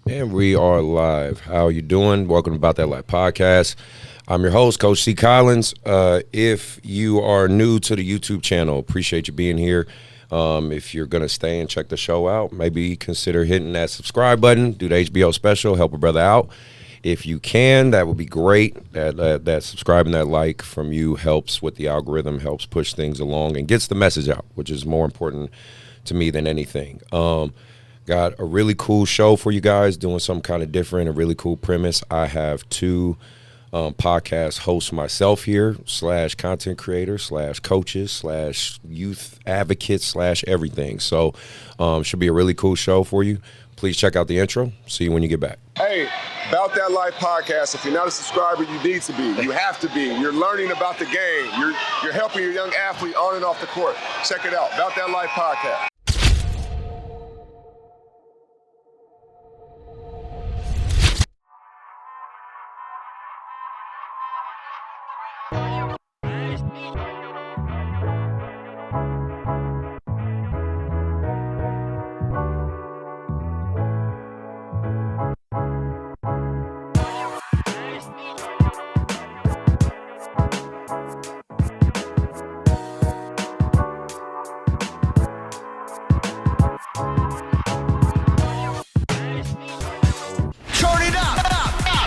And we are live. How are you doing? Welcome to Bout That Life Podcast. I'm your host, Coach C.Collins. If you are new to the YouTube channel, appreciate you being here. If you're going to stay and check the show out, maybe consider hitting that subscribe button, do the HBO special, help a brother out. If you can, that would be great. That subscribe and that like from you helps with the algorithm, helps push things along, and gets the message out, which is more important to me than anything. Got a really cool show for you guys, doing something kind of different, a really cool premise. I have two podcast hosts myself here, / content creators, / coaches, / youth advocates, / everything. So should be a really cool show for you. Please check out the intro. See you when you get back. Hey, Bout That Life Podcast. If you're not a subscriber, you need to be. You have to be. You're learning about the game. You're helping your young athlete on and off the court. Check it out, Bout That Life Podcast.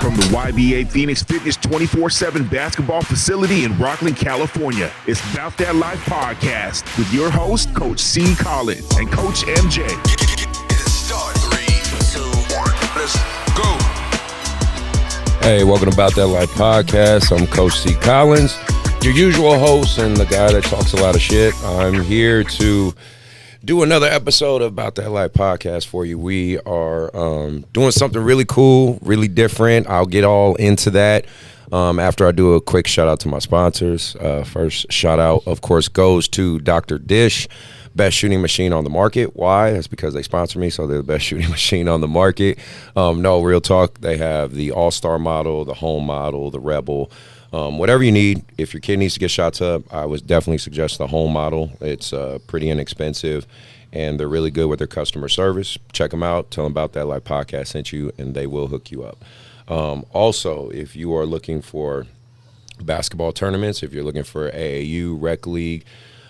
From the YBA Phenix Fitness 24/7 basketball facility in Rocklin, California, it's Bout That Life Podcast with your host, Coach C.Collins and Coach MJ. Start 3, 2, 1, let's go. Hey, welcome to Bout That Life Podcast. I'm Coach C.Collins, your usual host and the guy that talks a lot of shit. I'm here to do another episode of Bout That Life Podcast for you. We are doing something really cool, really different. I'll get all into that after I do a quick shout out to my sponsors. First shout out, of course, goes to Dr. Dish, best shooting machine on the market. Why? That's because they sponsor me, so they're the best shooting machine on the market. No, real talk. They have the All-Star model, the Home model, the Rebel. Whatever you need. If your kid needs to get shots up, I would definitely suggest the Home model. It's pretty inexpensive, and they're really good with their customer service. Check them out. Tell them About That Life Podcast sent you, and they will hook you up. Also, if you are looking for basketball tournaments, if you're looking for AAU, Rec League,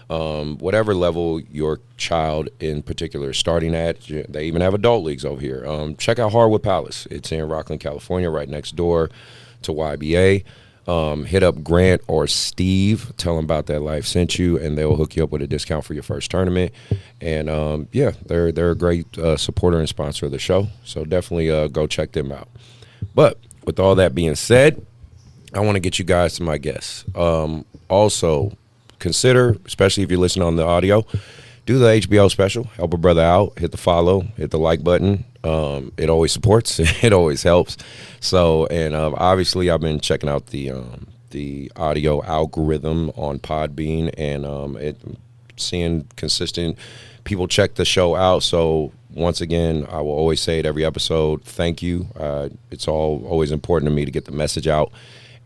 whatever level your child in particular is starting at, they even have adult leagues over here. Check out Hardwood Palace. It's in Rocklin, California, right next door to YBA. Hit up Grant or Steve, tell them About That Life sent you, and they'll hook you up with a discount for your first tournament. And yeah, they're a great supporter and sponsor of the show, so definitely go check them out. But with all that being said, I want to get you guys to my guests. Also, consider, especially if you're listening on the audio, do the HBO special, help a brother out, hit the follow, hit the like button. It always supports, it always helps. So, and obviously I've been checking out the audio algorithm on Podbean, and seeing consistent people check the show out. So once again, I will always say it every episode, thank you. It's always important to me to get the message out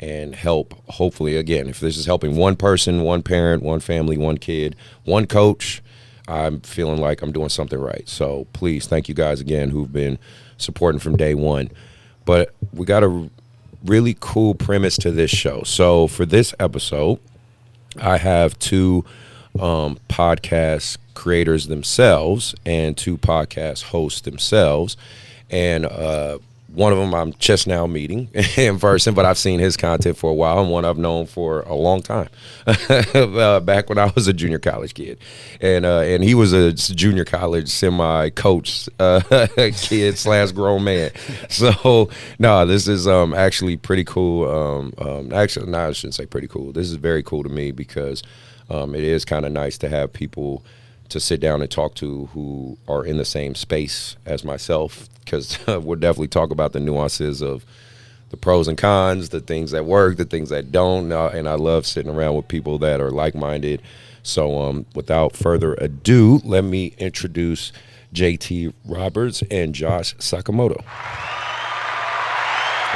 and help, hopefully, again, if this is helping one person, one parent, one family, one kid, one coach, I'm feeling like I'm doing something right. So please, thank you guys again who've been supporting from day one. But we got a really cool premise to this show. So for this episode, I have two podcast creators themselves and two podcast hosts themselves. And one of them I'm just now meeting in person, but I've seen his content for a while, and one I've known for a long time, back when I was a junior college kid. And he was a junior college semi-coach kid / grown man. So, no, this is actually pretty cool. Actually, no, I shouldn't say pretty cool. This is very cool to me because it is kind of nice to have people to sit down and talk to who are in the same space as myself, because we'll definitely talk about the nuances of the pros and cons, the things that work, the things that don't, and I love sitting around with people that are like-minded. So without further ado, let me introduce JT Roberts and Josh Sacramento.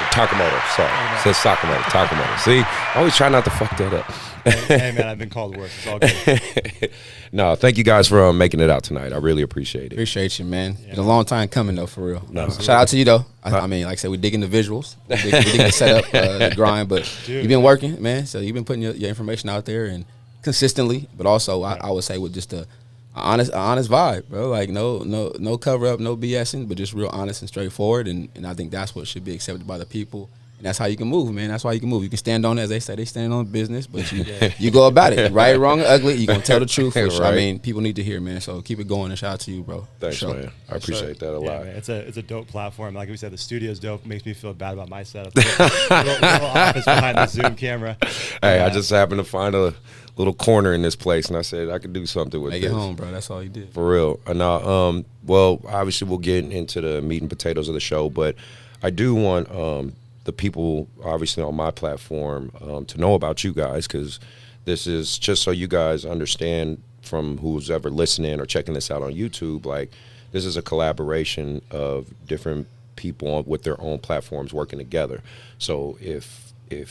Takimoto, sorry. It says Sacramento, Takimoto. See, I always try not to fuck that up. Hey, man, I've been called worse. It's all good. No, thank you guys for making it out tonight. I really appreciate it. Appreciate you, man. Yeah. It's a long time coming, though, for real. No. Shout out to you, though. I mean, like I said, we digging the visuals. We digging the setup, the grind. But you've been working, man. So you've been putting your information out there and consistently. But also, I would say with just a honest vibe, bro. Like no cover up, no BSing, but just real honest and straightforward. And I think that's what should be accepted by the people. And that's how you can move, man. That's why you can move. You can stand on it, as they say. They stand on business, but you go about it. Right, wrong, or ugly. You gonna tell the truth. For sure. I mean, people need to hear, man. So keep it going. And shout out to you, bro. Thanks, man. I appreciate that a lot. Man, it's a dope platform. Like we said, the studio's dope. Makes me feel bad about my setup. little office behind the Zoom camera. Hey, I just happened to find a little corner in this place, and I said I could do something with Make this. it home, bro. That's all you did. For real. Now, well, obviously we'll get into the meat and potatoes of the show, but I do want the people, obviously on my platform, to know about you guys, because this is just so you guys understand from who's ever listening or checking this out on YouTube, like this is a collaboration of different people with their own platforms working together. So if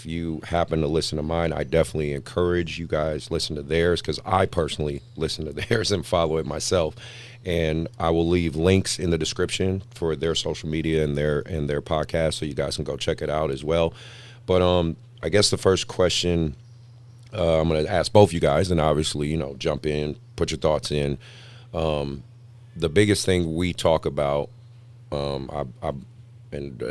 you happen to listen to mine, I definitely encourage you guys listen to theirs, because I personally listen to theirs and follow it myself. And I will leave links in the description for their social media and their podcast, so you guys can go check it out as well. But I guess the first question I'm going to ask both you guys, and obviously, jump in, put your thoughts in. The biggest thing we talk about and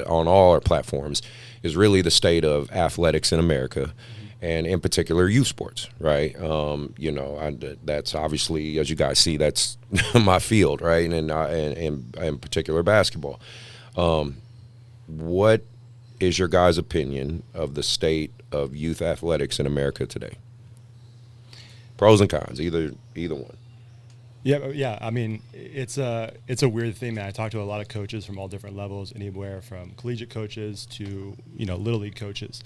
on all our platforms is really the state of athletics in America. And in particular, youth sports, right? That's obviously, as you guys see, that's my field, right? And in particular, basketball. What is your guys' opinion of the state of youth athletics in America today? Pros and cons, either one. Yeah. I mean, it's a weird thing, man. I talk to a lot of coaches from all different levels, anywhere from collegiate coaches to little league coaches.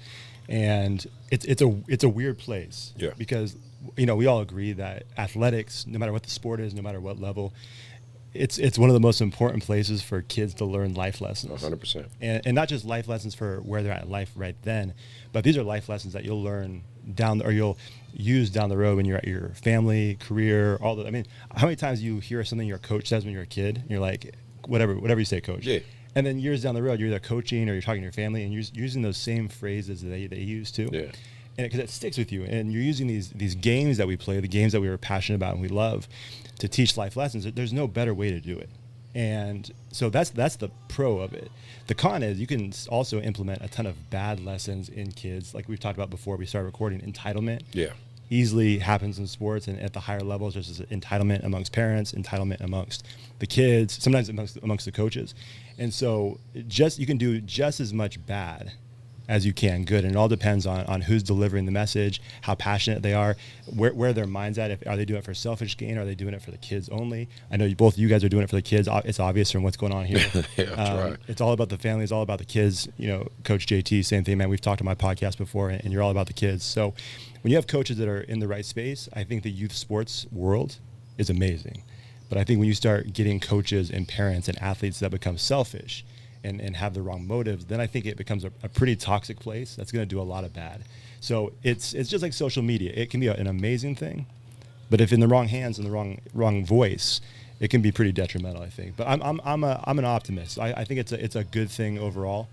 And it's a weird place, because we all agree that athletics, no matter what the sport is, no matter what level, it's one of the most important places for kids to learn life lessons. 100%. And not just life lessons for where they're at in life right then, but these are life lessons that you'll learn you'll use down the road when you're at your family, career, all the. I mean, how many times you hear something your coach says when you're a kid, and you're like, whatever you say, coach. Yeah. And then years down the road, you're either coaching or you're talking to your family, and you're using those same phrases that they use too. Yeah. And because it sticks with you, and you're using these games that we play, the games that we were passionate about and we love, to teach life lessons. There's no better way to do it. And so that's the pro of it. The con is you can also implement a ton of bad lessons in kids, like we've talked about before we started recording. Entitlement. Yeah. Easily happens in sports, and at the higher levels, there's this entitlement amongst parents, entitlement amongst the kids, sometimes amongst the coaches. And so you can do just as much bad as you can good, and it all depends on who's delivering the message, how passionate they are, where their mind's at. Are they doing it for selfish gain, or are they doing it for the kids only? I know both of you guys are doing it for the kids. It's obvious from what's going on here. That's right. It's all about the family. It's all about the kids. Coach JT, same thing, man. We've talked on my podcast before, and you're all about the kids. So when you have coaches that are in the right space, I think the youth sports world is amazing. But I think when you start getting coaches and parents and athletes that become selfish and have the wrong motives, then I think it becomes a pretty toxic place that's going to do a lot of bad. So it's just like social media. It can be an amazing thing, but if in the wrong hands and the wrong voice, it can be pretty detrimental, I think. But I'm an optimist. I think it's a good thing overall.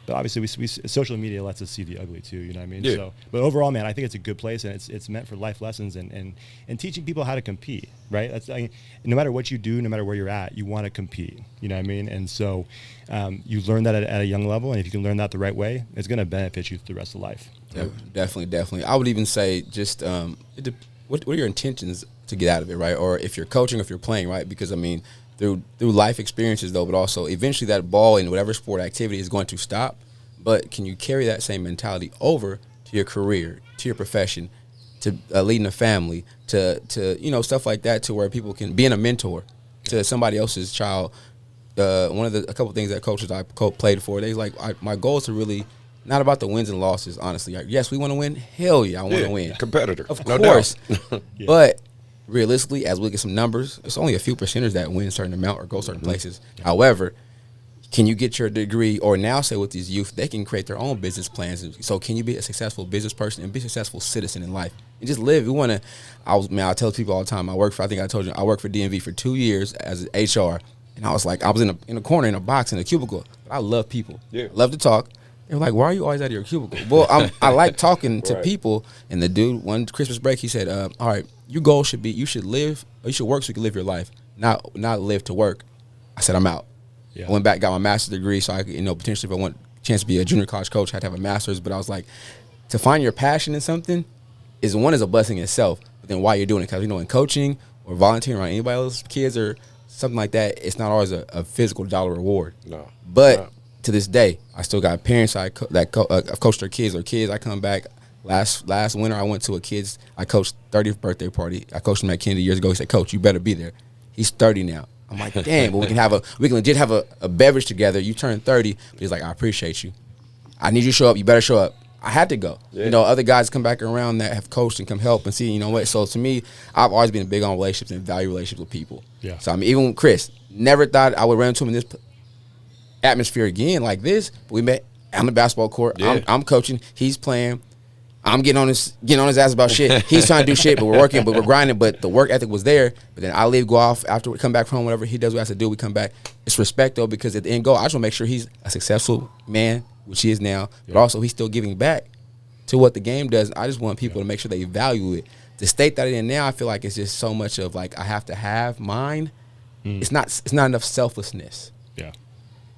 But obviously, we social media lets us see the ugly too. You know what I mean? Yeah. So, but overall, man, I think it's a good place, and it's meant for life lessons and teaching people how to compete. Right? No matter what you do, no matter where you're at, you want to compete. You know what I mean? And so, you learn that at a young level, and if you can learn that the right way, it's going to benefit you through the rest of life. Yeah, definitely. I would even say just what are your intentions to get out of it, right? Or if you're coaching, or if you're playing, right? Because I mean, through life experiences though, but also eventually that ball in whatever sport activity is going to stop. But can you carry that same mentality over to your career, to your profession, to leading a family, to stuff like that, to where people can being a mentor to somebody else's child. A couple of things that coaches I played for, they like my goal is to really not about the wins and losses. Honestly, yes, we want to win. Hell yeah, I want to win. Competitor, of course. Yeah. But realistically, as we get some numbers, it's only a few percenters that win a certain amount or go certain places. Yeah. However, you Can you get your degree? Or now, say with these youth, they can create their own business plans. So can you be a successful business person and be a successful citizen in life and just live? We want to. I tell people all the time. I worked for DMV for 2 years as an HR, and I was in a corner in a box in a cubicle. But I love people. Yeah. I love to talk. They're like, why are you always out of your cubicle? Well, I like talking to people. And the dude, one Christmas break, he said, all right, your goal should be you should work so you can live your life, not live to work. I said, I'm out. Yeah. I went back, got my master's degree, so I could, potentially if I want a chance to be a junior college coach, I had to have a master's. But I was like, to find your passion in something is a blessing in itself. But then why you're doing it, because in coaching or volunteering around anybody else's kids or something like that, it's not always a physical dollar reward. No. But to this day, I still got parents I've coached their kids or kids. I come back. Last winter, I went to I coached 30th birthday party. I coached him at Kennedy years ago. He said, Coach, you better be there. He's 30 now. I'm like, damn, but we can legit have a beverage together. You turn 30. But he's like, I appreciate you. I need you to show up. You better show up. I had to go. Yeah. Other guys come back around that have coached and come help and see, what. So to me, I've always been big on relationships and value relationships with people. Yeah. So even with Chris, never thought I would run into him in this atmosphere again like this. But we met on the basketball court. Yeah. I'm coaching. He's playing. I'm getting on his ass about shit. He's trying to do shit, but we're working, but we're grinding. But the work ethic was there. But then I leave, go off after we come back from whatever he does what he has to do. We come back. It's respect though, because at the end goal, I just want to make sure he's a successful man, which he is now. But also he's still giving back to what the game does. I just want people to make sure they value it. The state that it's in now, I feel like it's just so much of like I have to have mine. It's not enough selflessness. Yeah.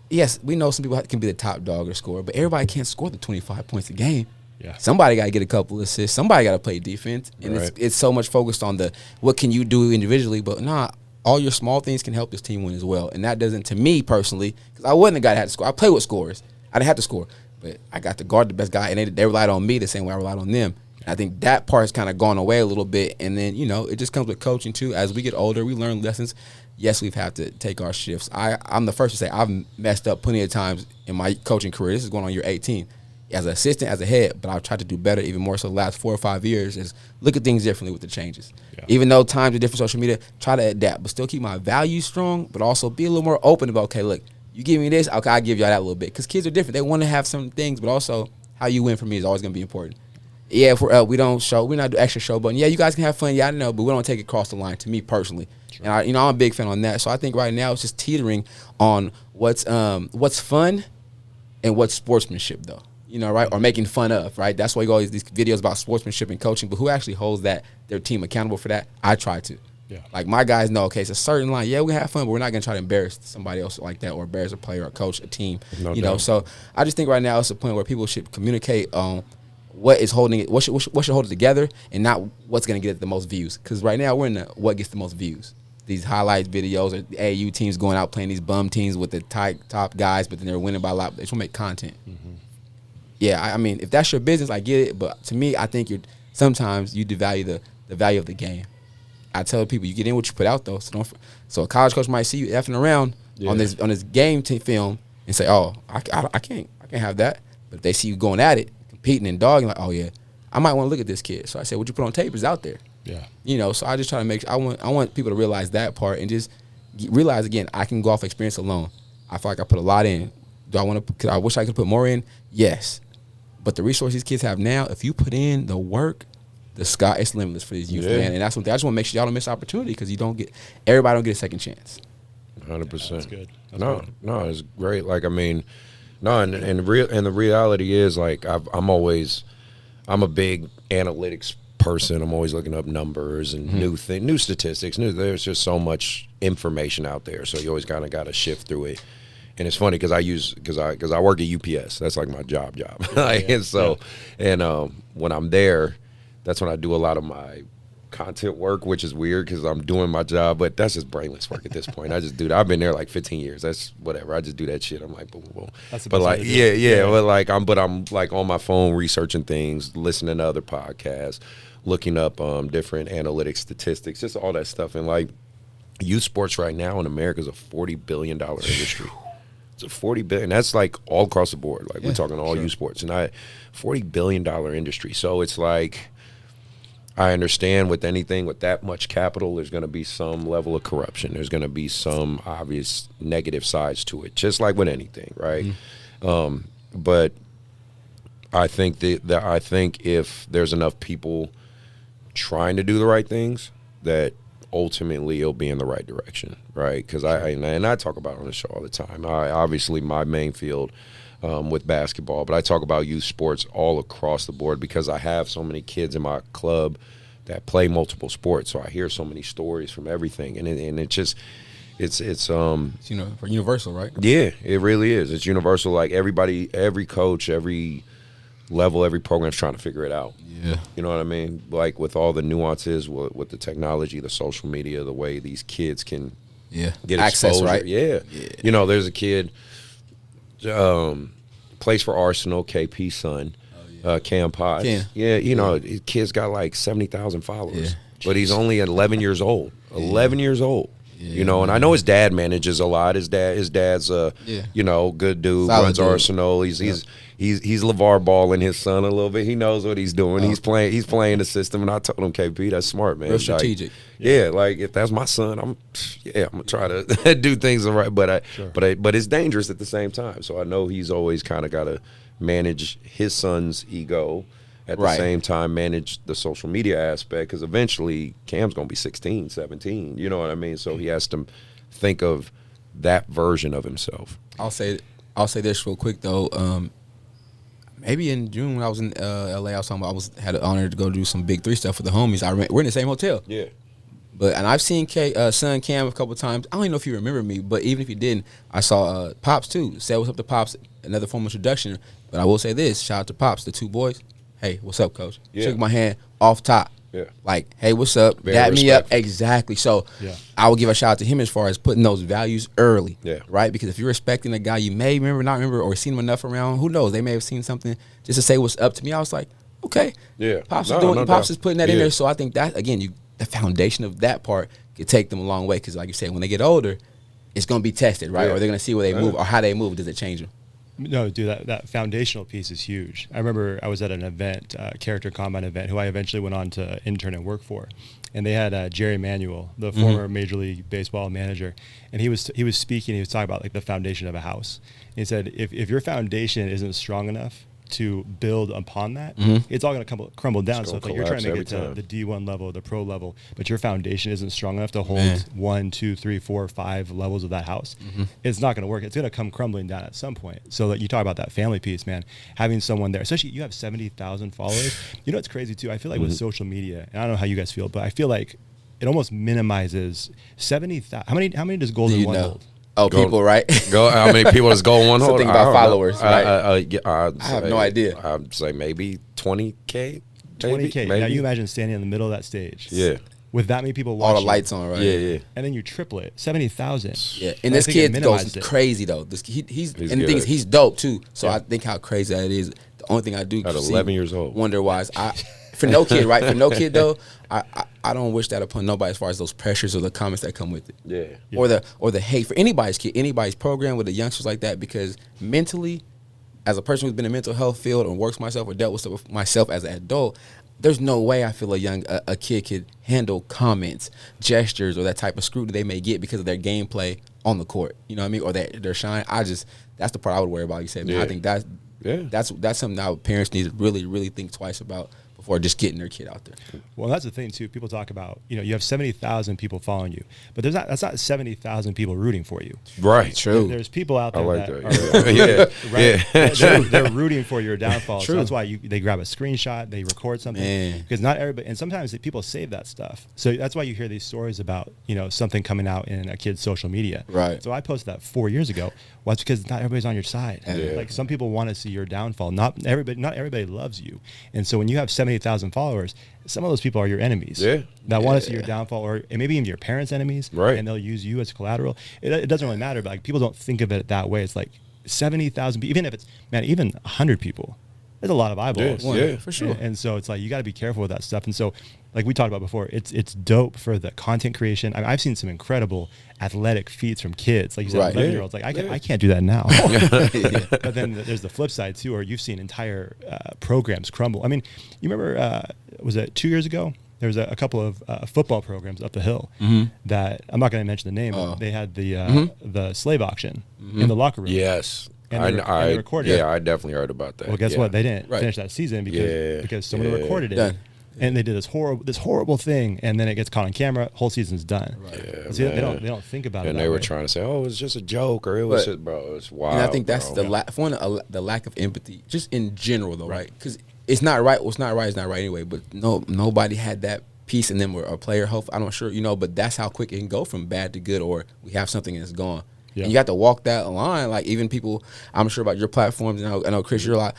Yes, we know some people can be the top dog or scorer, but everybody can't score the 25 points a game. Yeah. Somebody got to get a couple assists. Somebody got to play defense. And it's so much focused on what can you do individually. But all your small things can help this team win as well. And that doesn't, to me personally, because I wasn't the guy that had to score. I play with scorers. I didn't have to score. But I got to guard the best guy, and they relied on me the same way I relied on them. And I think that part has kind of gone away a little bit. And then, it just comes with coaching too. As we get older, we learn lessons. Yes, we've had to take our shifts. I'm the first to say I've messed up plenty of times in my coaching career. This is going on year 18. As an assistant, as a head, but I've tried to do better even more so the last 4 or 5 years is look at things differently with the changes. Yeah. Even though times are different, social media, try to adapt, but still keep my values strong, but also be a little more open about, okay, look, you give me this, okay, I'll give y'all that a little bit. Because kids are different. They want to have some things, but also how you win for me is always going to be important. Yeah, if we're not do extra show button. Yeah, you guys can have fun. Yeah, I know, but we don't take it across the line to me personally. Sure. And I'm a big fan on that. So I think right now it's just teetering on what's fun and what's sportsmanship though. Right? Or making fun of, right? That's why you go these videos about sportsmanship and coaching, but who actually holds their team accountable for that? I try to. Yeah. Like my guys know, okay, it's a certain line. Yeah, we have fun, but we're not going to try to embarrass somebody else like that or embarrass a player or a coach, a team. No doubt. So I just think right now it's a point where people should communicate on what is holding it, what should hold it together and not what's going to get the most views. Because right now we're in what gets the most views. These highlights videos or the AAU teams going out playing these bum teams with the top guys, but then they're winning by a lot. They just want to make content. Mm-hmm. Yeah, I mean, if that's your business, I get it. But to me, I think sometimes you devalue the value of the game. I tell people, you get in what you put out, though. So a college coach might see you effing around on this game film and say, oh, I can't have that. But if they see you going at it, competing and dogging, like, oh yeah, I might want to look at this kid. So I said, what you put on tape is out there. Yeah. So I just try to make sure I want people to realize that part and just realize again, I can go off experience alone. I feel like I put a lot in. I wish I could put more in? Yes. But the resources these kids have now, if you put in the work, the sky is limitless for these youth, man. And that's one thing. I just want to make sure y'all don't miss opportunity because everybody don't get a second chance. 100%. That's good. No, it's great. Like, I mean, and the reality is, like, I'm a big analytics person. I'm always looking up numbers and new statistics. There's just so much information out there, so you always kind of got to shift through it. And it's funny because I work at UPS. That's like my job. And when I'm there, that's when I do a lot of my content work, which is weird because I'm doing my job, but that's just brainless work at this point. I just do that. I've been there like 15 years. That's whatever. I just do that shit. I'm like, boom, boom. But like, but like I'm like on my phone researching things, listening to other podcasts, looking up different analytics statistics, just all that stuff. And like youth sports right now in America is a $40 billion industry. It's a $40 billion. That's like all across the board. Like we're talking all youth sports, and $40 billion industry. So it's like, I understand with anything with that much capital, there's going to be some level of corruption. There's going to be some obvious negative sides to it, just like with anything, right? But I think I think if there's enough people trying to do the right things, that ultimately it'll be in the right direction, right? Because I talk about it on the show all the time. Obviously, my main field with basketball, but I talk about youth sports all across the board because I have so many kids in my club that play multiple sports, so I hear so many stories from everything, and it just it's universal, right? Yeah, it really is. It's universal. Like everybody, every coach, every level, every program's trying to figure it out. Yeah, you know what I mean? Like with all the nuances, with the technology, the social media, the way these kids can get access, exposure. right? Yeah. You know, there's a kid plays for Arsenal, KP's son, Cam Potts. Yeah, you know, his kid's got like 70,000 followers, but he's only 11 years old. 11 years old. You know, and I know his dad manages a lot. His dad's you know, good dude, solid runs dude. Arsenal. He's LeVar balling his son a little bit. He knows what he's doing. He's playing the system, and I told him, KP, that's smart, man. Real strategic. Like, yeah, like if that's my son, I'm gonna try to do things right. But but it's dangerous at the same time. So I know he's always kind of got to manage his son's ego. At the same time, manage the social media aspect, because eventually Cam's going to be 16, 17. You know what I mean? So he has to think of that version of himself. I'll say this real quick though. Maybe in June when I was in LA, had the honor to go do some Big 3 stuff with the homies. We're in the same hotel. Yeah. And I've seen son Cam a couple of times. I don't even know if you remember me, but even if you didn't, I saw Pops too. Said what's up to Pops, another formal introduction. But I will say this: shout out to Pops, the two boys. Hey, what's up, coach? Shook my hand off top. Yeah. Like, hey, what's up? Dap me up. Exactly. So I will give a shout out to him as far as putting those values early. Yeah. Right? Because if you're respecting a guy you may remember, not remember, or seen him enough around, who knows? They may have seen something just to say what's up to me. I was like, okay. Yeah. Pops Pops is putting that in there. So I think that, again, the foundation of that part could take them a long way. Because like you said, when they get older, it's going to be tested, right? Yeah. Or they're going to see where they move or how they move. Does it change them? No, dude, that foundational piece is huge. I remember I was at an event, character combine event, who I eventually went on to intern and work for, and they had Jerry Manuel, the former Major League Baseball manager, and he was speaking. He was talking about like the foundation of a house. And he said, if your foundation isn't strong enough to build upon that, it's all going to crumble down. So if like you're trying to get to the D1 level, the pro level, but your foundation isn't strong enough to hold 1, 2, 3, 4, 5 levels of that house, it's not going to work. It's going to come crumbling down at some point. So that you talk about that family piece, man, having someone there, especially you have 70,000 followers. You know what's crazy too? I feel like with social media, and I don't know how you guys feel, but I feel like it almost minimizes 70,000. How many does Golden One hold? Oh, people, right? How many people does Gold One hold? Something about followers, right? I have no idea. I'd say maybe 20K. 20K. Maybe. Now you imagine standing in the middle of that stage. Yeah. With that many people watching. All the lights on, right? Yeah. And then you triple it, 70,000. Yeah. And this kid goes crazy though. He's and the thing is, he's dope too. So I think how crazy that is. The only thing I do at 11 years old, wonder why is for no kid, right? For no kid though, I don't wish that upon nobody as far as those pressures or the comments that come with it. Yeah. Or the hate for anybody's kid, anybody's program with the youngsters like that, because mentally, as a person who's been in mental health field or works myself or dealt with stuff myself as an adult, there's no way I feel a kid could handle comments, gestures, or that type of scrutiny they may get because of their gameplay on the court. You know what I mean? Or their shine. That's the part I would worry about. You said, man, I think that's something that parents need to really, really think twice about before just getting their kid out there. Well, that's the thing too. People talk about, you have 70,000 people following you, but that's not 70,000 people rooting for you. Right. True. There's people out there they're rooting for your downfall. True. So that's why they grab a screenshot, they record something, because not everybody, and sometimes people save that stuff. So that's why you hear these stories about, something coming out in a kid's social media. Right. So I posted that 4 years ago. Well, it's because not everybody's on your side. Yeah. Like some people want to see your downfall. Not everybody loves you. And so when you have 70,000 followers, some of those people are your enemies. Yeah. That want to see your downfall, or maybe even your parents' enemies. Right. And they'll use you as collateral. It doesn't really matter, but like people don't think of it that way. It's like 70,000 people, even if it's, even 100 people. There's a lot of eyeballs. Yeah, for sure. And so it's like you got to be careful with that stuff. And so, like we talked about before, it's dope for the content creation. I've seen some incredible athletic feats from kids, like you said, 11-year-olds. Like I can't do that now. But then there's the flip side too, or you've seen entire programs crumble. I mean, you remember was it 2 years ago? There's a couple of football programs up the hill that I'm not going to mention the name. But they had the slave auction in the locker room. Yes. And they recorded it. Yeah, I definitely heard about that. Well, guess what? They didn't finish that season because someone recorded it. Done. And they did this horrible thing, and then it gets caught on camera. Whole season's done. Right. Yeah, See, they don't think about it. And they were trying to say, "Oh, it's just a joke," or it was, bro. It's wild. And I think that's the lack of empathy, just in general, though, right? Because it's not right. What's not right is not right anyway. But nobody had that piece in them or a player. Hope I'm not sure, but that's how quick it can go from bad to good, or we have something and it's gone. Yeah. And you have to walk that line. Like even people, I'm sure about your platforms. I know Chris, you're a lot.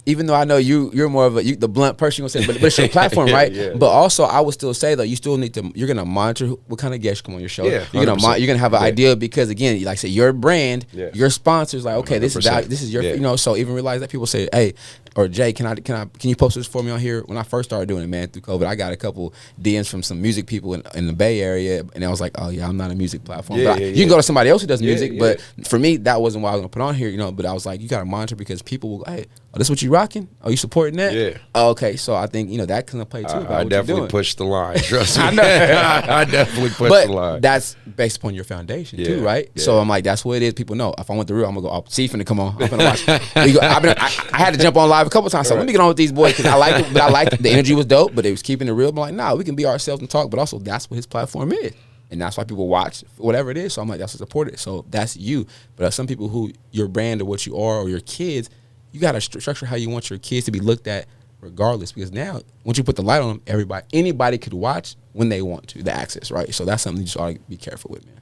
Even though I know you're more of the blunt person, you're gonna say, but it's your platform, right? Yeah. But also, I would still say though, you still need to. You're gonna monitor what kind of guests come on your show. Yeah, you're gonna have an idea because again, like I say, your brand, your sponsors, like okay, 100%. This is your, So even realize that people say, hey, or Jay, can you post this for me on here? When I first started doing it, man, through COVID, I got a couple DMs from some music people in the Bay Area, and I was like, oh yeah, I'm not a music platform. You can go to somebody else who does music, but for me, that wasn't what I was gonna put on here, But I was like, you gotta monitor because people will, hey, oh, this what you rocking? Oh, you supporting that? Yeah. Oh, okay, so I think that can play too. I definitely pushed the line. Trust me. I know. I definitely pushed the line. That's based upon your foundation too, right? Yeah. So I'm like, that's what it is. People know. If I went through, I'm gonna go. Oh, see, finna come on. I'm finna watch. I had to jump on live a couple times. So let me get on with these boys because I like it. But I liked the energy was dope. But they was keeping it real. I'm like, nah, we can be ourselves and talk. But also, that's what his platform is. And that's why people watch whatever it is. So I'm like, that's what support it. So that's you. But some people who your brand or what you are or your kids, you got to structure how you want your kids to be looked at regardless. Because now, once you put the light on them, anybody could watch when they want to, the access, right? So that's something you just ought to be careful with, man.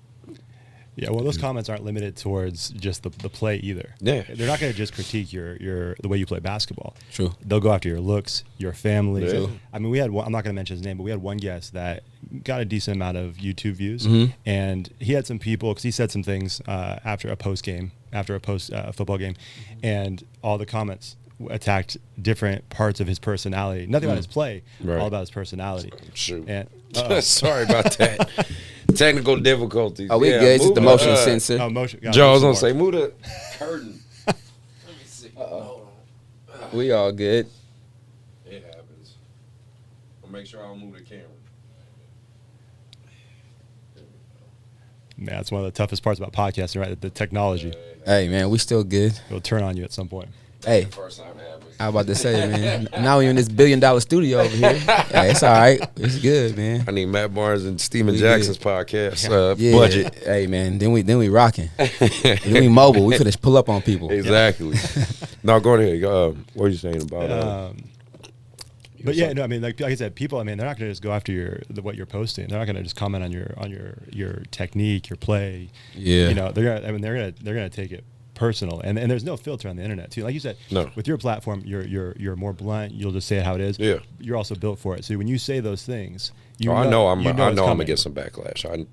Yeah, well, those comments aren't limited towards just the play either. Yeah. They're not going to just critique the way you play basketball. True. They'll go after your looks, your family. Yeah. I mean, I'm not going to mention his name, but we had one guest that got a decent amount of YouTube views, and he had some people, because he said some things after a post football game, and all the comments attacked different parts of his personality. Nothing about his play, all about his personality. Shoot. And, sorry about that. Technical difficulties. Oh, we good. It's just the motion sensor. Oh, motion. Joe, I was going to say, move the curtain. Let me see. We all good. It happens. I'll make sure I don't move the camera. Man, that's one of the toughest parts about podcasting, right? The technology. Hey, man, we still good. It'll turn on you at some point. Hey, First time it happens. I was about to say, man. Now we in this $1 billion studio over here. Yeah, it's all right. It's good, man. I need Matt Barnes and Steven Jackson's podcast budget. Hey, man. Then we rocking. Then we mobile. We could just pull up on people. Exactly. No, go ahead. What are you saying about? But yeah, no, I mean, like I said, people. I mean, they're not going to just go after what you're posting. They're not going to just comment on your technique, your play. Yeah. They're gonna take it personal, and there's no filter on the internet too. Like you said, with your platform, you're more blunt. You'll just say it how it is. Yeah. You're also built for it. So when you say those things, I know I'm gonna get some backlash.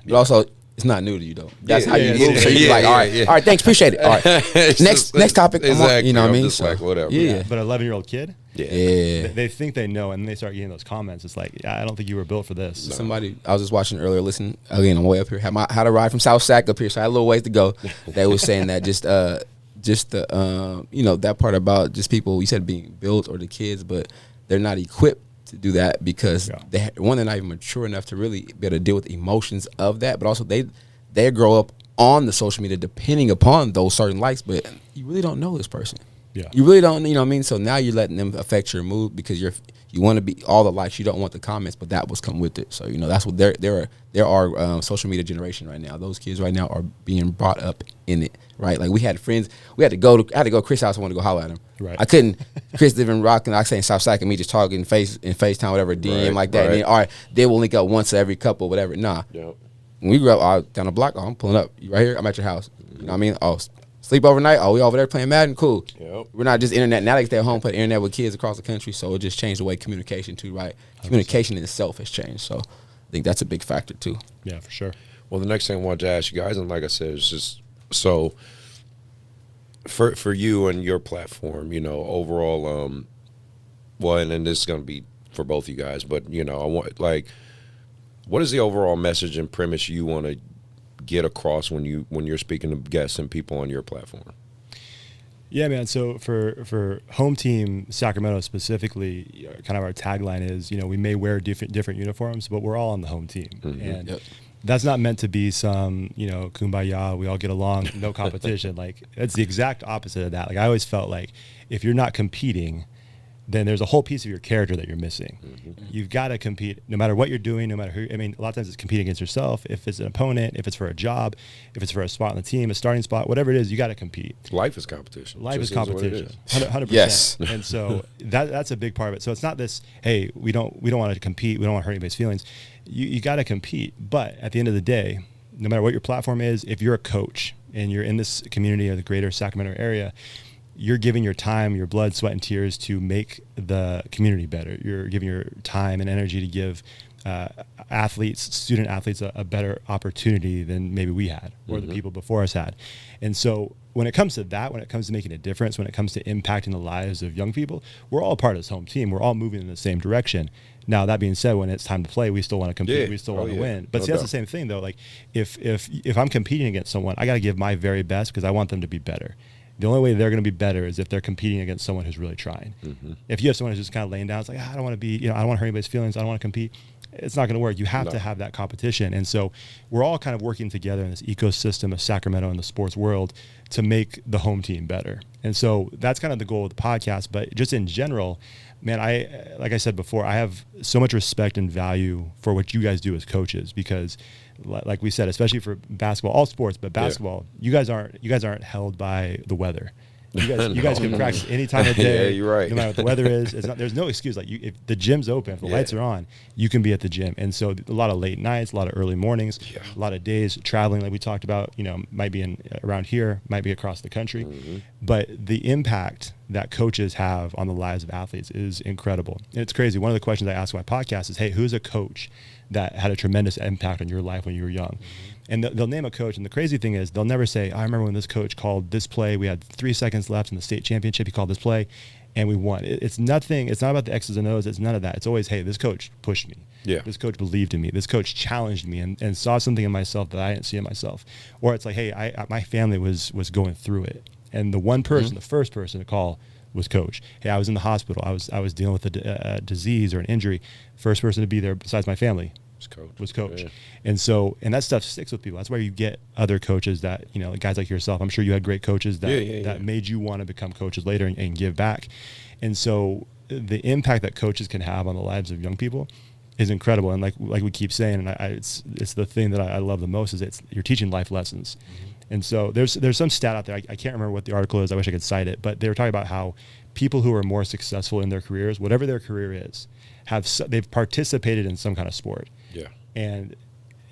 But also, it's not new to you though. That's how you move. So you're like, all right, thanks, appreciate it. All right, next topic. Exactly. You know what I mean? Just like whatever. Yeah. But an 11-year-old kid. Yeah. They think they know, and then they start getting those comments. It's like, I don't think you were built for this. No. Somebody I was just watching earlier. Listen again, on my way up here. Had to ride from South Sac up here, so I had a little ways to go. They was saying that just the that part about just people. You said being built or the kids, but they're not equipped to do that because they're not even mature enough to really be able to deal with the emotions of that. But also they grow up on the social media depending upon those certain likes, but you really don't know this person. Yeah. You really don't, you know what I mean? So now you're letting them affect your mood because you want to be all the likes, you don't want the comments, but that was come with it. So, that's what there are social media generation right now. Those kids right now are being brought up in it, right? Like we had friends, I had to go to Chris' house, I wanted to go holler at him. Right. I couldn't, Chris living Rocklin, I say in South Sac and me just talking FaceTime, whatever, DM like that. And then, all right, they will link up once every couple, whatever. Nah. Yep. When we grew up down the block, I'm pulling up. You right here? I'm at your house. You know what I mean? Oh, sleep overnight? Oh, we over there playing Madden? Cool. Yep. We're not just internet. Now they stay at home, play internet with kids across the country, so it just changed the way communication too, right? 100%. Communication in itself has changed, so I think that's a big factor too. Yeah, for sure. Well, the next thing I wanted to ask you guys, and like I said, it's just so for you and your platform, overall, and then this is going to be for both you guys, but, I want, what is the overall message and premise you want to get across when you're speaking to guests and people on your platform? Yeah, man. So for home team Sacramento specifically, kind of our tagline is, we may wear different uniforms, but we're all on the home team. And that's not meant to be some, kumbaya, we all get along, no competition. Like, it's the exact opposite of that. Like, I always felt like if you're not competing, then there's a whole piece of your character that you're missing. You've got to compete no matter what you're doing, no matter who. I mean, a lot of times it's competing against yourself. If it's an opponent, if it's for a job, if it's for a spot on the team, a starting spot, whatever it is, you got to compete. Life is competition. Life is competition. 100%. Yes. And so that's a big part of it. So it's not this, hey, we don't want to compete. We don't want to hurt anybody's feelings. You got to compete. But at the end of the day, no matter what your platform is, if you're a coach and you're in this community of the greater Sacramento area, you're giving your time, your blood, sweat, and tears to make the community better. You're giving your time and energy to give student athletes a better opportunity than maybe we had or the people before us had. And so when it comes to that, when it comes to making a difference, when it comes to impacting the lives of young people, we're all part of this home team. We're all moving in the same direction. Now, that being said, when it's time to play, we still want to compete. Yeah. We still want to win. But No see, that's doubt. the same thing, though. Like, if I'm competing against someone, I got to give my very best because I want them to be better. The only way they're going to be better is if they're competing against someone who's really trying. If you have someone who's just kind of laying down, it's like, I don't want to be, I don't want to hurt anybody's feelings. I don't want to compete. It's not going to work. You have to have that competition. And so we're all kind of working together in this ecosystem of Sacramento and the sports world to make the home team better. And so that's kind of the goal of the podcast. But just in general, man, like I said before, I have so much respect and value for what you guys do as coaches because, like we said, especially for basketball, all sports, but basketball, you guys aren't held by the weather. You guys can practice any time of day. Yeah, you're right. No matter what the weather is. There's no excuse. Like, if the gym's open, if the lights are on, you can be at the gym. And so a lot of late nights, a lot of early mornings, a lot of days traveling, like we talked about. Might be around here, might be across the country, but the impact that coaches have on the lives of athletes is incredible. And it's crazy. One of the questions I ask on my podcast is, hey, who's a coach that had a tremendous impact on your life when you were young? And they'll name a coach. And the crazy thing is they'll never say, I remember when this coach called this play. We had 3 seconds left in the state championship. He called this play and we won. It's nothing. It's not about the X's and O's. It's none of that. It's always, hey, this coach pushed me. Yeah. This coach believed in me. This coach challenged me and saw something in myself that I didn't see in myself. Or it's like, hey, my family was going through it. And the one person, the first person to call was coach. Hey, I was in the hospital. I was dealing with a disease or an injury. First person to be there besides my family was coach. Yeah. And that stuff sticks with people. That's why you get other coaches that, guys like yourself. I'm sure you had great coaches that made you want to become coaches later and give back. And so the impact that coaches can have on the lives of young people is incredible. And like we keep saying, and it's the thing that I love the most is you're teaching life lessons. And so there's some stat out there. I can't remember what the article is. I wish I could cite it, but they were talking about how people who are more successful in their careers, whatever their career is, they've participated in some kind of sport. Yeah. And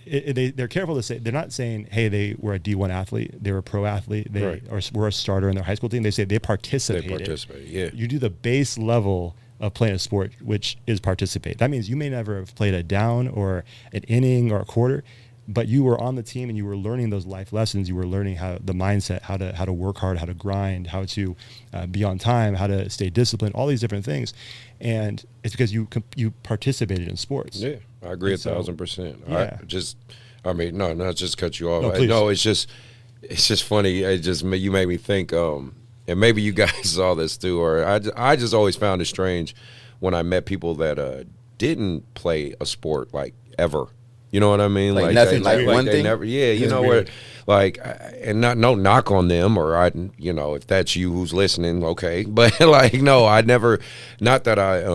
they're careful to say, they're not saying, hey, they were a D1 athlete, they were a pro athlete, or were a starter in their high school team. They say they participated. Yeah. You do the base level of playing a sport, which is participate. That means you may never have played a down or an inning or a quarter, but you were on the team and you were learning those life lessons. You were learning the mindset, how to work hard, how to grind, how to be on time, how to stay disciplined, all these different things. And it's because you participated in sports. Yeah, I agree 1,000%. Yeah. Not just cut you off. No, please. It's just funny. You made me think, and maybe you guys saw this too, or I just always found it strange when I met people that didn't play a sport like ever. You know what I mean? Like nothing, like one they thing? never, yeah, you know where, like, and no knock on them, or if that's you who's listening, okay, but no, I never, not that I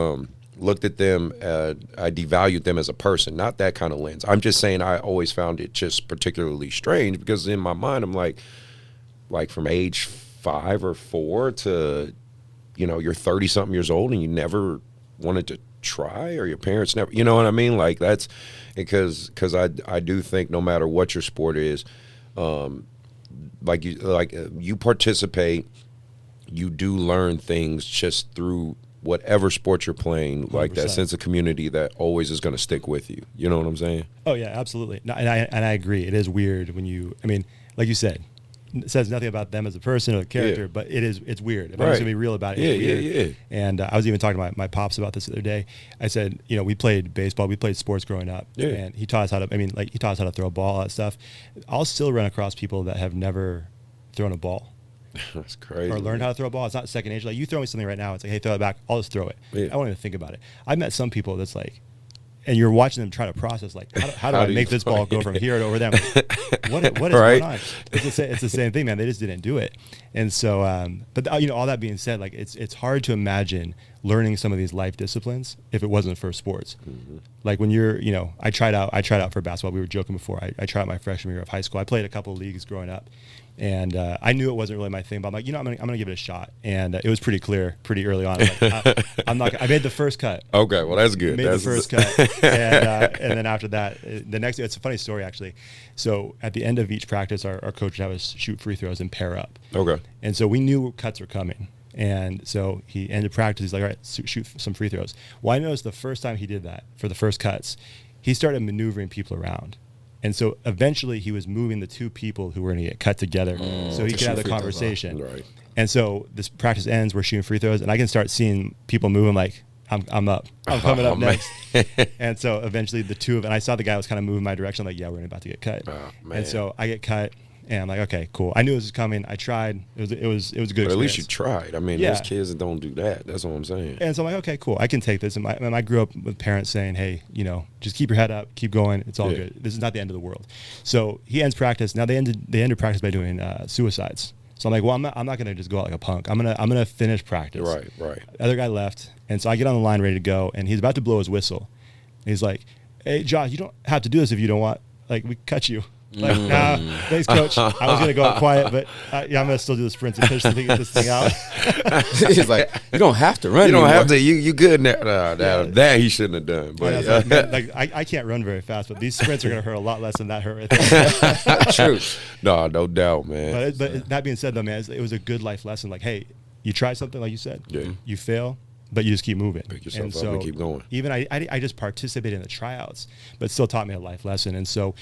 looked at them, I devalued them as a person, not that kind of lens. I'm just saying I always found it just particularly strange because in my mind I'm like from age 5 or 4 to, you're 30 something years old and you never wanted to try, or your parents never, you know what I mean? Like that's because I do think no matter what your sport is, you participate, you do learn things just through whatever sport you're playing, like 100%. That sense of community that always is going to stick with you. You know what I'm saying? Oh yeah, absolutely. No, and I agree. It is weird when like you said, it says nothing about them as a person or a character, but it's weird. If I'm just gonna be real about it, it's weird. Yeah. And I was even talking to my pops about this the other day. I said, we played baseball, we played sports growing up, and he taught us how to throw a ball, all that stuff. I'll still run across people that have never thrown a ball. That's crazy. Or learned how to throw a ball. It's not second nature. Like, you throw me something right now, it's like, hey, throw it back. I'll just throw it. Yeah. I won't even think about it. I've met some people that's like, and you're watching them try to process, like, how do I make this ball go from here to over there? Like, what is right? going on? It's the same thing, man. They just didn't do it. And so, but all that being said, like, it's hard to imagine learning some of these life disciplines if it wasn't for sports. Mm-hmm. Like when you're, I tried out for basketball. We were joking before. I tried out my freshman year of high school. I played a couple of leagues growing up. And I knew it wasn't really my thing, but I'm like, I'm gonna give it a shot. And it was pretty clear, pretty early on. Like, I'm not. I made the first cut. Okay, well that's good. Made the first cut, and then after that, the next. It's a funny story actually. So at the end of each practice, our coach would have us shoot free throws and pair up. Okay. And so we knew cuts were coming. And so he ended practice. He's like, all right, shoot some free throws. Well, I noticed the first time he did that for the first cuts, he started maneuvering people around. And so eventually he was moving the two people who were going to get cut together so he could have the conversation. Right. And so this practice ends, we're shooting free throws, and I can start seeing people moving like, I'm up. I'm coming up next. And so eventually the two of, and I saw the guy was kind of moving my direction. I'm like, yeah, we're about to get cut. Oh, man. And so I get cut. And I'm like, okay, cool. I knew it was coming. I tried. It was a good experience. But at least you tried. I mean, those kids don't do that. That's what I'm saying. And so I'm like, okay, cool. I can take this. And I grew up with parents saying, hey, just keep your head up, keep going. It's all good. This is not the end of the world. So he ends practice. Now they ended practice by doing suicides. So I'm like, well, I'm not gonna just go out like a punk. I'm gonna finish practice. Right. The other guy left, and so I get on the line ready to go, and he's about to blow his whistle. And he's like, hey, Josh, you don't have to do this if you don't want. Like, we cut you. Like, nah, thanks, coach. I was going to go out quiet, but I'm going to still do the sprints and finish this thing out. He's like, you don't have to run. You don't anymore. have to. You good now. That he shouldn't have done. But I can't run very fast, but these sprints are going to hurt a lot less than that hurt right there. True. No doubt, man. But that being said, though, man, it was a good life lesson. Like, hey, you try something, like you said. Yeah. You fail. But you just keep moving. Pick yourself up and keep going. Even I just participated in the tryouts, but it still taught me a life lesson. And so,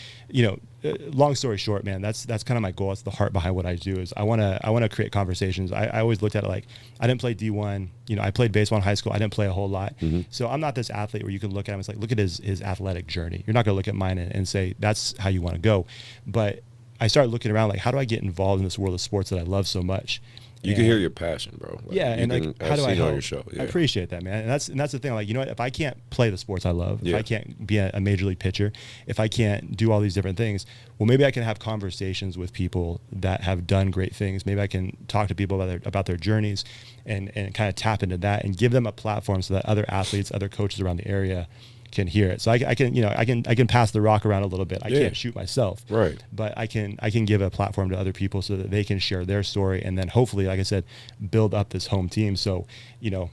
long story short, man, that's kind of my goal. It's the heart behind what I do. Is I want to create conversations. I always looked at it like, I didn't play D1. I played baseball in high school. I didn't play a whole lot. Mm-hmm. So I'm not this athlete where you can look at him. It's like, look at his athletic journey. You're not going to look at mine and say that's how you want to go. But I started looking around like, how do I get involved in this world of sports that I love so much? You can hear your passion, bro. How do I help? On your show. Yeah. I appreciate that, man. And that's the thing. Like, if I can't play the sports I love, if I can't be a major league pitcher, if I can't do all these different things, well, maybe I can have conversations with people that have done great things. Maybe I can talk to people about their journeys and kind of tap into that and give them a platform so that other athletes, other coaches around the area can hear it. So I can pass the rock around a little bit. I can't shoot myself, right? But I can give a platform to other people so that they can share their story, and then hopefully, like I said, build up this home team. So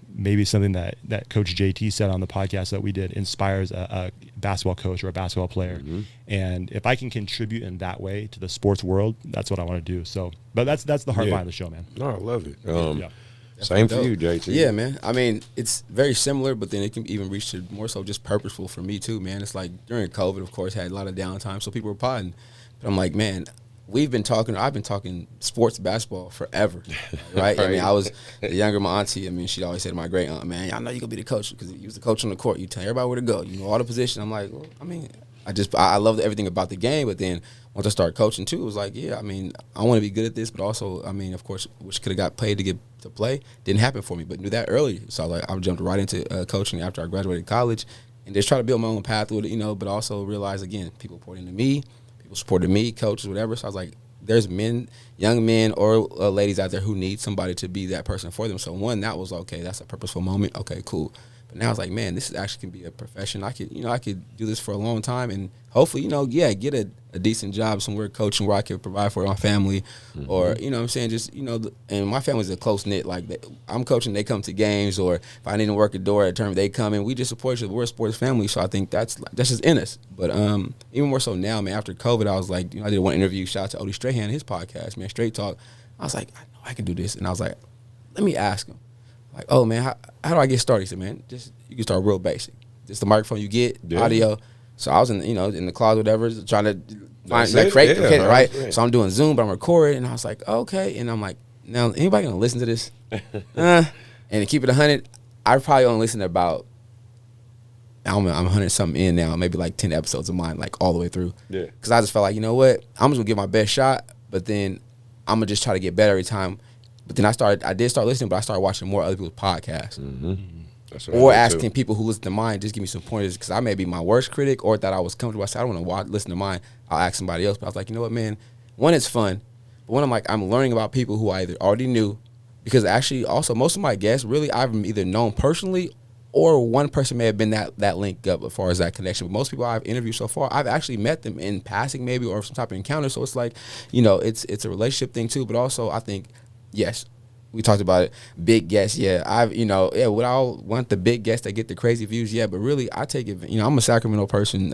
maybe something that Coach JT said on the podcast that we did inspires a basketball coach or a basketball player. Mm-hmm. And if I can contribute in that way to the sports world, that's what I want to do. So, but that's the heart behind the show, man. No, I love it. Same for you, JT. Yeah, man. I mean, it's very similar, but then it can even reach to more so just purposeful for me too, man. It's like during COVID, of course, had a lot of downtime, so people were potting. But I'm like, man, I've been talking sports basketball forever, right? I mean, I was the younger, my auntie, I mean, she'd always say to my great aunt, man, I know you're going to be the coach because you was the coach on the court. You tell everybody where to go. You know all the positions. I'm like, well, I mean, I loved everything about the game, but then once I started coaching too, it was like, yeah, I mean, I want to be good at this, but also, I mean, of course, which could have got paid to get to play, didn't happen for me, but knew that early. So I jumped right into coaching after I graduated college and just try to build my own path with it, but also realize, again, people poured into me, people supported me, coaches, whatever. So I was like, there's young men or ladies out there who need somebody to be that person for them. So one, that was okay, that's a purposeful moment. Okay, cool. But now it's like, man, this actually can be a profession. I could do this for a long time and hopefully, get a decent job somewhere coaching where I could provide for my family or, what I'm saying, just, and my family's a close-knit. Like, I'm coaching, they come to games, or if I need to work a door at a term, they come, and we just support each other. We're a sports family, so I think that's just in us. But even more so now, man, after COVID, I was like, I did one interview, shout out to Odie Strahan, his podcast, man, Straight Talk. I was like, I know I can do this. And I was like, let me ask him. Like, oh, man, how do I get started? He said, man, you can start real basic. Just the microphone you get, audio. So I was in the closet, whatever, trying to create the pit, right? So I'm doing Zoom, but I'm recording, and I was like, okay. And I'm like, now, anybody gonna listen to this? And to keep it 100, I probably only listen to about, I'm 100 something in now, maybe like 10 episodes of mine, like all the way through. Yeah. Because I just felt like, you know what? I'm just gonna give my best shot, but then I'm gonna just try to get better every time. But then I did start listening, but I started watching more other people's podcasts. That's what Or I do, asking too. people who listen to mine, just give me some pointers, because I may be my worst critic or thought I was comfortable. I said, I don't want to listen to mine. I'll ask somebody else. But I was like, you know what, man? One, it's fun. But one, I'm learning about people who I either already knew, because actually also most of my guests, really, I've either known personally or one person may have been that link up as far as that connection. But most people I've interviewed so far, I've actually met them in passing maybe or some type of encounter. So it's like, it's a relationship thing too. But also I think, yes, we talked about it. Big guests, yeah. Would I want the big guests that get the crazy views? Yeah, but really, I take it. I'm a Sacramento person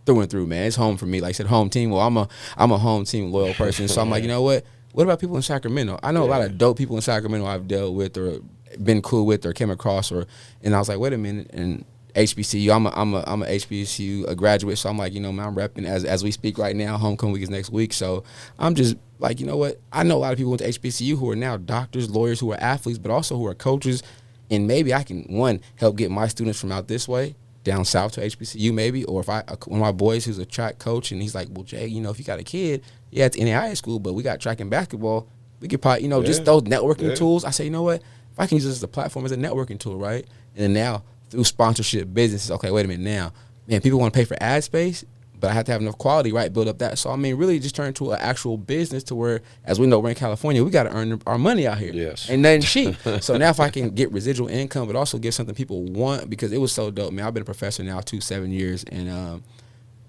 through and through, man. It's home for me. Like I said, home team. Well, I'm a home team loyal person. So I'm like, you know what? What about people in Sacramento? I know a lot of dope people in Sacramento I've dealt with or been cool with or came across, and I was like, wait a minute. And HBCU, I'm a HBCU graduate, so I'm like, man, I'm repping as we speak right now. Homecoming week is next week, so I'm just like, you know what? I know a lot of people went to HBCU who are now doctors, lawyers, who are athletes, but also who are coaches, and maybe I can, one, help get my students from out this way down south to HBCU maybe, or if one of my boys who's a track coach, and he's like, well, Jay, if you got a kid, yeah, it's NAIA school, but we got track and basketball, we could probably, just those networking tools. I say, you know what? If I can use this as a platform, as a networking tool, right? And then now, through sponsorship, businesses, okay, wait a minute now. Man, people want to pay for ad space, but I have to have enough quality, right, build up that. So, I mean, really just turn into an actual business to where, as we know, we're in California, we got to earn our money out here. Yes. Ain't nothing cheap. So now if I can get residual income, but also give something people want, because it was so dope, man. I've been a professor now 7 years, and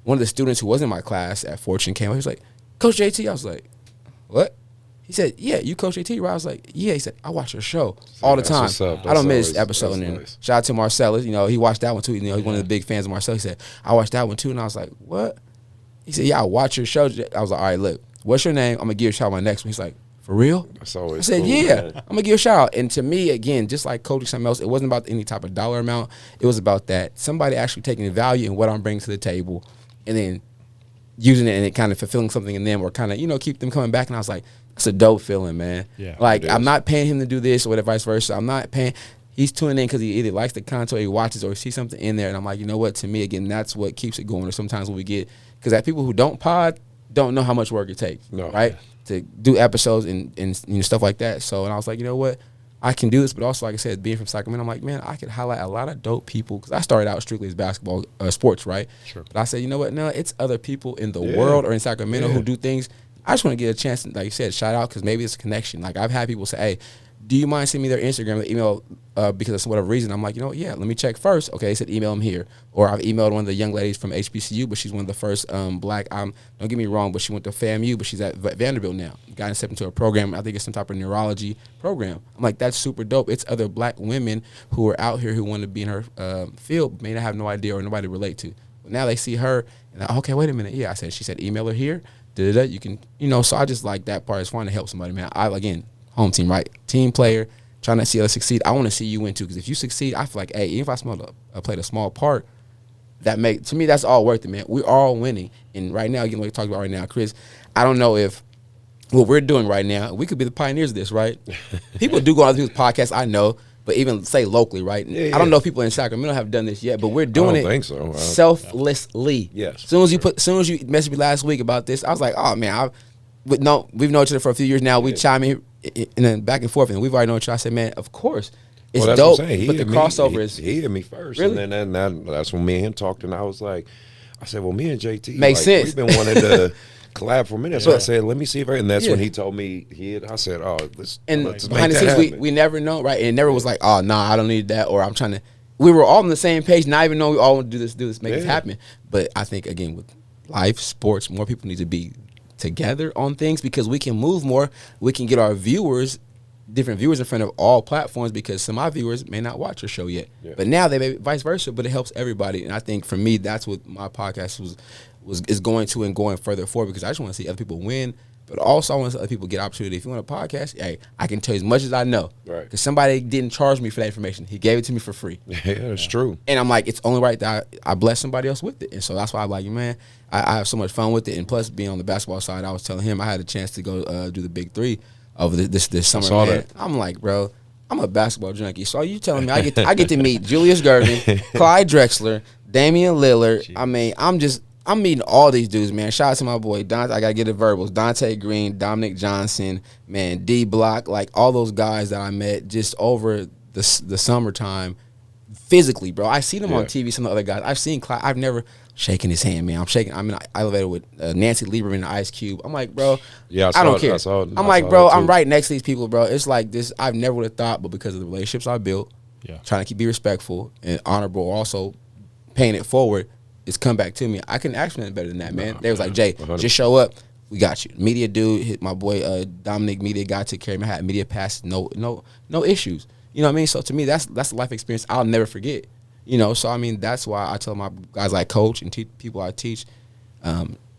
one of the students who was in my class at Fortune came up, he was like, Coach JT. I was like, what? He said, yeah, you coach JT, right? I was like, yeah. He said, I watch your show all the That's time. what's up. I don't That's miss episode. that's And nice. shout out to Marcellus. He watched that one too. He's one of the big fans of Marcellus. He said, I watched that one too. And I was like, what? He said, yeah, I watch your show. I was like, all right, look, what's your name? I'm going to give you a shout out my next one. He's like, for real? That's always I said, cool, yeah, man. I'm going to give you a shout out. And to me, again, just like coaching something else, it wasn't about any type of dollar amount. It was about that somebody actually taking the value in what I'm bringing to the table and then using it and it kind of fulfilling something in them or kind of, keep them coming back. And I was like, that's a dope feeling, man. Yeah, like, it I'm is. not paying him to do this or whatever, vice versa. I'm not paying. He's tuning in because he either likes the content or he watches or he sees something in there. And I'm like, you know what? To me, again, that's what keeps it going. Or sometimes when we get, because that people who don't pod don't know how much work it takes, No. right? To do episodes and stuff like that. So, and I was like, you know what? I can do this, but also, like I said, being from Sacramento, I'm like, man, I could highlight a lot of dope people because I started out strictly as basketball, sports, right? Sure. But I said, you know what? No, it's other people in the world or in Sacramento who do things. I just want to get a chance to, like you said, shout out because maybe it's a connection. Like I've had people say, hey, do you mind sending me their Instagram or email because of whatever reason? I'm like, yeah, let me check first. Okay, they said email them here. Or I've emailed one of the young ladies from HBCU, but she's one of the first black, don't get me wrong, but she went to FAMU, but she's at Vanderbilt now. Got accepted into a program, I think it's some type of neurology program. I'm like, that's super dope. It's other black women who are out here who want to be in her field, may not have no idea or nobody to relate to. But now they see her, and okay, wait a minute. Yeah, she said email her here. You can, so I just like that part. It's fun to help somebody, man. Again, home team, right? Team player, trying to see us succeed. I want to see you win too, because if you succeed, I feel like, hey, even if I played a small part, to me, that's all worth it, man. We're all winning. And right now, again, what we talked about right now, Chris, I don't know if what we're doing right now, we could be the pioneers of this, right? People do go on other people's podcasts, I know, but even say locally, right? I don't know if people in Sacramento have done this yet, but we're doing I don't think so. selflessly. Yes, As soon as you messaged me last week about this, I was like, oh man, we've known each other for a few years now. We chime in and then back and forth, and we've already known each other. I said, man, of course, it's that's dope. what I'm saying. But the crossover is he hit me first, Really? and then that's when me and him talked, and I was like, I said, well, me and JT Makes sense. We've been wanting to collab for a minute, so I said, let me see if and that's when he told me I said, oh, let's and make behind the that scenes, happen. we never know, right? And it never was like, oh, nah, I don't need that, or I'm trying to. We were all on the same page, not even know we all want to do this, make this happen. But I think, again, with life, sports, more people need to be together on things because we can move more. We can get our different viewers in front of all platforms because some of my viewers may not watch your show yet. Yeah. But now they may vice versa, but it helps everybody. And I think for me, that's what my podcast is going to and going further forward because I just want to see other people win. But also, I want to see other people get opportunity. If you want a podcast, hey, I can tell you as much as I know. Right. Because somebody didn't charge me for that information. He gave it to me for free. Yeah, that's true. And I'm like, it's only right that I bless somebody else with it. And so that's why I'm like, man, I have so much fun with it. And plus, being on the basketball side, I was telling him I had a chance to go do the Big Three over this summer. saw man. that. I'm like, bro, I'm a basketball junkie. So you telling me I get to meet Julius Gervin, Clyde Drexler, Damian Lillard. Jeez. I mean, I'm meeting all these dudes, man. Shout out to my boy Dante. I gotta get the verbals. Dante Green, Dominic Johnson, man, D Block, like all those guys that I met just over the summertime, physically, bro. I see them on TV. Some of the other guys I've seen. I've never shaking his hand, man. I'm in an elevator with Nancy Lieberman and Ice Cube. I'm like, bro, I don't care. I'm like, bro, I'm right next to these people, bro. It's like this. I've never would have thought, but because of the relationships I built, trying to be respectful and honorable, also paying it forward. It's come back to me. I couldn't ask for nothing better than that, man. They was like, Jay, 100%. Just show up. We got you. Media dude, hit my boy Dominic, media guy, took care of me. I had media pass, no issues. You know what I mean? So to me, that's a life experience I'll never forget. You know, so I mean, that's why I tell my guys I coach and people I teach,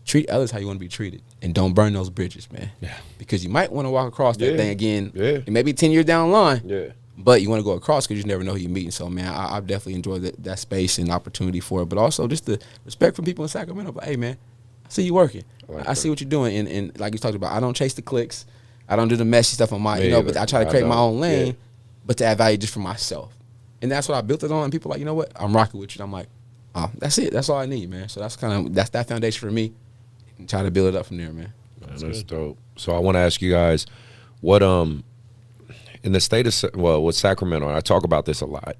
treat others how you want to be treated, and don't burn those bridges, man. Yeah. Because you might want to walk across that thing again. Yeah. And maybe 10 years down the line. Yeah. But you want to go across because you never know who you're meeting. So, man, I've definitely enjoyed that space and opportunity for it. But also just the respect from people in Sacramento. But, hey, man, I see you working. I see what you're doing. And like you talked about, I don't chase the clicks. I don't do the messy stuff on my, but I try to create my own lane, but to add value just for myself. And that's what I built it on. And people are like, you know what? I'm rocking with you. And I'm like, oh, that's it. That's all I need, man. So that's that foundation for me. And try to build it up from there, man. That's dope. So I want to ask you guys, what in the state of with Sacramento, and I talk about this a lot,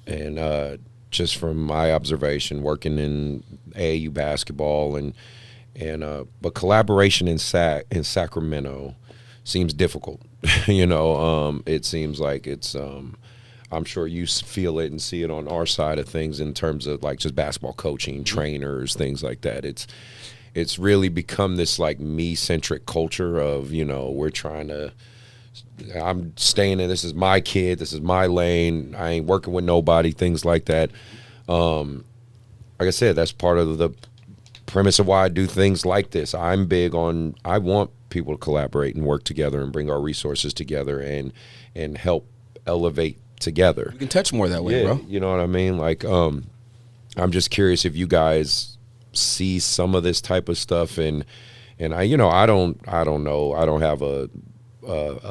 and just from my observation, working in AAU basketball, but collaboration in Sacramento seems difficult. You know, it seems like it's. I'm sure you feel it and see it on our side of things in terms of like just basketball coaching, trainers, things like that. It's really become this like me-centric culture of, you know, we're trying to. I'm staying in. This is my kid. This is my lane. I ain't working with nobody. Things like that. Like I said, that's part of the premise of why I do things like this. I'm big on. I want people to collaborate and work together and bring our resources together and help elevate together. You can touch more that way, bro. You know what I mean? Like, I'm just curious if you guys see some of this type of stuff, and I, you know, I don't know. I don't have a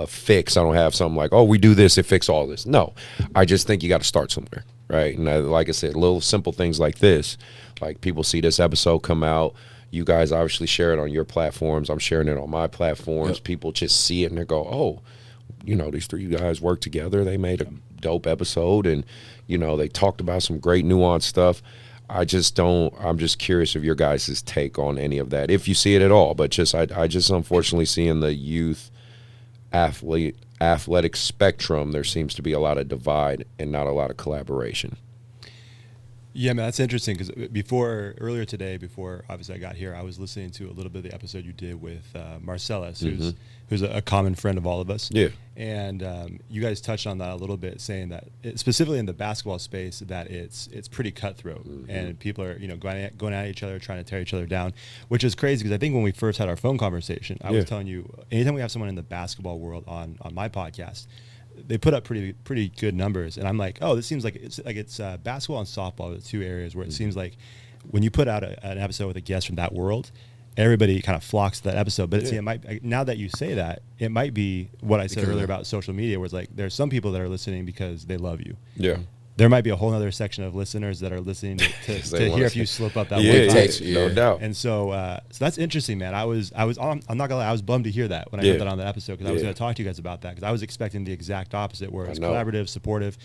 fix. I don't have something like, oh, we do this, it fix all this. No, I just think you got to start somewhere, right? And like I said, little simple things like this, like people see this episode come out. You guys obviously share it on your platforms. I'm sharing it on my platforms. Yep. People just see it and they go, oh, you know, these three guys work together. They made a dope episode, and you know, they talked about some great nuanced stuff. I'm just curious of your guys' take on any of that, if you see it at all. But I just unfortunately see in the youth athletic spectrum, there seems to be a lot of divide and not a lot of collaboration. Yeah, man, that's interesting because earlier today, before obviously I got here, I was listening to a little bit of the episode you did with Marcellus, who's a common friend of all of us. Yeah. And you guys touched on that a little bit, saying that specifically in the basketball space, that it's pretty cutthroat, and people are, you know, going at each other, trying to tear each other down, which is crazy because I think when we first had our phone conversation, I was telling you, anytime we have someone in the basketball world on my podcast, they put up pretty good numbers, and I'm like, oh, this seems like it's basketball and softball are the two areas where it seems like when you put out an episode with a guest from that world, everybody kind of flocks to that episode. But see, it might, now that you say that, it might be what I said earlier about social media, where it's like there's some people that are listening because they love you. Yeah. There might be a whole other section of listeners that are listening to hear if you slip up that one time. No doubt. And so that's interesting, man. I'm not gonna lie, I was bummed to hear that when I heard that on the episode, because I was gonna talk to you guys about that, because I was expecting the exact opposite, where it's collaborative, supportive.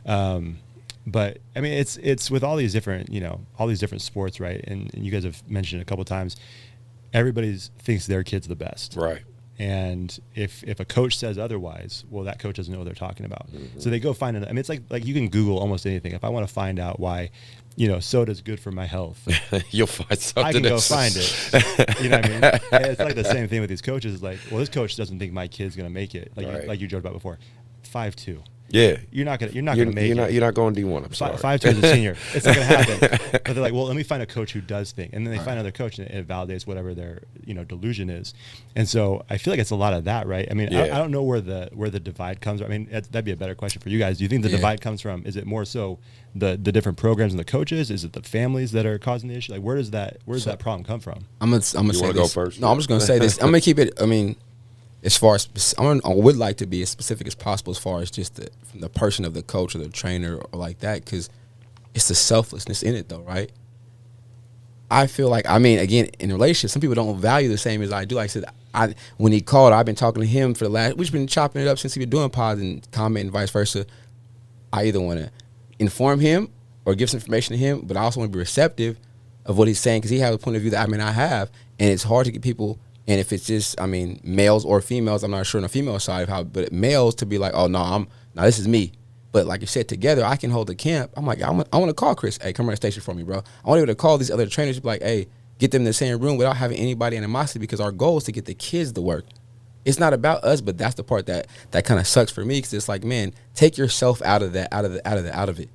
But I mean, it's with all these different, you know, all these different sports, right? And you guys have mentioned it a couple of times. Everybody thinks their kid's the best, right? And if a coach says otherwise, well, that coach doesn't know what they're talking about. So they go find it. I mean, it's like you can Google almost anything. If I want to find out why, you know, soda's good for my health, you'll find something. I can go find it. You know what I mean? And it's like the same thing with these coaches. It's like, well, this coach doesn't think my kid's gonna make it. Like you joked about before, 5'2". Yeah, you're not gonna make it. You're not going D1. I'm sorry. 5'2" as a senior, it's not gonna happen. But they're like, well, let me find a coach who does think, and then they find another coach, and it validates whatever their, you know, delusion is. And so I feel like it's a lot of that, right? I mean, I don't know where the divide comes from. I mean, that'd be a better question for you guys. Do you think the divide comes from? Is it more so the different programs and the coaches? Is it the families that are causing the issue? Like, where does that problem come from? I'm gonna say this. Go first? No, I'm just gonna say this. I'm gonna keep it. I mean, as far as I would like to be as specific as possible, as far as just from the person of the coach or the trainer or like that, because it's the selflessness in it, though, right? I feel like, I mean, again, in relationships, some people don't value the same as I do. Like I said, when he called, I've been talking to him for the last, we've been chopping it up since he's been doing pods and commenting and vice versa. I either want to inform him or give some information to him, but I also want to be receptive of what he's saying, because he has a point of view that I may not have, and it's hard to get people. And if it's just, I mean, males or females, I'm not sure on the female side of how, but males to be like, oh no, this is me. But like you said, together I can hold the camp. I'm like, I want to call Chris. Hey, come run the station for me, bro. I want to be able to call these other trainers, be like, hey, get them in the same room without having anybody animosity, because our goal is to get the kids to work. It's not about us, but that's the part that kind of sucks for me, because it's like, man, take yourself out of that, out of it.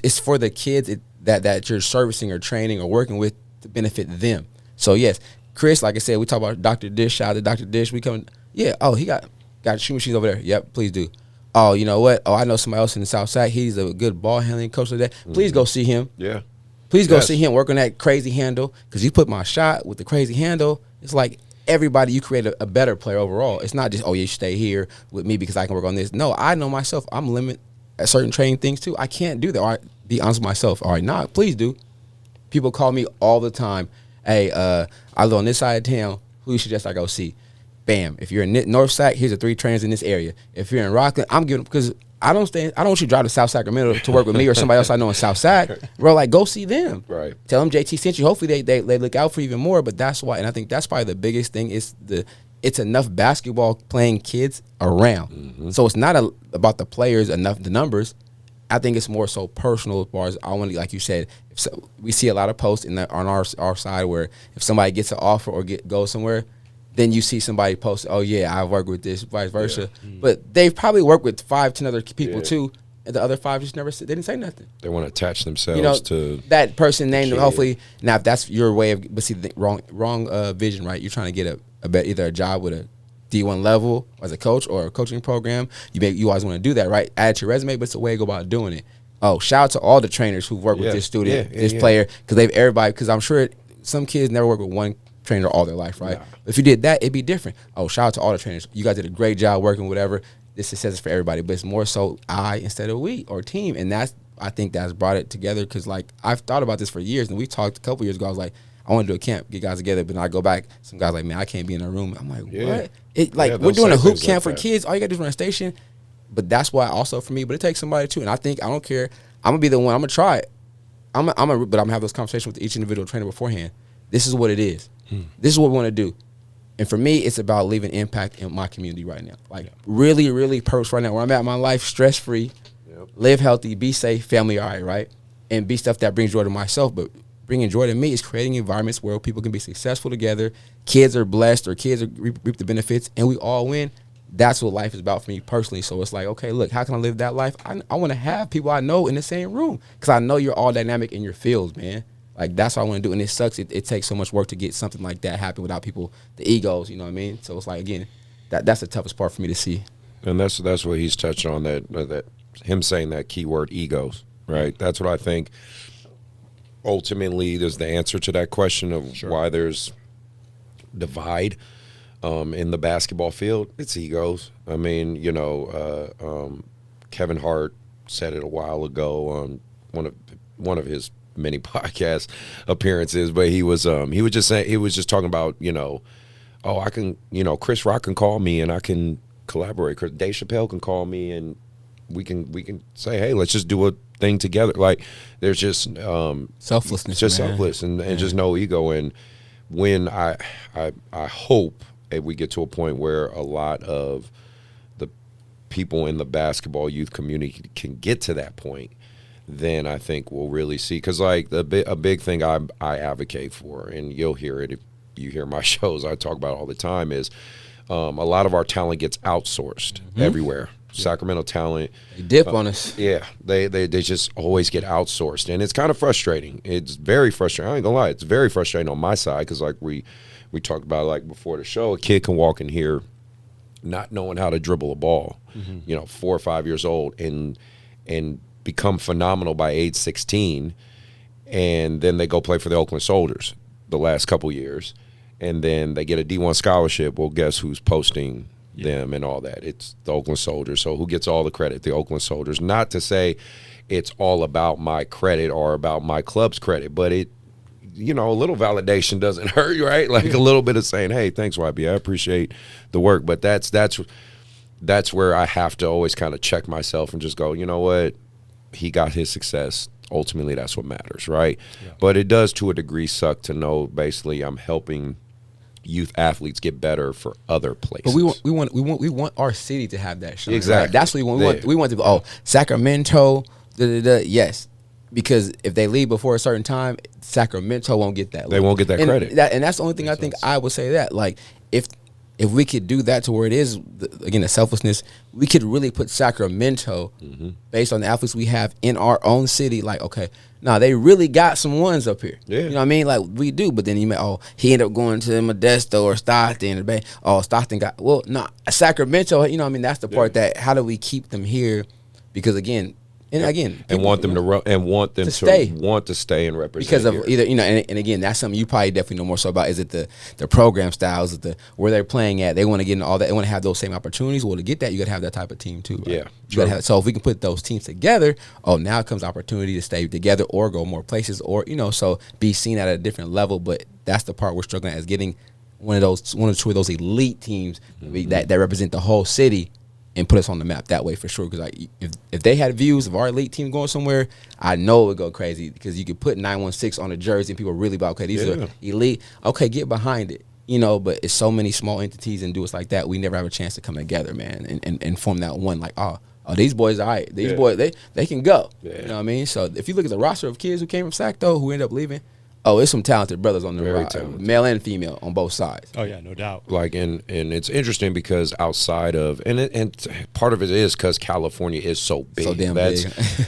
It's for the kids that you're servicing or training or working with to benefit them. So yes, Chris, like I said, we talk about Dr. Dish. Shout out to Dr. Dish. We come, yeah. Oh, he got shoe machines over there. Yep, please do. Oh, you know what? Oh, I know somebody else in the South Side. He's a good ball handling coach like that. Please go see him. Yeah. Please go see him work on that crazy handle, because you put my shot with the crazy handle. It's like everybody, you create a better player overall. It's not just, oh, you stay here with me because I can work on this. No, I know myself. I'm limited at certain training things too. I can't do that. All right, be honest with myself. All right, nah, please do. People call me all the time. Hey, I live on this side of town. Who you suggest I go see? Bam. If you're in North Sac, here's the 3 trainers in this area. If you're in Rocklin, I'm giving, because I don't want you to drive to South Sacramento to work with me or somebody else I know in South Sac. Bro, like, go see them. Right. Tell them JT sent you. Hopefully they look out for you even more. But that's why, and I think that's probably the biggest thing, is it's enough basketball playing kids around. Mm-hmm. So it's not about the players, enough the numbers. I think it's more so personal as far as, I want to, like you said, we see a lot of posts on our side where if somebody gets an offer or goes somewhere, then you see somebody post, oh yeah, I've worked with this, vice versa. Yeah. But they've probably worked with 5-10 other people too, and the other 5 just they didn't say nothing. They want to attach themselves to that person named them. Hopefully, now if that's your way of, but see, the wrong vision, right? You're trying to get either a job with a D1 level as a coach or a coaching program. You always want to do that, right? Add to your resume, but it's a way to go about doing it. Oh, shout out to all the trainers who work with this student, this player, because I'm sure some kids never work with one trainer all their life, right? Nah. If you did that, it'd be different. Oh, shout out to all the trainers. You guys did a great job working, whatever. This success is for everybody, but it's more so I instead of we or team. And I think that's brought it together, because like I've thought about this for years, and we talked a couple years ago. I was like, I want to do a camp, get guys together, but then I go back, some guys like, man, I can't be in a room. I'm like, what? We're doing a hoop camp for kids. All you got to do is run a station. But that's why also for me, but it takes somebody too. And I think, I don't care. I'm going to be the one. I'm going to try it. But I'm going to have those conversations with each individual trainer beforehand. This is what it is. This is what we want to do. And for me, it's about leaving impact in my community right now. Like really, really purpose right now. Where I'm at in my life, stress-free, live healthy, be safe, family all right? And be stuff that brings joy to myself. But bringing joy to me is creating environments where people can be successful together. Kids are blessed, or kids reap the benefits, and we all win. That's what life is about for me personally. So it's like, okay, look, how can I live that life? I want to have people I know in the same room, because I know you're all dynamic in your fields, man. Like, that's what I want to do. And it sucks. It takes so much work to get something like that happen without people, the egos, you know what I mean? So it's like, again, that's the toughest part for me to see. And that's what he's touched on, that him saying that keyword egos, right? That's what I think ultimately is the answer to that question of why there's divide in the basketball field. It's egos. I mean, Kevin Hart said it a while ago on one of his many podcast appearances, but he was just saying, he was just talking about, I can, Chris Rock can call me and I can collaborate. Dave Chappelle can call me and we can say, hey, let's just do a thing together. Like, there's just selflessness, just selfless and just no ego. And when I hope we get to a point where a lot of the people in the basketball youth community can get to that point, then I think we'll really see. Because like a big thing I advocate for, and you'll hear it if you hear my shows, I talk about it all the time, is a lot of our talent gets outsourced everywhere. Sacramento talent, they dip on us. Yeah, they just always get outsourced, and it's kind of frustrating. It's very frustrating. I ain't gonna lie, it's very frustrating on my side, because like we talked about like before the show, a kid can walk in here not knowing how to dribble a ball, 4 or 5 years old, and become phenomenal by age 16, and then they go play for the Oakland Soldiers the last couple years, and then they get a D1 scholarship. Well, guess who's posting them and all that? It's the Oakland Soldiers. So who gets all the credit? The Oakland Soldiers. Not to say it's all about my credit or about my club's credit, but you know, a little validation doesn't hurt, right? Like a little bit of saying, hey, thanks, YB, I appreciate the work. But that's where I have to always kind of check myself and just go, you know what, he got his success. Ultimately, that's what matters, right? Yeah. But it does, to a degree, suck to know basically I'm helping youth athletes get better for other places. But we want our city to have that shine. Exactly. Right? That's what we want. We want to Sacramento, yes. Because if they leave before a certain time, Sacramento won't get that. They won't get that credit. And that's the only thing I think I would say that. Like, if we could do that to where it is, again, the selflessness, we could really put Sacramento, based on the athletes we have in our own city, like, okay, they really got some ones up here. Yeah. You know what I mean? Like, we do. But then he ended up going to Modesto or Stockton. Stockton got, Sacramento, you know what I mean? That's the part that, how do we keep them here? Because, again, and want them to run and want them to stay. Want to stay and represent because of here. either, you know, and again, that's something you probably definitely know more so about. Is it the program styles, where they're playing at? They want to get into all that. They want to have those same opportunities. Well, to get that, you got to have that type of team too. Right? Yeah, you got to have. So if we can put those teams together, now comes opportunity to stay together or go more places, or so be seen at a different level. But that's the part we're struggling at, is getting one or two of those elite teams that represent the whole city and put us on the map that way for sure. Because if they had views of our elite team going somewhere, I know it would go crazy, because you could put 916 on a jersey and people really about, okay, these are elite. Okay, get behind it. But it's so many small entities and do us like that. We never have a chance to come together, man, and form that one, like, these boys are all right. These boys, they can go. Yeah. You know what I mean? So if you look at the roster of kids who came from Sac, though, who ended up leaving, it's some talented brothers on the roster, male and female on both sides. Oh yeah, no doubt. Like, and it's interesting because outside of and part of it is because California is so big. So damn big.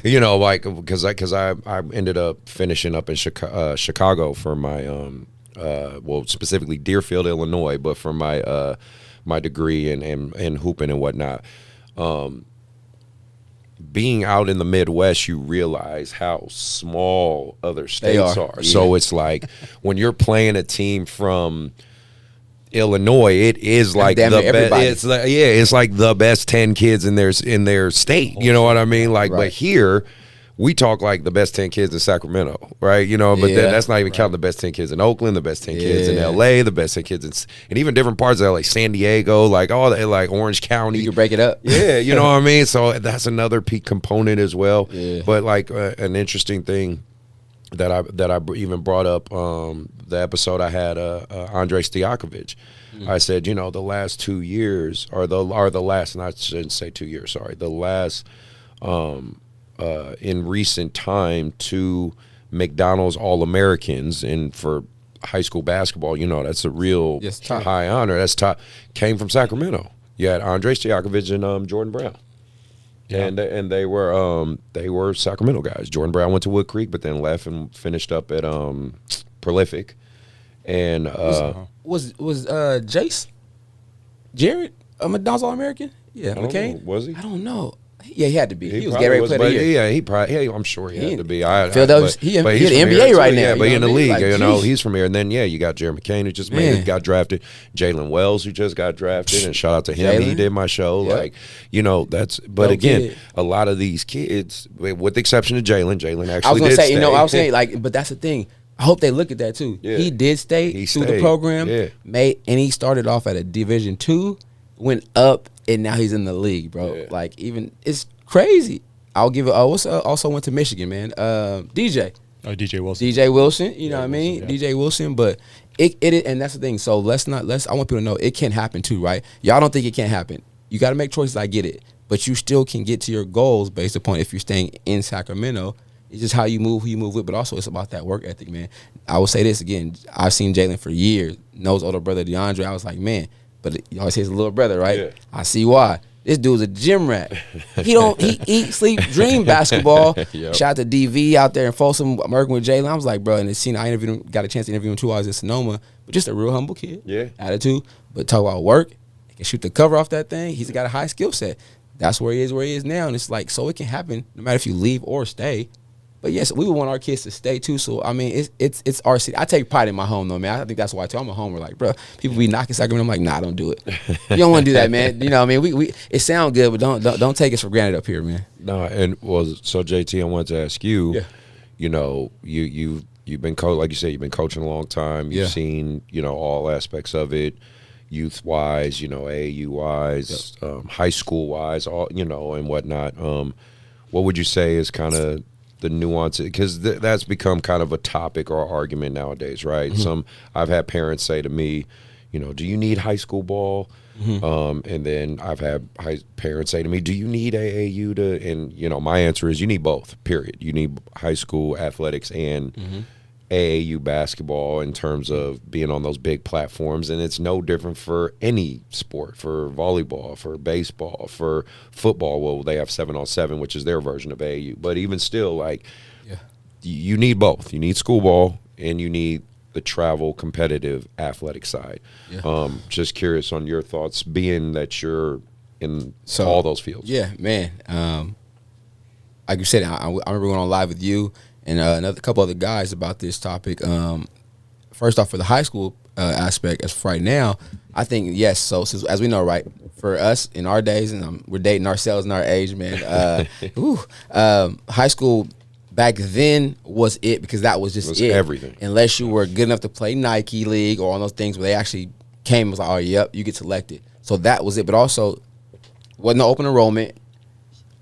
Like because I ended up finishing up in Chicago for my specifically Deerfield, Illinois, but for my my degree in hooping and whatnot. Being out in the Midwest, you realize how small other states are. Yeah. So it's like when you're playing a team from Illinois, it is like the best. It's like the best 10 kids in their state. You know what I mean? Like, but here we talk like the best 10 kids in Sacramento, right? But then that's not even counting the best 10 kids in Oakland, the best 10 kids in LA, the best 10 kids and even different parts of LA, San Diego, like all that, like Orange County. You can break it up. Yeah, you know what I mean? So that's another peak component as well. Yeah. But like an interesting thing that I even brought up, the episode I had Andre Stojakovic. I said, the last 2 years are the last, and I shouldn't say 2 years, sorry, the last in recent time, 2 McDonald's All-Americans, and for high school basketball, that's a real high honor. That's top. Came from Sacramento. You had Andre Stojakovic and Jordan Brown, and they were Sacramento guys. Jordan Brown went to Wood Creek, but then left and finished up at Prolific. And was Jace Jarrett a McDonald's All-American? Yeah, McCain? Was he? I don't know. Yeah, he had to be. He was getting ready to play the year. Yeah, I'm sure he had to be. He in the NBA right now. Yeah, but in the league, he's from here. And then, you got Jerry McCain, who just got drafted. Jalen Wells, who just got drafted. And shout out to him. He did my show. Yep. Like, but again, a lot of these kids, with the exception of Jalen actually did stay. I was saying, like, but that's the thing. I hope they look at that, too. Yeah. He did stay through the program. Yeah. And he started off at a Division II, went up, and now he's in the league, bro. Yeah. Like, even it's crazy. I'll give it. Also went to Michigan, man. DJ. Oh, DJ Wilson. DJ Wilson. You know what I mean? Yeah. DJ Wilson. But it and that's the thing. So I want people to know it can happen too, right? Y'all don't think it can't happen. You got to make choices. I get it, but you still can get to your goals based upon if you're staying in Sacramento. It's just how you move, who you move with, but also it's about that work ethic, man. I will say this again. I've seen Jalen for years. Knows older brother DeAndre. I was like, man. But you always say his little brother, right? Yeah. I see why. This dude's a gym rat. He eat, sleep, dream basketball. Yep. Shout out to DV out there in Folsom, working with Jalen. I was like, bro, and got a chance to interview him 2 hours in Sonoma, but just a real humble kid. Yeah. Attitude. But talk about work. He can shoot the cover off that thing. He's got a high skill set. That's where he is now. And it's like, so it can happen no matter if you leave or stay. But yes, we would want our kids to stay too. So I mean, it's our city. I take pride in my home though, man. I think that's why I'm a homer. Like, bro, people be knocking Sacramento. I'm like, nah, don't do it. You don't want to do that, man. You know what I mean? We it sound good, but don't take us for granted up here, man. No, and so JT, I wanted to ask you. Yeah. You you've been like you said, you've been coaching a long time. You've seen, all aspects of it, youth wise, AAU wise, high school wise, all, and whatnot. What would you say is kind of the nuance? Because that's become kind of a topic or argument nowadays, right? I've had parents say to me, do you need high school ball? And then I've had parents say to me, do you need AAU to, and my answer is you need both, period. You need high school athletics and AAU basketball in terms of being on those big platforms. And it's no different for any sport, for volleyball, for baseball, for football. Well, they have 7-on-7, which is their version of AAU. But even still, like, you need both. You need school ball and you need the travel competitive athletic side. Just curious on your thoughts, being that you're in all those fields. Yeah, man. Like you said, I remember going on live with you and another couple other guys about this topic. First off, for the high school aspect, as for right now, I think yes. So since, as we know, right, for us in our days, and we're dating ourselves in our age, man. High school back then was it, because that was just it. Everything. Unless you were good enough to play Nike League or on those things where they actually came and was like, oh, yep, you get selected. So that was it. But also, wasn't no open enrollment.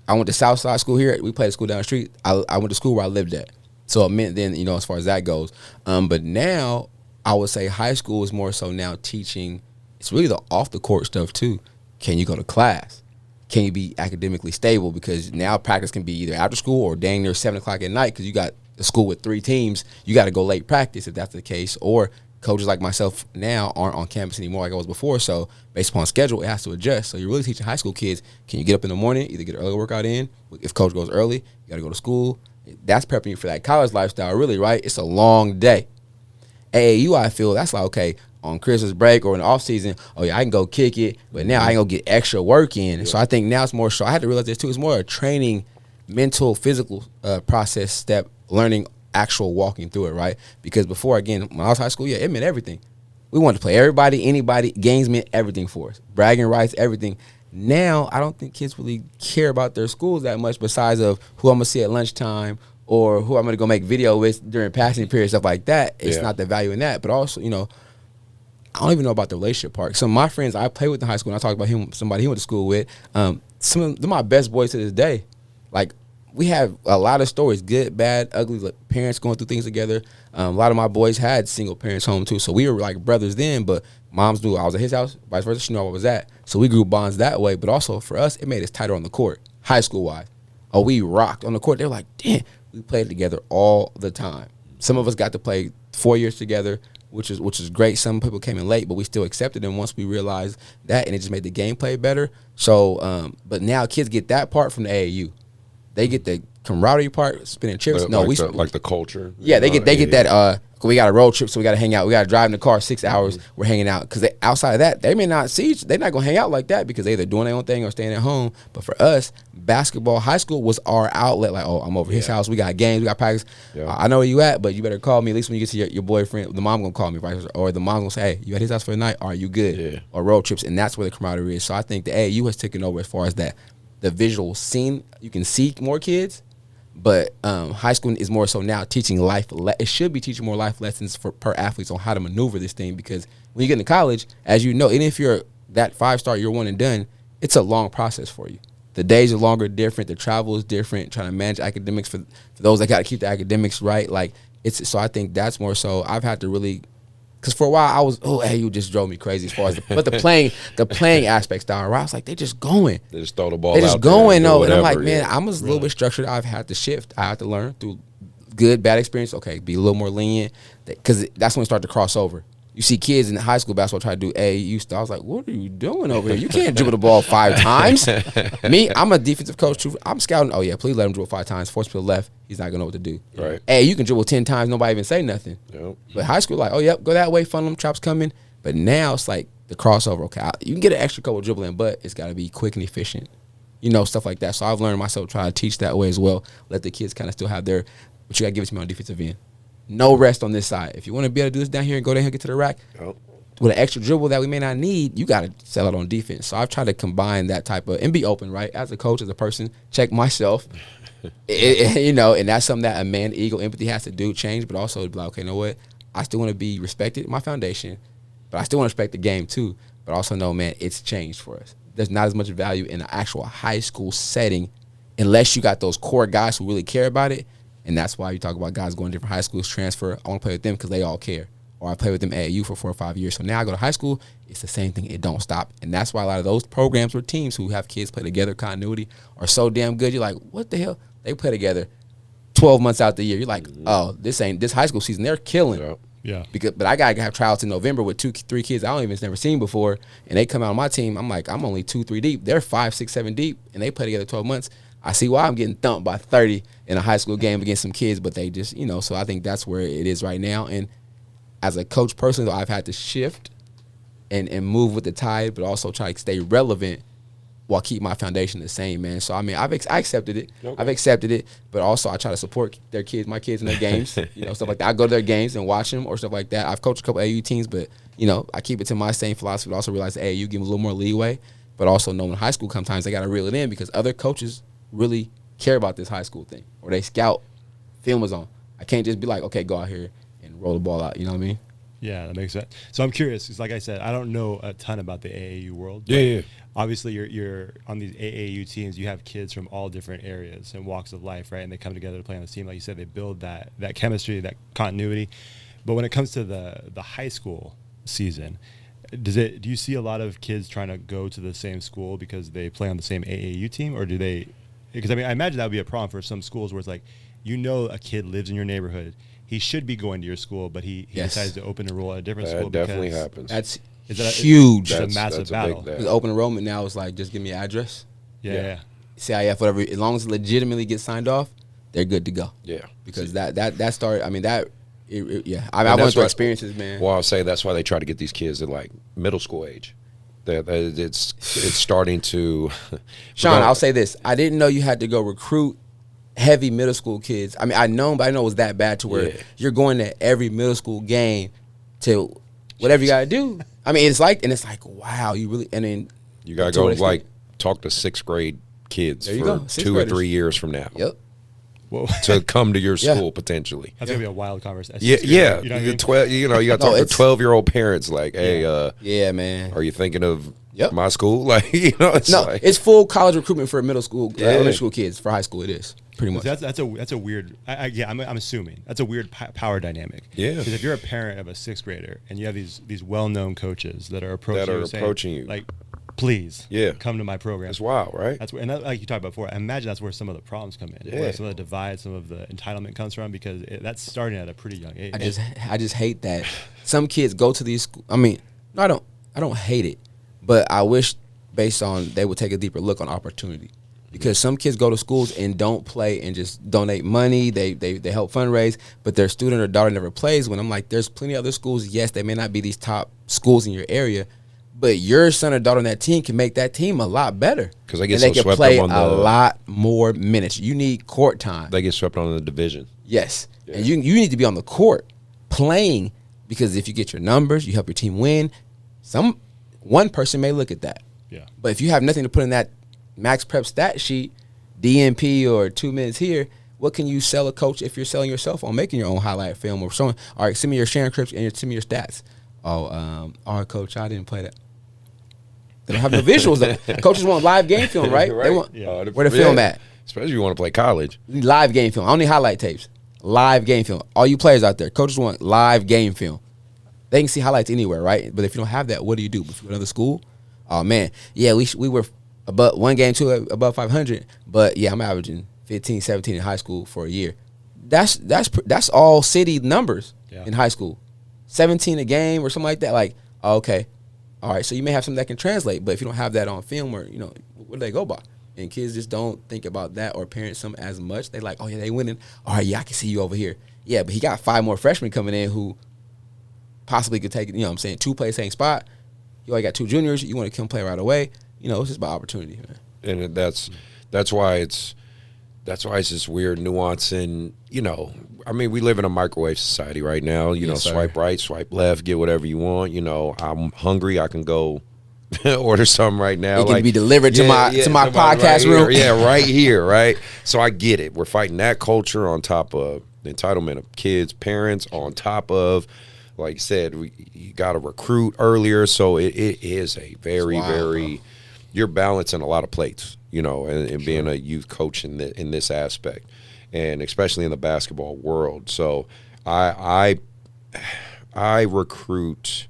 I went to Southside School here. We played at school down the street. I went to school where I lived at. So it meant then, as far as that goes. But now, I would say high school is more so now teaching. It's really the off-the-court stuff, too. Can you go to class? Can you be academically stable? Because now practice can be either after school or dang near 7 o'clock at night because you got the school with 3 teams. You got to go late practice if that's the case. Or coaches like myself now aren't on campus anymore like I was before. So based upon schedule, it has to adjust. So you're really teaching high school kids, can you get up in the morning, either get an early workout in? If coach goes early, you got to go to school. That's prepping you for that college lifestyle, really, right? It's a long day. AAU, I feel, that's like, okay, on Christmas break or in the off season, oh yeah, I can go kick it, but now I ain't gonna get extra work in. Yeah. So I think now it's more so. I had to realize this too. It's more a training, mental, physical process step, learning actual walking through it, right? Because before, again, when I was high school, it meant everything. We wanted to play everybody, anybody. Games meant everything for us. Bragging rights, everything. Now I don't think kids really care about their schools that much, besides of who I'm gonna see at lunchtime or who I'm gonna go make video with during passing period, stuff like that. It's not the value in that, but also, I don't even know about the relationship part. Some of my friends I played with in high school, and I talked about somebody he went to school with, some of them are my best boys to this day. Like, we have a lot of stories, good, bad, ugly, like parents going through things together. A lot of my boys had single parents home too, so we were like brothers then, but moms knew I was at his house, vice versa, she knew I was at. So we grew bonds that way, but also for us, it made us tighter on the court, high school-wise. Oh, we rocked on the court. They were like, damn, we played together all the time. Some of us got to play 4 years together, which is great. Some people came in late, but we still accepted them once we realized that, and it just made the gameplay better. So, but now kids get that part from the AAU. They get the camaraderie part, spinning trips. Like the culture. Yeah, they get that. We got a road trip, so we got to hang out. We got to drive in the car 6 hours. We're hanging out because outside of that, they may not see. They're not gonna hang out like that because they're either doing their own thing or staying at home. But for us, basketball, high school was our outlet. Like, oh, I'm over his house. We got games. We got practice. Yeah. I know where you at, but you better call me at least when you get to your boyfriend. The mom gonna call me, right? Or the mom gonna say, hey, you at his house for the night? Are you good? Yeah. Or road trips, and that's where the camaraderie is. So I think the AAU has taken over as far as that. The visual scene, you can see more kids. But high school is more so now teaching life. It should be teaching more life lessons per athletes on how to maneuver this thing, because when you get into college, as you know, even if you're that 5-star, you're one and done, it's a long process for you. The days are longer, different. The travel is different. Trying to manage academics for those that got to keep the academics right. Like so I think that's more so. I've had to really, because for a while I was, you just drove me crazy as far as but the playing aspect style, right? I was like, they just going. They just throw the ball. They just out going, there and I'm like, man, I'm a little bit structured. I've had to shift. I had to learn through good, bad experience. Okay, be a little more lenient, because that's when we start to cross over. You see kids in high school basketball try to do AAU stuff. I was like, what are you doing over here? You can't dribble the ball 5 times. Me, I'm a defensive coach too. I'm scouting. Oh, yeah, please let him dribble 5 times. Force to the left. He's not going to know what to do. Right. Hey, you can dribble 10 times. Nobody even say nothing. Yep. But high school, like, oh, yep, go that way. Funnel them. Chops coming. But now it's like the crossover. Okay, you can get an extra couple dribbling, but it's got to be quick and efficient. Stuff like that. So I've learned myself try to teach that way as well. Let the kids kind of still have their, but you got to give it to me on defensive end. No rest on this side. If you want to be able to do this down here and go down here and get to the rack, with an extra dribble that we may not need, you got to sell it on defense. So I've tried to combine that type of, and be open, right? As a coach, as a person, check myself, you know, and that's something that a man, ego, empathy has to do, change, but also be like, okay, you know what? I still want to be respected, my foundation, but I still want to respect the game too. But also know, man, it's changed for us. There's not as much value in an actual high school setting unless you got those core guys who really care about it. And that's why you talk about guys going to different high schools, transfer. I want to play with them because they all care. Or I play with them at AAU for 4 or 5 years. So now I go to high school, it's the same thing. It don't stop. And that's why a lot of those programs or teams who have kids play together, continuity, are so damn good. You're like, what the hell? They play together 12 months out the year. You're like, oh, this high school season. They're killing. Yeah. But I got to have tryouts in November with 2-3 kids I don't even never seen before. And they come out on my team. I'm like, I'm only 2-3 deep. They're 5, 6, 7 deep. And they play together 12 months. I see why I'm getting thumped by 30 in a high school game against some kids, but they just, you know, so I think that's where it is right now. And as a coach personally, I've had to shift and move with the tide, but also try to stay relevant while keep my foundation the same, man. So, I mean, I accepted it. Okay. I've accepted it, but also I try to support my kids in their games, you know, stuff like that. I go to their games and watch them or stuff like that. I've coached a couple AAU teams, but, you know, I keep it to my same philosophy, but also realize that AAU give them a little more leeway, but also know when high school comes times they got to reel it in because other coaches really care about this high school thing, or they scout, film is on. I can't just be like, okay, go out here and roll the ball out. You know what I mean? Yeah, that makes sense. So I'm curious because, like I said, I don't know a ton about the AAU world. Yeah. Obviously, you're on these AAU teams. You have kids from all different areas and walks of life, right? And they come together to play on the team. Like you said, they build that chemistry, that continuity. But when it comes to the high school season, do you see a lot of kids trying to go to the same school because they play on the same AAU team, or do they? Because, I mean, I imagine that would be a problem for some schools where it's like, you know, a kid lives in your neighborhood. He should be going to your school, but he decides to open enroll at a different school. That definitely happens. That's huge. It's a massive battle. Because open enrollment now is like, just give me an address. Yeah. CIF, whatever. As long as it legitimately gets signed off, they're good to go. Yeah. Because that started, I mean, I went through experiences, man. Well, I'll say that's why they try to get these kids at, like, middle school age. It's starting to Sean, I'll say this. I didn't know you had to go recruit heavy middle school kids. I mean, I know, but I didn't know it was that bad to where you're going to every middle school game to whatever you got to do. I mean, it's like, wow, you really, and then you got to go, like, talk to 6th grade kids for 2 or 3 years from now. Yep. Whoa. To come to your school potentially. That's gonna be a wild conversation. Yeah. You know what I mean? You got to talk to 12-year-old parents like, hey, man, are you thinking of my school? Like, you know, it's full college recruitment for middle school, elementary school kids. For high school, it is pretty much. That's a weird. I'm assuming that's a weird power dynamic. Yeah. Because if you're a parent of a 6th grader and you have these well-known coaches that are approaching you, like, please, come to my program. It's wild, right? Like you talked about before. I imagine that's where some of the problems come in. Where some of the divide, some of the entitlement comes from, because that's starting at a pretty young age. I just hate that some kids go to these. I mean, I don't hate it, but I wish based on they would take a deeper look on opportunity, because some kids go to schools and don't play and just donate money. They help fundraise, but their student or daughter never plays. When I'm like, there's plenty of other schools. Yes, they may not be these top schools in your area, but your son or daughter on that team can make that team a lot better. Because they get and so they can swept play up on a lot more minutes. You need court time. They get swept on the division. Yes. Yeah. And you need to be on the court playing, because if you get your numbers, you help your team win. One person may look at that. Yeah. But if you have nothing to put in that max prep stat sheet, DNP or 2 minutes here, what can you sell a coach if you're selling yourself on making your own highlight film or showing, all right, send me your sharing clips and send me your stats. Oh, all right, coach, I didn't play that. They don't have no visuals. Coaches want live game film, right? They want where the film at. Especially if you want to play college. Live game film. I don't need highlight tapes. Live game film. All you players out there, coaches want live game film. They can see highlights anywhere, right? But if you don't have that, what do you do? If you go to another school, oh man, we were above one game two above 500, but I'm averaging 15, 17 in high school for a year. That's all city numbers in high school. 17 a game or something like that. Like, okay. All right, so you may have something that can translate, but if you don't have that on film, or what do they go by? And kids just don't think about that, or parents some as much. They like, oh yeah, they winning. All right, I can see you over here. Yeah, but he got 5 more freshmen coming in who possibly could take, 2 play same spot. You only got 2 juniors. You want to come play right away. It's just about opportunity, man. And that's why it's that's why it's this weird nuance. And, I mean, we live in a microwave society right now. Yes, sir. Swipe right, swipe left, get whatever you want. I'm hungry. I can go order something right now. It can be delivered to my podcast room. Yeah, right here, right? So I get it. We're fighting that culture on top of the entitlement of kids, parents, on top of, like I said, you got to recruit earlier. So it is a very, very, you're balancing a lot of plates, and being a youth coach in this aspect, and especially in the basketball world. So I recruit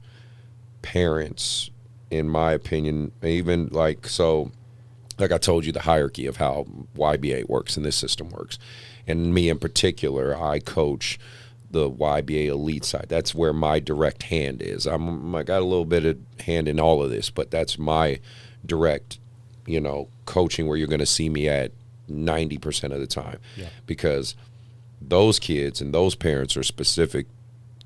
parents, in my opinion, even like I told you, the hierarchy of how YBA works and this system works. And me in particular, I coach the YBA elite side. That's where my direct hand is. I got a little bit of hand in all of this, but that's my direct, coaching, where you're going to see me at 90% of the time. Yeah. Because those kids and those parents are specific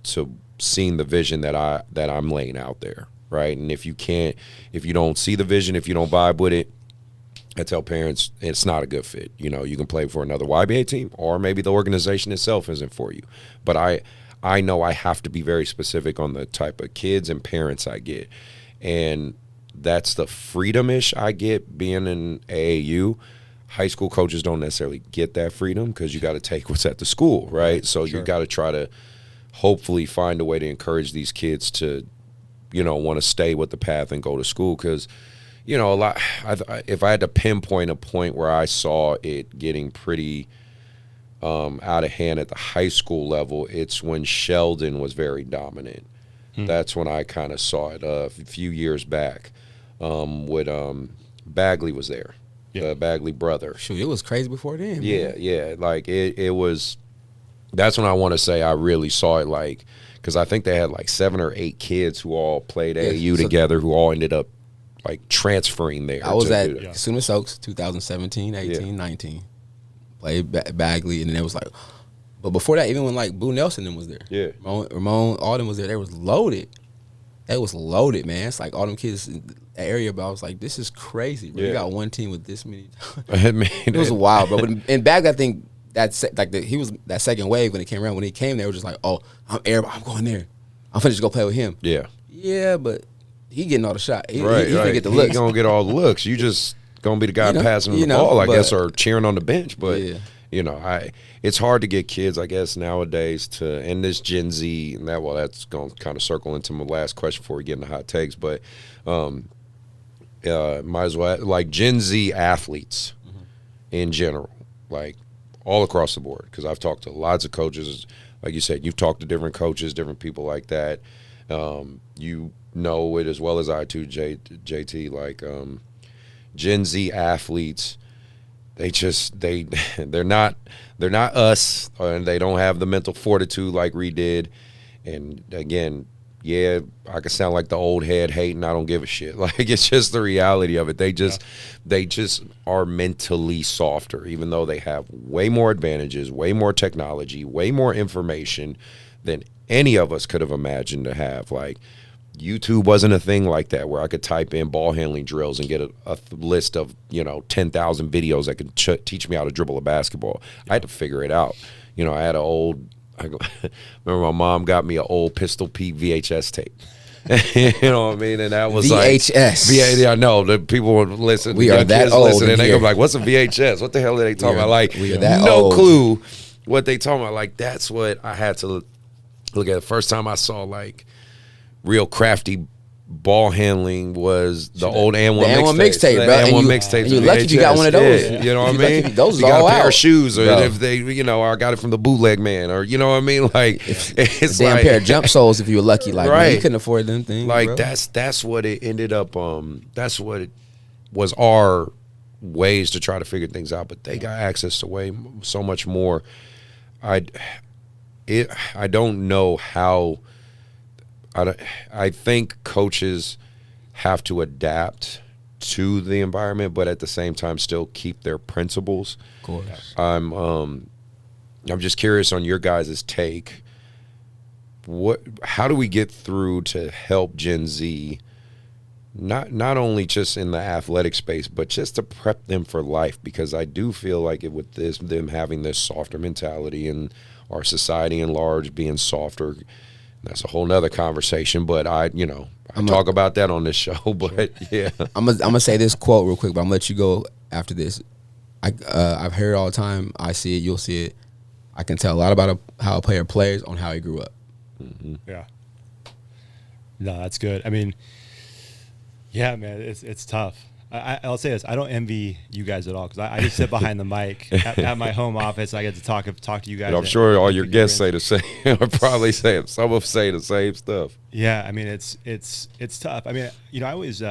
to seeing the vision that I'm laying out there, right? And if you don't see the vision, if you don't vibe with it, I tell parents it's not a good fit. You can play for another YBA team, or maybe the organization itself isn't for you. But I know I have to be very specific on the type of kids and parents I get. And that's the freedom-ish I get being in AAU. High school coaches don't necessarily get that freedom, because you got to take what's at the school, right? So you got to try to hopefully find a way to encourage these kids to, want to stay with the path and go to school. Because a lot. If I had to pinpoint a point where I saw it getting pretty out of hand at the high school level, it's when Sheldon was very dominant. That's when I kind of saw it a few years back. With Bagley was there, the Bagley brother. Shoot, it was crazy before then. Yeah. Like it was. That's when I want to say I really saw it. Like, because I think they had like 7 or 8 kids who all played AAU together, who all ended up like transferring there. I was at Sumas Oaks 2017, 18, 19. Played Bagley, and then it was like, but before that, even when like Boo Nelson was there, Ramon Alden was there, they was loaded. It was loaded, man. It's like all them kids in the area, but I was like, this is crazy, bro. You got one team with this many. It was wild, bro. But in Bagley, I think he was that second wave when it came around. When he came there, it was just like, oh, I'm going there. I'm finna just go play with him. Yeah, but he getting all the shot. He finna get the looks. He gonna get all the looks. You just gonna be the guy passing him the ball, I guess, or cheering on the bench. But it's hard to get kids, I guess, nowadays to, and this Gen Z and that's gonna kind of circle into my last question before we get into hot takes. But might as well, like Gen Z athletes in general, like all across the board, because I've talked to lots of coaches. Like you said, you've talked to different coaches, different people like that. You know it as well as I too, JT. Like Gen Z athletes, they're not us, and they don't have the mental fortitude like we did. And again, I could sound like the old head hating. I don't give a shit. Like, it's just the reality of it. They just are mentally softer, even though they have way more advantages, way more technology, way more information than any of us could have imagined to have. Like, YouTube wasn't a thing like that, where I could type in ball handling drills and get a list of 10,000 videos that could teach me how to dribble a basketball. I had to figure it out. I had I remember my mom got me an old Pistol Pete VHS tape. You know what I mean? And that was VHS. Yeah, I know. The people would listen. We are that old. Listen, and they go like, "What's a VHS? What the hell are they talking about?" Like, we are that no old. clue what they talking about. Like, that's what I had to look at. The first time I saw like real crafty ball handling was the old And1 mixtape, bro. And1 mixtape. And you're lucky if you got one of those. Yeah, you know what I mean? Those you are got all a pair out. of shoes, or Bro. if they, I got it from the bootleg man, or you know what I mean? Like, it's a damn like, pair of jump soles if you were lucky. Like, right. Man, you couldn't afford them things. Like, bro. that's what it ended up. That's what it was. Our ways to try to figure things out, but they got access to so much more. I don't know how. I think coaches have to adapt to the environment, but at the same time still keep their principles. Of course. I'm just curious on your guys' take. How do we get through to help Gen Z not only just in the athletic space, but just to prep them for life, because I do feel like with them having this softer mentality and our society in large being softer, that's a whole nother conversation. But I talk about that on this show. But yeah, I'm gonna say this quote real quick, but I'm gonna let you go after this. I've heard it all the time. I see it. You'll see it. I can tell a lot about how a player plays on how he grew up. Mm-hmm. Yeah. No, that's good. I mean, yeah, man, it's tough. I'll say this: I don't envy you guys at all, because I just sit behind the mic at my home office. I get to talk to you guys. And I'm sure all your guests say the same. Or probably say it. Some of them say the same stuff. Yeah, I mean, it's tough. I mean, I always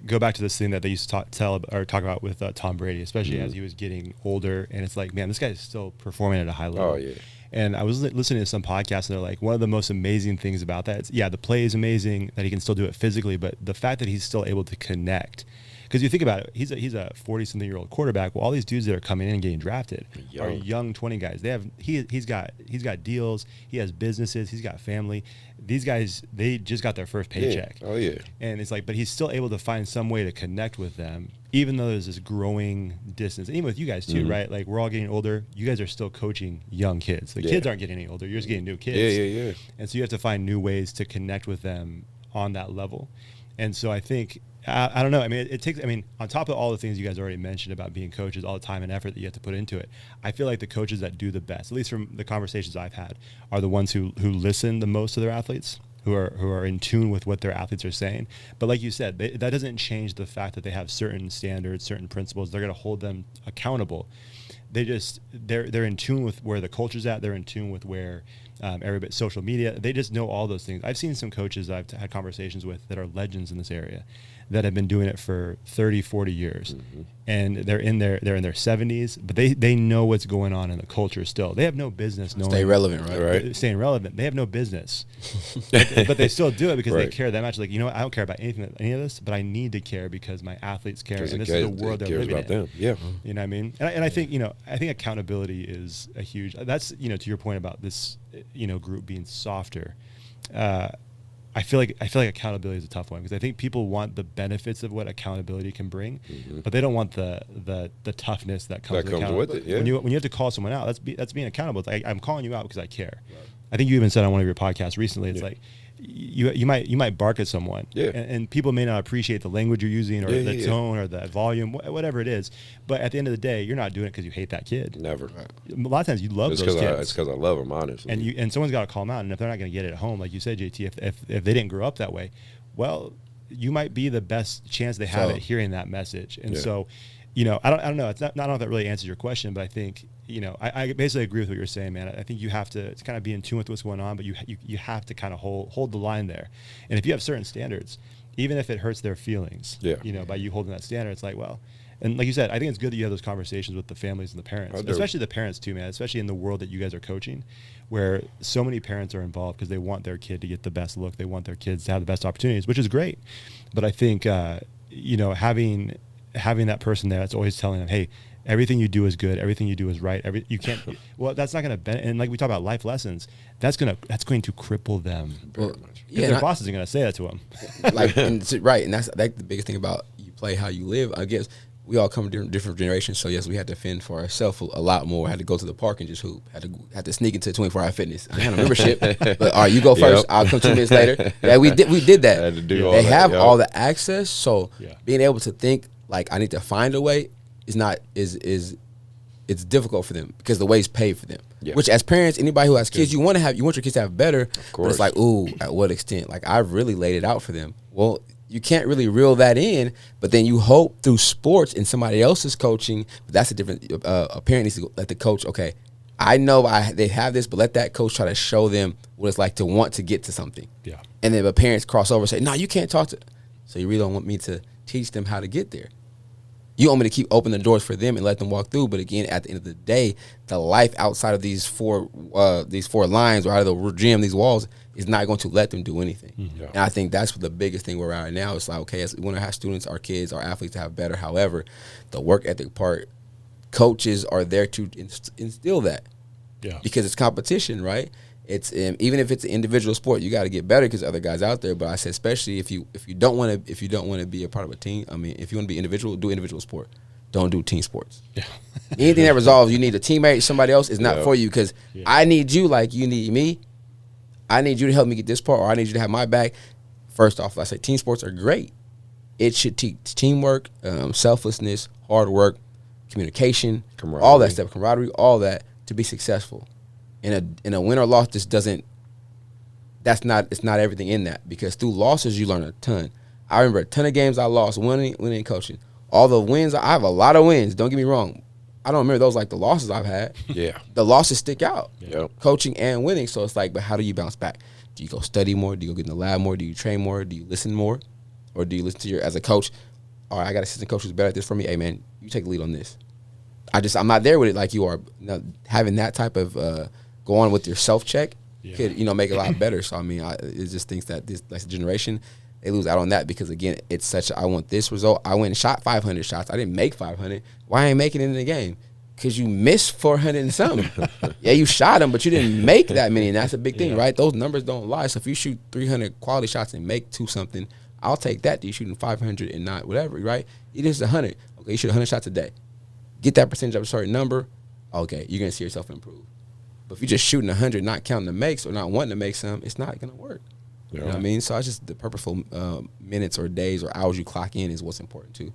go back to this thing that they used to talk about with Tom Brady, especially as he was getting older. And it's like, man, this guy is still performing at a high level. Oh yeah. And I was listening to some podcasts, and they're like, one of the most amazing things about that is, the play is amazing, that he can still do it physically, but the fact that he's still able to connect. Because you think about it, he's a 40-something-year-old quarterback. Well, all these dudes that are coming in and getting drafted are young 20 guys. He's got deals, he has businesses, he's got family. These guys, they just got their first paycheck. Yeah. Oh yeah. And it's like, but he's still able to find some way to connect with them, even though there's this growing distance. And even with you guys too, right? Like, we're all getting older. You guys are still coaching young kids. The kids aren't getting any older. You're just getting new kids. Yeah. And so you have to find new ways to connect with them on that level. And so I think, I don't know. I mean, it takes, on top of all the things you guys already mentioned about being coaches, all the time and effort that you have to put into it, I feel like the coaches that do the best, at least from the conversations I've had, are the ones who listen the most to their athletes, who are in tune with what their athletes are saying. But like you said, that doesn't change the fact that they have certain standards, certain principles. They're going to hold them accountable. They're in tune with where the culture's at. They're in tune with where everybody, social media, they just know all those things. I've seen some coaches I've had conversations with that are legends in this area, that have been doing it for 30, 40 years. And they're in their 70s, but they know what's going on in the culture still. They have no business knowing. Stay relevant, right? Staying relevant. They have no business. but they still do it because they care that much. Like, I don't care about any of this, but I need to care because my athletes care, and this is the world they're living in. Them. Yeah. You know what I mean? And I think, I think accountability is a huge, that's, to your point about this, group being softer. I feel like accountability is a tough one, because I think people want the benefits of what accountability can bring, but they don't want the toughness that comes with it. Yeah. When you have to call someone out, that's being accountable. It's like, I'm calling you out because I care. Right. I think you even said on one of your podcasts recently, it's like, you might bark at someone, and people may not appreciate the language you're using, or the tone, or the volume, whatever it is. But at the end of the day, you're not doing it because you hate that kid. Never. A lot of times you love those kids. It's because I love them, honestly. And someone's got to call them out. And if they're not going to get it at home, like you said, JT, if they didn't grow up that way, well, you might be the best chance they have at hearing that message. And so, I don't know. I don't know if that really answers your question, but I think, I basically agree with what you're saying, man. I think you have to kind of be in tune with what's going on, but you have to kind of hold the line there. And if you have certain standards, even if it hurts their feelings, by you holding that standard, it's like, well, and like you said, I think it's good that you have those conversations with the families and the parents, especially the parents too, man, especially in the world that you guys are coaching, where so many parents are involved because they want their kid to get the best look. They want their kids to have the best opportunities, which is great. But I think, having that person there that's always telling them, hey, everything you do is good. Everything you do is right. You can't. Well, that's not going to. And like we talk about life lessons, that's going to cripple them. Well, their boss isn't going to say that to them. Right, and that's the biggest thing about you play how you live. I guess we all come from different generations, so yes, we had to fend for ourselves a lot more. Had to go to the park and just hoop. Had to sneak into 24-hour fitness. I had a membership, but all right, you go first. I'll come 2 minutes later. Yeah, we did that. Had to do all they that, have all the access, so being able to think like I need to find a way it's difficult for them because the way's paid for them. Yeah. Which as parents, anybody who has kids, you want your kids to have better. Of course. But it's like, ooh, at what extent? Like I've really laid it out for them. Well, you can't really reel that in, but then you hope through sports and somebody else's coaching. But that's a different. A parent needs to let the coach. Okay, I know they have this, but let that coach try to show them what it's like to want to get to something. Yeah. And then the parents cross over and say, no, you can't talk to. So you really don't want me to teach them how to get there. You want me to keep opening the doors for them and let them walk through, but again, at the end of the day, the life outside of these four lines or out of the gym, these walls, is not going to let them do anything. Mm-hmm. Yeah. And I think that's the biggest thing we're at right now. It's like, okay, as we want to have students, our kids, our athletes to have better. However, the work ethic part, coaches are there to instill that. Yeah. Because it's competition, right? It's even if it's an individual sport, you got to get better because other guys out there. But I said, especially if you don't want to be a part of a team. I mean, if you want to be individual, do individual sport. Don't do team sports. Yeah. Anything that resolves you need a teammate, somebody else is not for you because I need you like you need me. I need you to help me get this part, or I need you to have my back. First off, I say team sports are great. It should teach teamwork, selflessness, hard work, communication, all that stuff, camaraderie, all that to be successful. In a win or loss, it's not everything in that because through losses you learn a ton. I remember a ton of games I lost winning and coaching. All the wins, I have a lot of wins. Don't get me wrong. I don't remember those like the losses I've had. Yeah. The losses stick out. Yep. Coaching and winning. So it's like, but how do you bounce back? Do you go study more? Do you go get in the lab more? Do you train more? Do you listen more? Or do you listen to as a coach, all right, I got an assistant coach who's better at this for me. Hey, man, you take the lead on this. I'm not there with it like you are. Now, having that type of go on with your self-check could, make it a lot better. So, I mean, it just thinks that this next generation, they lose out on that because, again, it's such I want this result. I went and shot 500 shots. I didn't make 500. Why I ain't making it in the game? Because you missed 400 and something. Yeah, you shot them, but you didn't make that many, and that's a big thing, right? Those numbers don't lie. So if you shoot 300 quality shots and make 2-something, I'll take that. You shooting 500 and not whatever, right? It is 100. Okay, you shoot 100 shots a day. Get that percentage of a certain number. Okay, you're going to see yourself improve. But if you're just shooting 100, not counting the makes or not wanting to make some, it's not going to work. You know what I mean? So it's just the purposeful minutes or days or hours you clock in is what's important too.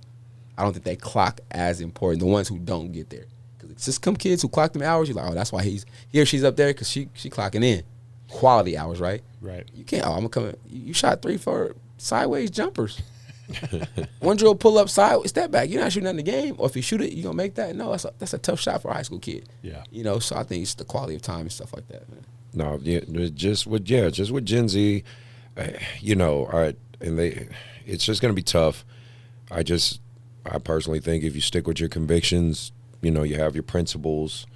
I don't think they clock as important, the ones who don't get there. Because it's just some kids who clock them hours, you're like, oh, that's why he or she's up there because she clocking in. Quality hours, right? Right. You can't, I'm going to come in. You shot 3-4 sideways jumpers. One drill pull up sideways, step back. You're not shooting in the game. Or if you shoot it, you going to make that? No, that's a tough shot for a high school kid. Yeah. So I think it's the quality of time and stuff like that, man. No, just with Gen Z, it's just going to be tough. I personally think if you stick with your convictions, you have your principles.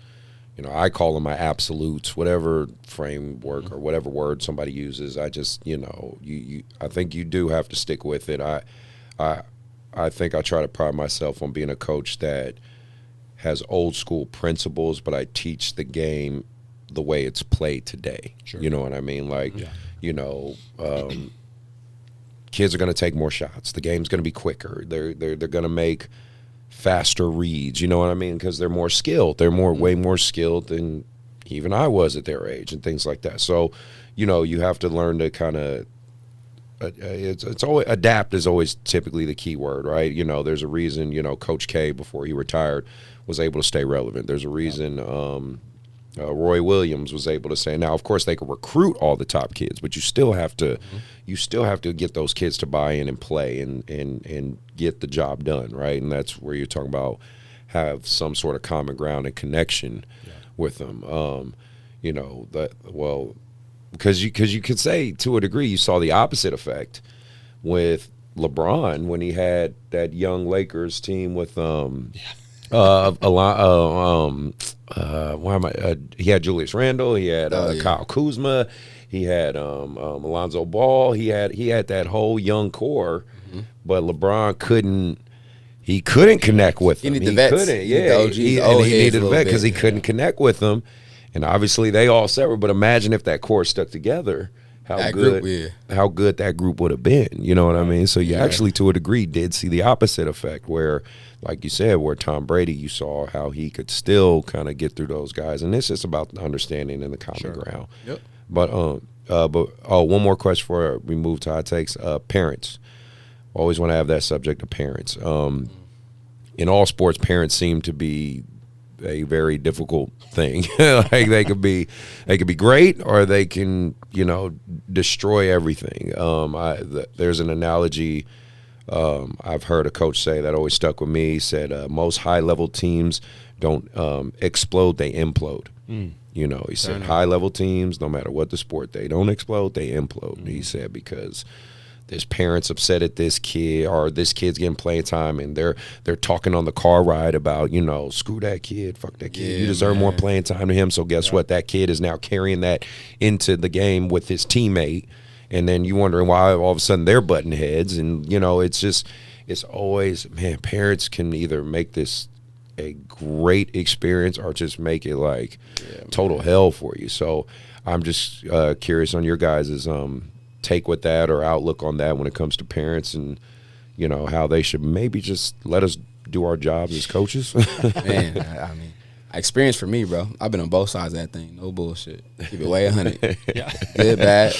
I call them my absolutes, whatever framework or whatever word somebody uses. I just, I think you do have to stick with it. I think I try to pride myself on being a coach that has old school principles, but I teach the game the way it's played today. Sure. You know what I mean? Like, kids are going to take more shots. The game's going to be quicker. They're going to make faster reads. You know what I mean? Because they're more skilled. They're way more skilled than even I was at their age and things like that. So, you have to learn to kind of. It's always adapt is always typically the key word, right? There's a reason. Coach K before he retired was able to stay relevant. There's a reason. Roy Williams was able to say. Now, of course, they can recruit all the top kids, but you still have to, get those kids to buy in and play and get the job done, right? And that's where you're talking about have some sort of common ground and connection with them. Because you could say to a degree you saw the opposite effect with LeBron when he had that young Lakers team with he had Julius Randle, he had Kyle Kuzma, he had Alonzo Ball, he had that whole young core, but LeBron couldn't connect with them. He needed the vets. He needed the vet because he couldn't connect with them, and obviously they all separate. But imagine if that core stuck together. How good that group would have been, you know what I mean? So you actually, to a degree, did see the opposite effect where, like you said, where Tom Brady, you saw how he could still kind of get through those guys. And it's just about understanding and the common ground. Yep. But one more question before we move to hot takes. Parents. Always want to have that subject of parents. In all sports, parents seem to be a very difficult thing. Like they could be great or they can, destroy everything. There's an analogy I've heard a coach say that always stuck with me. He said most high-level teams don't explode, they implode. He said high-level teams, no matter what the sport, they don't explode, they implode. And he said because there's parents upset at this kid or this kid's getting playing time and they're talking on the car ride about, screw that kid, fuck that kid. You deserve more playing time to him. So guess what? That kid is now carrying that into the game with his teammate. And then you wondering why all of a sudden they're butting heads. And, it's always, man, parents can either make this a great experience or just make it like total hell for you. So I'm just curious on your guys' take with that or outlook on that when it comes to parents and, you know, how they should maybe just let us do our jobs as coaches. Man, I mean, experience for me, bro. I've been on both sides of that thing. No bullshit. Keep it way 100. Yeah. Good, bad.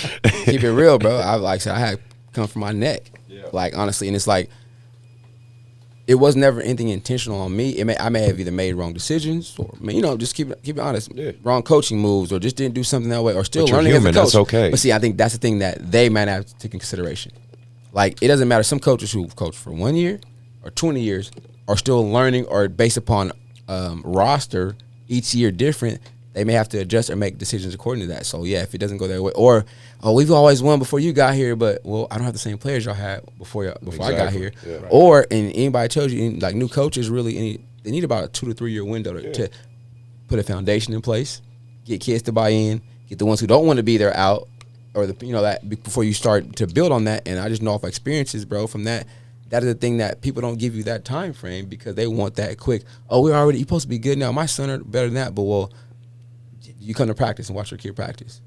Keep it real, bro. I said, I had come from my neck. Yeah. Like, honestly, and it's like, it was never anything intentional on me. I may have either made wrong decisions or, you know, just keep it honest. Yeah. Wrong coaching moves or just didn't do something that way or still But you're learning human, as a coach. that's okay. But see, I think that's the thing that they might have to take in consideration. Like, it doesn't matter. Some coaches who coach for 1 year or 20 years are still learning or based upon roster each year different. They may have to adjust or make decisions according to that. So, yeah, if it doesn't go their way. Or, we've always won before you got here, but, well, I don't have the same players y'all had before I got here. Yeah. Right. Or, and anybody tells you, like, new coaches really, they need about a 2 to 3 year window to put a foundation in place, get kids to buy in, get the ones who don't want to be there out, or, that before you start to build on that. And I just know off experiences, bro, from that is the thing that people don't give you that time frame because they want that quick. Oh, you're supposed to be good now. My son are better than that, but, well, you come to practice and watch your kid practice.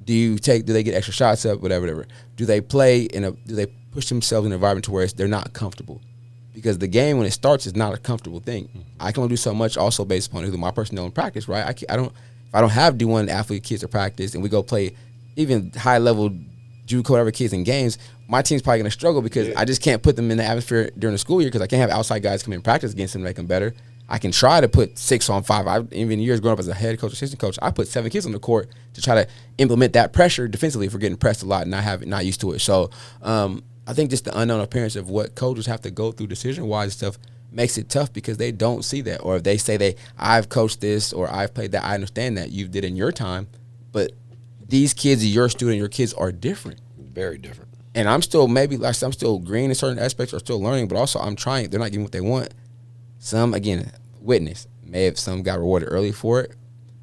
Do they get extra shots up, whatever. Do they play do they push themselves in an environment to where they're not comfortable? Because the game, when it starts, is not a comfortable thing. Mm-hmm. I can only do so much also based upon my personnel in practice, right? If I don't have D1 athlete kids to practice and we go play even high-level JUCO, whatever kids in games, my team's probably going to struggle because I just can't put them in the atmosphere during the school year because I can't have outside guys come in and practice against them to make them better. I can try to put 6 on 5. Even years growing up as a head coach, assistant coach, I put 7 kids on the court to try to implement that pressure defensively if we're getting pressed a lot and not used to it. So I think just the unknown appearance of what coaches have to go through decision-wise stuff makes it tough because they don't see that. Or if they say I've coached this or I've played that, I understand that you did in your time, but these kids, your student, your kids are different. Very different. And I'm still I'm still green in certain aspects or still learning, but also I'm trying. They're not getting what they want. Some, again, witness. Some got rewarded early for it.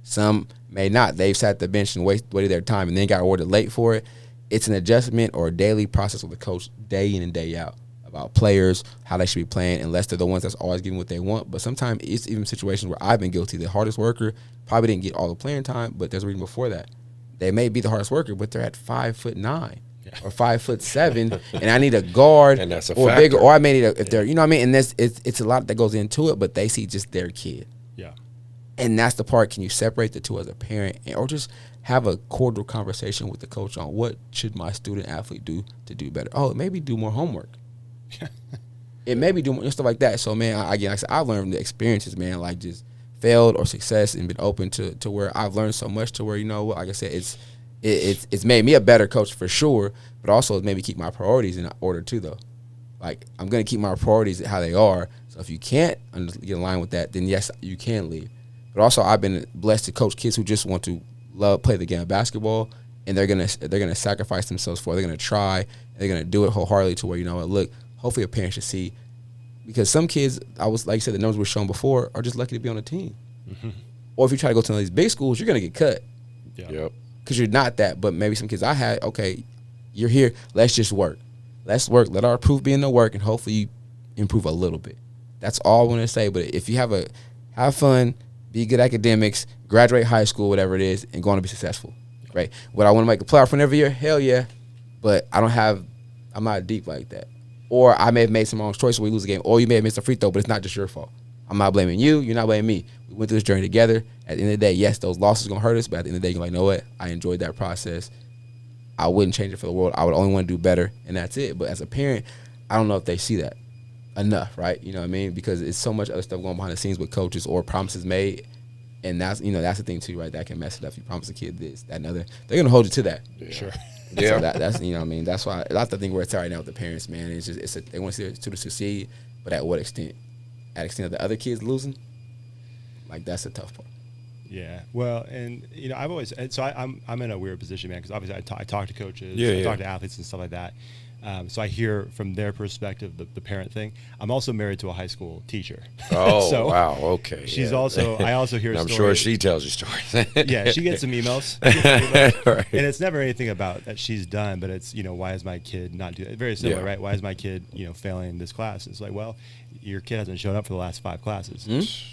Some may not. They've sat at the bench and waited their time and then got rewarded late for it. It's an adjustment or a daily process with the coach day in and day out about players, how they should be playing, unless they're the ones that's always getting what they want. But sometimes it's even situations where I've been guilty. The hardest worker probably didn't get all the playing time, but there's a reason before that. They may be the hardest worker, but they're at 5'9". Or 5'7", and I need a guard and that's a or factor. bigger, or I may need if they're, you know what I mean. And it's a lot that goes into it, but they see just their kid. Yeah, and that's the part. Can you separate the two as a parent, or just have a cordial conversation with the coach on what should my student athlete do to do better? Oh, maybe do more homework. It maybe do more stuff like that. So, man, like I said, I've learned from the experiences, man. Like just failed or success, and been open to where I've learned so much to where like I said, it's made me a better coach for sure, but also it's made me keep my priorities in order too, though. Like, I'm going to keep my priorities how they are. So if you can't get in line with that, then yes, you can leave. But also, I've been blessed to coach kids who just want to play the game of basketball, and they're gonna sacrifice themselves for it. They're gonna try. They're gonna do it wholeheartedly to where, you know what, look, hopefully a parent should see, because some kids, like you said, the numbers were shown before, are just lucky to be on a team. Mm-hmm. Or if you try to go to one of these big schools, you're gonna get cut. yeah. Yep. Because you're not that, but maybe some kids I had, okay, you're here, let's just work. Let's work. Let our proof be in the work, and hopefully you improve a little bit. That's all I want to say. But if you have fun, be good academics, graduate high school, whatever it is, and go on to be successful, right? Would I want to make a playoff run every year? Hell yeah. But I'm not deep like that. Or I may have made some wrong choices where we lose a game, or you may have missed a free throw, but it's not just your fault. I'm not blaming you. You're not blaming me. We went through this journey together. At the end of the day, yes, those losses are going to hurt us, but at the end of the day, you're like, you know what? I enjoyed that process. I wouldn't change it for the world. I would only want to do better, and that's it. But as a parent, I don't know if they see that enough, right? You know what I mean? Because it's so much other stuff going behind the scenes with coaches or promises made, and that's the thing too, right? That can mess it up. If you promise a kid this, that, and other, they're going to hold you to that. Yeah. Sure. Yeah. So that's, you know what I mean? That's why that's the thing where it's at right now with the parents, man. It's just they want to see their students succeed, but at what extent? At the extent of the other kids losing? Like, that's the tough part. Yeah, well, and I've always I'm in a weird position, man, because obviously I talk to coaches, Yeah, I talk to athletes and stuff like that. So I hear from their perspective the parent thing. I'm also married to a high school teacher. Oh, so wow, okay. She's yeah. I also hear. I'm stories. sure she tells you stories. Yeah, she gets some emails, Right. and it's never anything about that she's done, but it's why is my kid not doing it? Very similar, Yeah. right? Why is my kid failing this class? It's like, well, your kid hasn't shown up for the last 5 classes.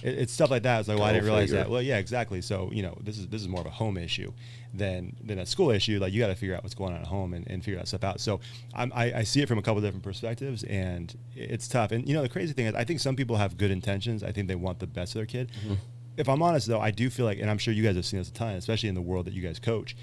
It's stuff like that. It's like, well, I didn't realize that. Well, yeah, exactly. So, this is more of a home issue than a school issue. Like, you got to figure out what's going on at home and figure that stuff out. So I see it from a couple different perspectives, and it's tough. And, the crazy thing is, I think some people have good intentions. I think they want the best of their kid. If I'm honest, though, I do feel like, and I'm sure you guys have seen this a ton, especially in the world that you guys coach,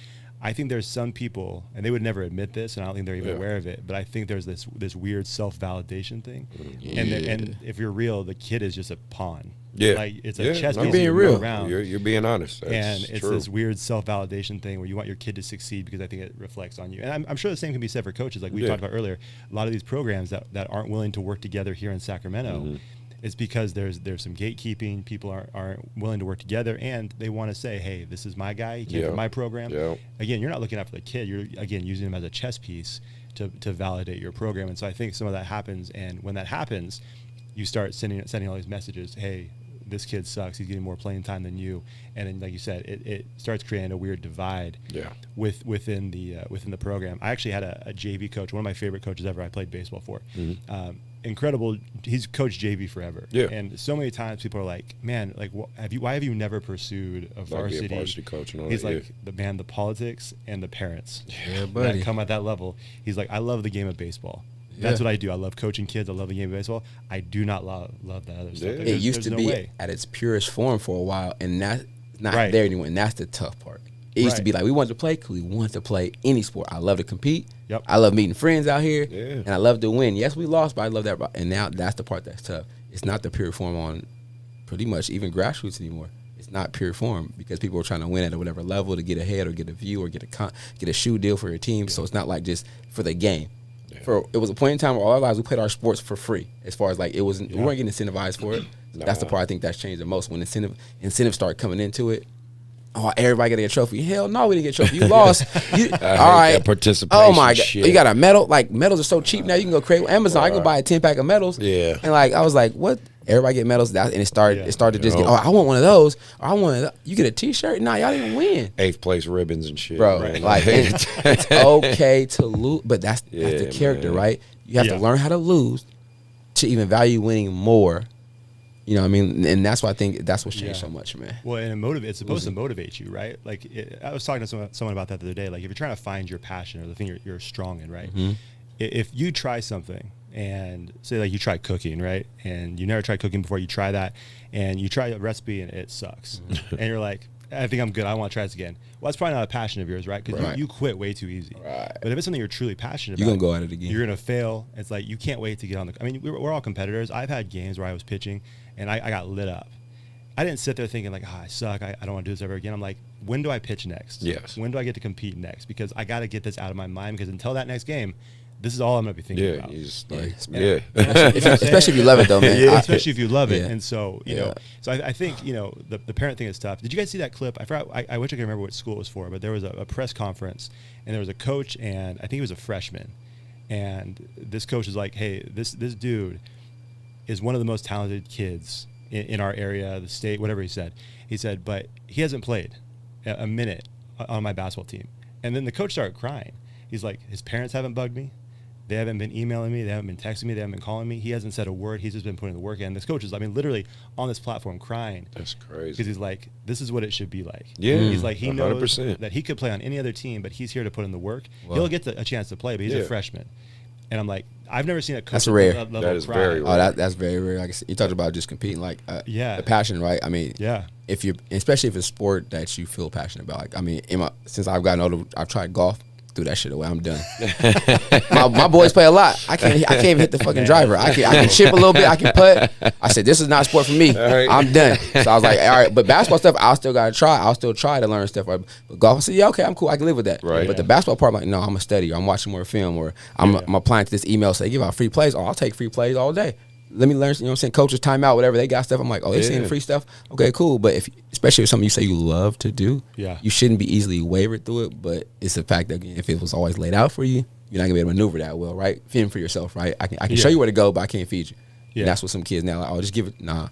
I think there's some people, and they would never admit this, and I don't think they're even aware of it, but I think there's this weird self-validation thing. And if you're real, the kid is just a pawn. Yeah. Like, it's a chess piece. I'm being you real. Around. You're being honest. That's and it's true. this weird self-validation thing where you want your kid to succeed because I think it reflects on you. And I'm sure the same can be said for coaches. Like we talked about earlier, a lot of these programs that aren't willing to work together here in Sacramento, it's because there's some gatekeeping. People aren't willing to work together, and they want to say, hey, this is my guy. He came from my program. Again, you're not looking out for the kid. You're, again, using him as a chess piece to validate your program. And so I think some of that happens. And when that happens, you start sending all these messages, hey, this kid sucks. He's getting more playing time than you. And then, like you said, it starts creating a weird divide within the program. I actually had a JV coach, one of my favorite coaches ever I played baseball for. Incredible. He's coached JV forever. And so many times people are like, man, like, why have you never pursued a varsity? Be a varsity coach and all He's that, like, the politics and the parents buddy. that come at that level. He's like, I love the game of baseball. That's what I do. I love coaching kids. I love the game of baseball. I do not love that other stuff. It used to be at its purest form for a while, and that's not there anymore. And that's the tough part. It used to be like we wanted to play because we wanted to play any sport. I love to compete. I love meeting friends out here, and I love to win. Yes, we lost, but I love that. And now that's the part that's tough. It's not the pure form on pretty much even grassroots anymore. It's not pure form because people are trying to win at whatever level to get ahead or get a view or get a shoe deal for your team. So it's not like just for the game. It was a point in time where all our lives we played our sports for free. As far as like we weren't getting incentivized for it. That's the part I think that's changed the most when incentives start coming into it. Oh, everybody got to get a trophy. Hell no, we didn't get a trophy. You lost. All right. Participation. Oh my God. Shit. You got a medal. Like medals are so cheap now. You can go create Amazon. I can buy a 10-pack of medals. Yeah. And like I was like, what? Everybody get medals. And it started to just get. Oh, I want one of those. Or I want. You get a T-shirt. Nah, y'all didn't win. 8th place ribbons and shit, bro. man. Like it's okay to lose, but that's the character, man. right? You have to learn how to lose to even value winning more. You know what I mean? And that's why I think that's what's changed so much, man. Well, and it's supposed to motivate you, right? Like, I was talking to someone about that the other day. Like, if you're trying to find your passion or the thing you're strong in, right? If you try something and say, like, you try cooking, right? And you never tried cooking before, you try that, and you try a recipe and it sucks. And you're like, I think I'm good. I want to try this again. Well, that's probably not a passion of yours, right? Because you quit way too easy. Right. But if it's something you're truly passionate about, you're going to go at it again. You're going to fail. It's like you can't wait to get on the – I mean, we're all competitors. I've had games where I was pitching, and I got lit up. I didn't sit there thinking like, I suck. I don't want to do this ever again. I'm like, when do I pitch next? Yes. When do I get to compete next? Because I got to get this out of my mind because until that next game – this is all I'm going to be thinking about. Especially if you love it, though, man. Especially if you love it. And so, you know, so I think, the parent thing is tough. Did you guys see that clip? I forgot. I wish I could remember what school it was for, but there was a press conference, and there was a coach, and I think he was a freshman. And this coach is like, hey, this dude is one of the most talented kids in our area, the state, whatever he said. He said, but he hasn't played a minute on my basketball team. And then the coach started crying. He's like, his parents haven't bugged me. They haven't been emailing me. They haven't been texting me. They haven't been calling me. He hasn't said a word. He's just been putting the work in. This coach is, literally on this platform crying. That's crazy. Because he's like, this is what it should be like. Yeah. He's like, he 100%. knows that he could play on any other team, but he's here to put in the work. Wow. He'll get a chance to play, but he's a freshman. And I'm like, I've never seen a coach. That's rare. That is very rare. Oh, that's very rare. Like I said, you talked about just competing, like the passion, right? I mean, if you, especially if it's a sport that you feel passionate about. Like, I mean, since I've gotten older, I've tried golf. Threw that shit away. I'm done. my boys play a lot. I can't even hit the fucking driver. I can chip a little bit. I can putt. I said, this is not a sport for me. Right. I'm done. So I was like, all right. But basketball stuff, I'll still gotta try. I'll still try to learn stuff. But golf, I said, yeah, okay, I'm cool. I can live with that. Right. But the basketball part, I'm like, no, I'm a study. Or I'm watching more film. Or I'm applying to this email. Say, give out free plays. Oh, I'll take free plays all day. Let me learn, you know what I'm saying, coaches, timeout, whatever, they got stuff. I'm like, oh, they're seeing free stuff? Okay, cool. But especially if something you say you love to do, you shouldn't be easily wavered through it. But it's the fact that if it was always laid out for you, you're not going to be able to maneuver that well, right? Feeding for yourself, right? I can show you where to go, but I can't feed you. And that's what some kids now, like, oh, just give it, nah.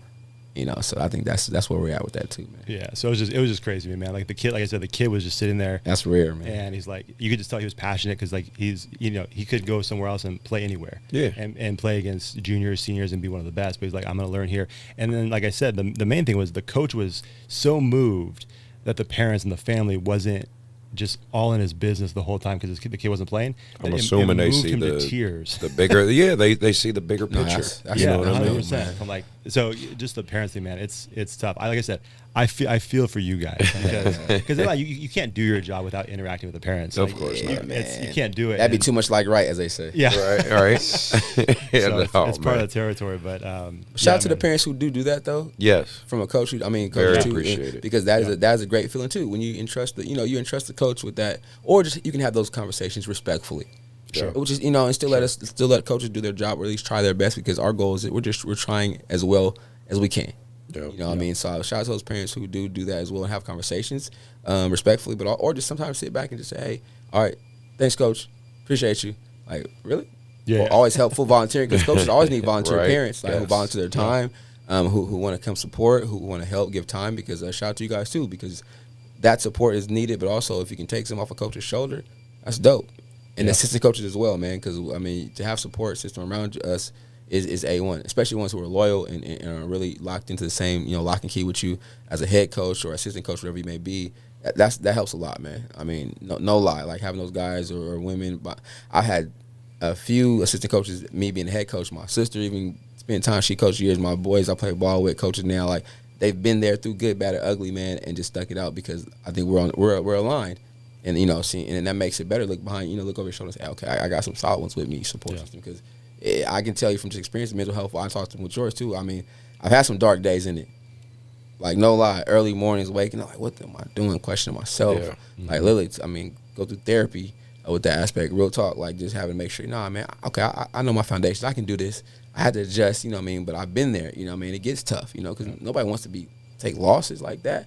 So I think that's where we're at with that too, man. Yeah, so it was just crazy to me, man. Like the kid, like I said, the kid was just sitting there. That's rare, man. And he's like, you could just tell he was passionate because like he's, he could go somewhere else and play anywhere. Yeah. And play against juniors, seniors, and be one of the best. But he's like, I'm going to learn here. And then, like I said, the main thing was the coach was so moved that the parents and the family wasn't just all in his business the whole time because the kid wasn't playing. I'm assuming they see him to tears. the bigger. Yeah, they see the bigger picture. That's you know what I mean? 100%. I'm like, so just the parents thing, man. It's tough. Like I said, I feel for you guys because like, you can't do your job without interacting with the parents. Of like, course not. You can't do it. That'd be too much like right, as they say. Yeah. Right. So it's part of the territory, but shout out to the parents who do that though. Yes. From a coach, Very coach too, appreciated. because that is a great feeling too when you entrust the coach with that, or just you can have those conversations respectfully. Sure. Which is and still let coaches do their job or at least try their best because our goal is that we're trying as well as we can. Yeah. You know what I mean? So shout out to those parents who do that as well and have conversations respectfully, but or just sometimes sit back and just say, hey, all right, thanks, coach, appreciate you. Like, really? Yeah. Or always helpful volunteering because coaches always need volunteer Right. parents who Yes. volunteer their time, who want to come support, who want to help, give time. Because shout out to you guys too, because that support is needed. But also, if you can take some off a coach's shoulder, that's dope. And assistant coaches as well, man. Because I mean, to have support system around us is A1, especially ones who are loyal and are really locked into the same lock and key with you as a head coach or assistant coach, whatever you may be. That helps a lot, man. I mean, no lie, like having those guys or women. But I had a few assistant coaches, me being the head coach, my sister even spent time, she coached years, my boys I play ball with, coaches now, like they've been there through good, bad, or ugly, man, and just stuck it out because I think we're aligned. And and that makes it better. Look behind, look over your shoulder and say, okay, I got some solid ones with me, support system, because I can tell you from just experience, mental health. I talked to them with yours too. I mean, I've had some dark days in it. Like no lie, early mornings waking up, like what am I doing? Questioning myself. Yeah. Like literally, I mean, go through therapy with that aspect. Real talk, like just having to make sure, man, okay, I know my foundations. I can do this. I had to adjust, but I've been there. It gets tough, because nobody wants to take losses like that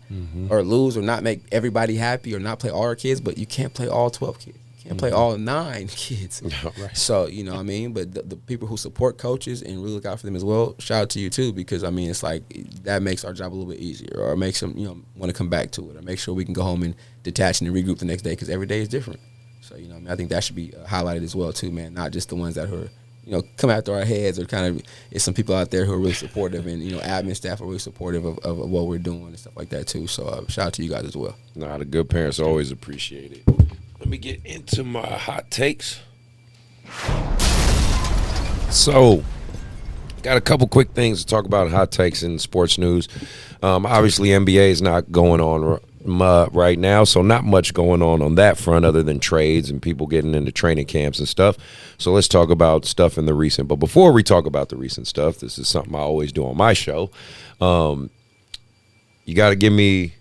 or lose or not make everybody happy or not play all our kids, but you can't play all 12 kids. You can't play all 9 kids. Right. So, but the people who support coaches and really look out for them as well, shout out to you too, because, it's like that makes our job a little bit easier or makes them, want to come back to it or make sure we can go home and detach and regroup the next day because every day is different. So, I think that should be highlighted as well too, man, not just the ones that are come after our heads or kind of it's some people out there who are really supportive and, admin staff are really supportive of what we're doing and stuff like that too. So shout out to you guys as well. Nah, the good parents always appreciate it. Let me get into my hot takes. So, got a couple quick things to talk about hot takes in sports news. Obviously, NBA is not going on right now, so not much going on that front other than trades and people getting into training camps and stuff. So let's talk about stuff in the recent. But before we talk about the recent stuff, this is something I always do on my show. You got to give me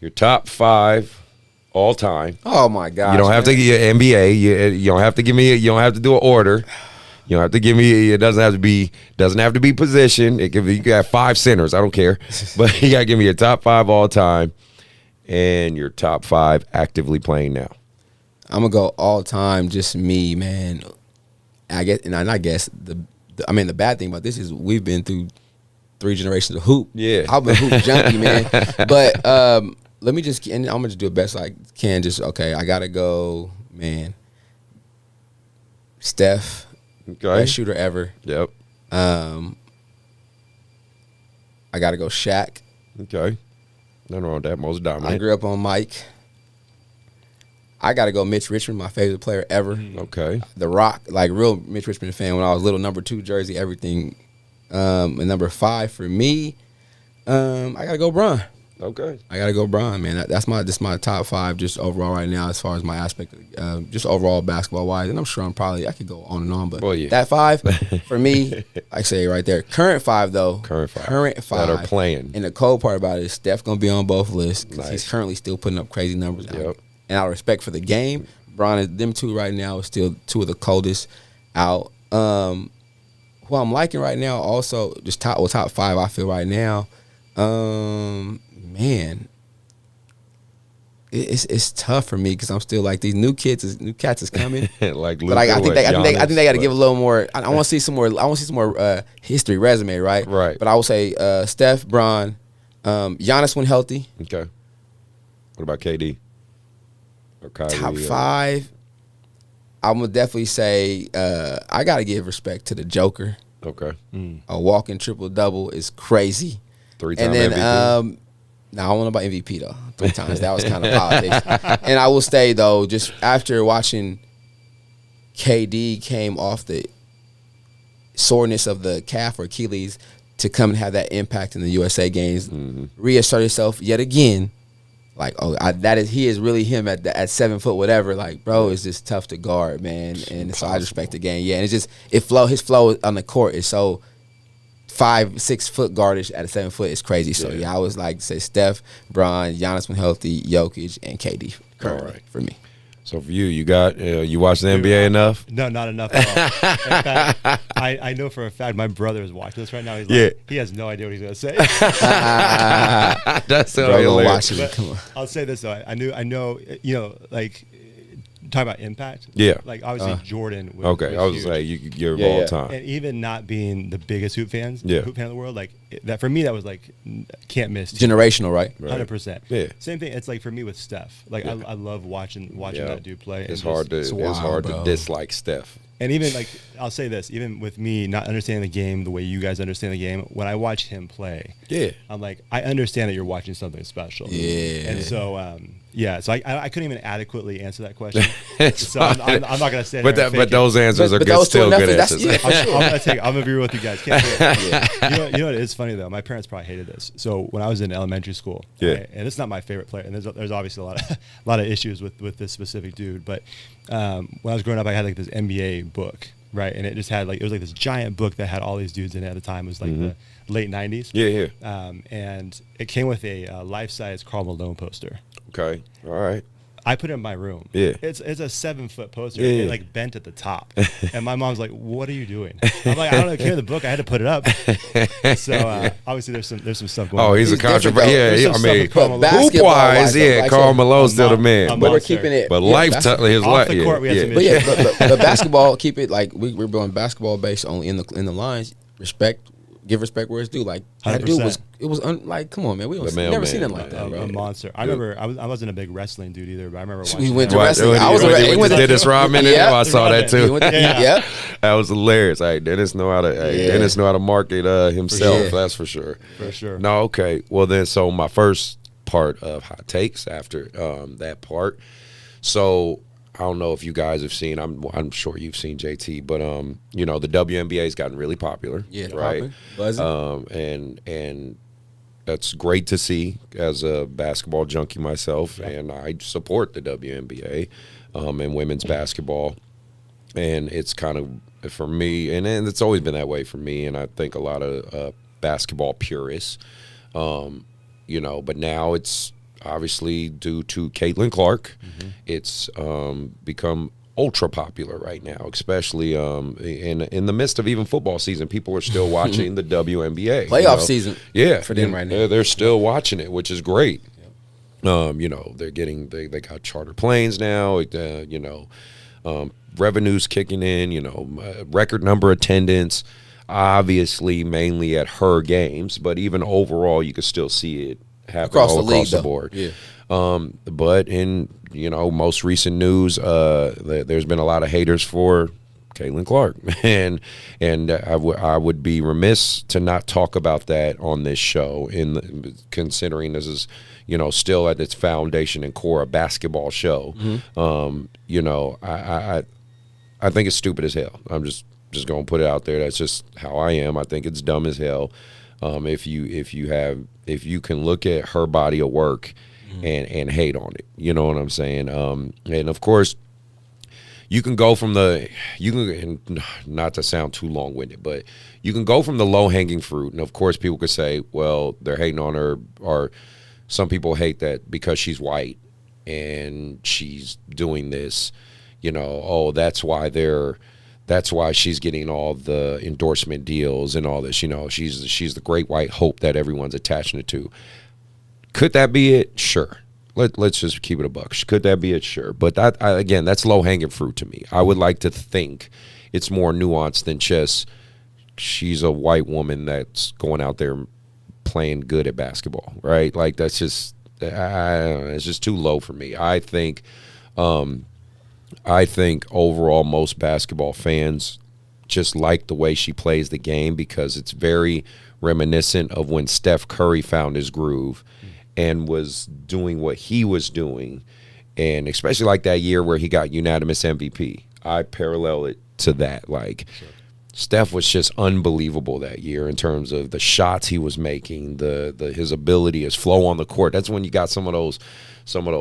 your top 5 all time. Oh my God! You don't have to get NBA. You don't have to give me. You don't have to do an order. You don't have to give me. It doesn't have to be position. It can be. You got 5 centers. I don't care, but you got to give me your top 5 all time and your top 5 actively playing now. I'm gonna go all time. Just me, man. I guess, and I guess the bad thing about this is we've been through 3 generations of hoop. Yeah, I've been hoop junkie, man. But let me just, and I'm gonna just do the best I can. I gotta go, man. Steph, best shooter ever. Yep. I gotta go Shaq. Okay. Nothing wrong with that. Most dominant. I grew up on Mike. I gotta go Mitch Richmond, my favorite player ever. Okay. The Rock, like real Mitch Richmond fan when I was little, number 2 jersey, everything. And number 5 for me, I gotta go Bron. Okay. I gotta go Bron, man. That's my top 5 just overall right now as far as my aspect, just overall basketball wise. And I'm sure I could go on and on, but that 5 for me, I say right there. Current 5 though. Current 5 that are playing. And the cool part about it is Steph gonna be on both lists because Nice. he's currently still putting up crazy numbers. Yep. And out of respect for the game, Bron is them 2 right now is still 2 of the coldest out. Who I'm liking right now, also just top 5 I feel right now. Man, it's tough for me because I'm still like these new cats is coming. Like, but I think they got to give a little more. I want to see some more. I want to see some more history resume, right? Right. But I would say Steph, Bron, Giannis when healthy. Okay. What about KD? Or Kyrie? Top 5. I'm gonna definitely say I gotta give respect to the Joker. Okay. A walking triple double is crazy. 3-time And then MVP. I don't know about MVP though. 3 times that was kind of politics. And I will say though, just after watching KD came off the soreness of the calf or Achilles to come and have that impact in the USA games, reassert himself yet again. Like, he is really him at 7 foot whatever. Like, bro, it's just tough to guard, man. And so I respect the game. Yeah, and it's just his flow on the court is so 5-6 foot guardish at a 7 foot is crazy. So yeah, I was like say Steph, Bron, Giannis when healthy, Jokic, and KD currently for me. So for you, you got you watch the NBA enough? No, not enough at all. In fact, I know for a fact my brother is watching this right now. He's like, he has no idea what he's gonna say. That's so hilarious. I'll say this though. I know, like talk about impact. Yeah. Like obviously Jordan. Was I was huge. like, you're of all time. And even not being the biggest hoop fan in the world, like that for me, that was like can't miss. Generational, right? 100%. Yeah. Same thing. It's like for me with Steph. Like I love watching that dude play. It's hard to dislike Steph. And even like I'll say this, even with me not understanding the game the way you guys understand the game, when I watch him play, I'm like, I understand that you're watching something special. Yeah. And so so I couldn't even adequately answer that question. So I'm not gonna say. But those answers are good, still good answers. I'm gonna agree with you guys. Can't do it. You know what is funny though? My parents probably hated this. So when I was in elementary school, and it's not my favorite player, and there's obviously a lot of issues with this specific dude, but when I was growing up, I had like this NBA book, right? And it just had it was like this giant book that had all these dudes in it at the time. It was like the late 90s. And it came with a life-size Karl Malone poster. Okay. All right. I put it in my room. Yeah. It's a 7-foot poster. Yeah. It like bent at the top. And my mom's like, "What are you doing?" I'm like, "I don't know, carry the book. I had to put it up." So obviously there's some stuff going on. Oh, he's a controversial. Yeah, I mean, hoop-wise, Karl Malone's still the man. But we're keeping it. But his life. The court, we had some issues. But basketball, keep it like we're doing basketball based only in the lines. Give respect where it's due. Like that 100%. dude like, come on, man, we never seen him like that, bro. A monster. I remember I wasn't a big wrestling dude either, but I remember watching. We went to wrestling. I was a went to Dennis Rodman. I saw that too. Yeah, that was hilarious. Dennis know how to market himself. That's for sure. For sure. No, okay. Well then, so my first part of hot takes after that part. So I don't know if you guys have seen. I'm sure you've seen JT, but the WNBA's gotten really popular. Yeah, right. And that's great to see as a basketball junkie myself, and I support the WNBA and women's basketball. And it's kind of for me, and it's always been that way for me, and I think a lot of basketball purists, but now it's obviously due to Caitlin Clark. It's become ultra popular right now, especially in the midst of even football season. People are still watching the WNBA. Playoff season. Yeah. For them right now. They're still watching it, which is great. They're getting they got charter planes now, revenues kicking in, record number attendance, obviously mainly at her games, but even overall you could still see it happen across the board. Yeah. But in most recent news, there's been a lot of haters for Caitlin Clark, and I would be remiss to not talk about that on this show. Considering this is still at its foundation and core a basketball show. I think it's stupid as hell. I'm just gonna put it out there. That's just how I am. I think it's dumb as hell. If you can look at her body of work and hate on it, you know what I'm saying? And of course, you can go from and not to sound too long-winded, but you can go from the low-hanging fruit. And of course, people could say, well, they're hating on her, or some people hate that because she's white and she's doing this, that's why she's getting all the endorsement deals and all this. She's the great white hope that everyone's attaching it to. Could that be it? Sure. let's just keep it a buck. Could that be it? Sure. But again, that's low-hanging fruit to me. I would like to think it's more nuanced than just she's a white woman that's going out there playing good at basketball, right? Like, that's just, I don't know, it's just too low for me. I think overall most basketball fans just like the way she plays the game because it's very reminiscent of when Steph Curry found his groove and was doing what he was doing, and especially like that year where he got unanimous MVP. I parallel it to that. Like, Steph was just unbelievable that year in terms of the shots he was making, his ability, his flow on the court. That's when you got some of those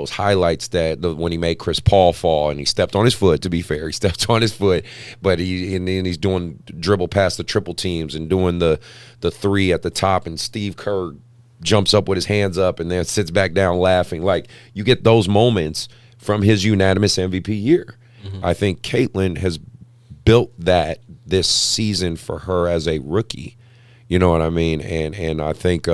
highlights that when he made Chris Paul fall and he stepped on his foot. To be fair, he stepped on his foot, but then he's doing dribble past the triple teams and doing the three at the top, and Steve Kerr jumps up with his hands up and then sits back down laughing. Like, you get those moments from his unanimous MVP year. Mm-hmm. I think Caitlin has built that this season for her as a rookie. You know what I mean? And I think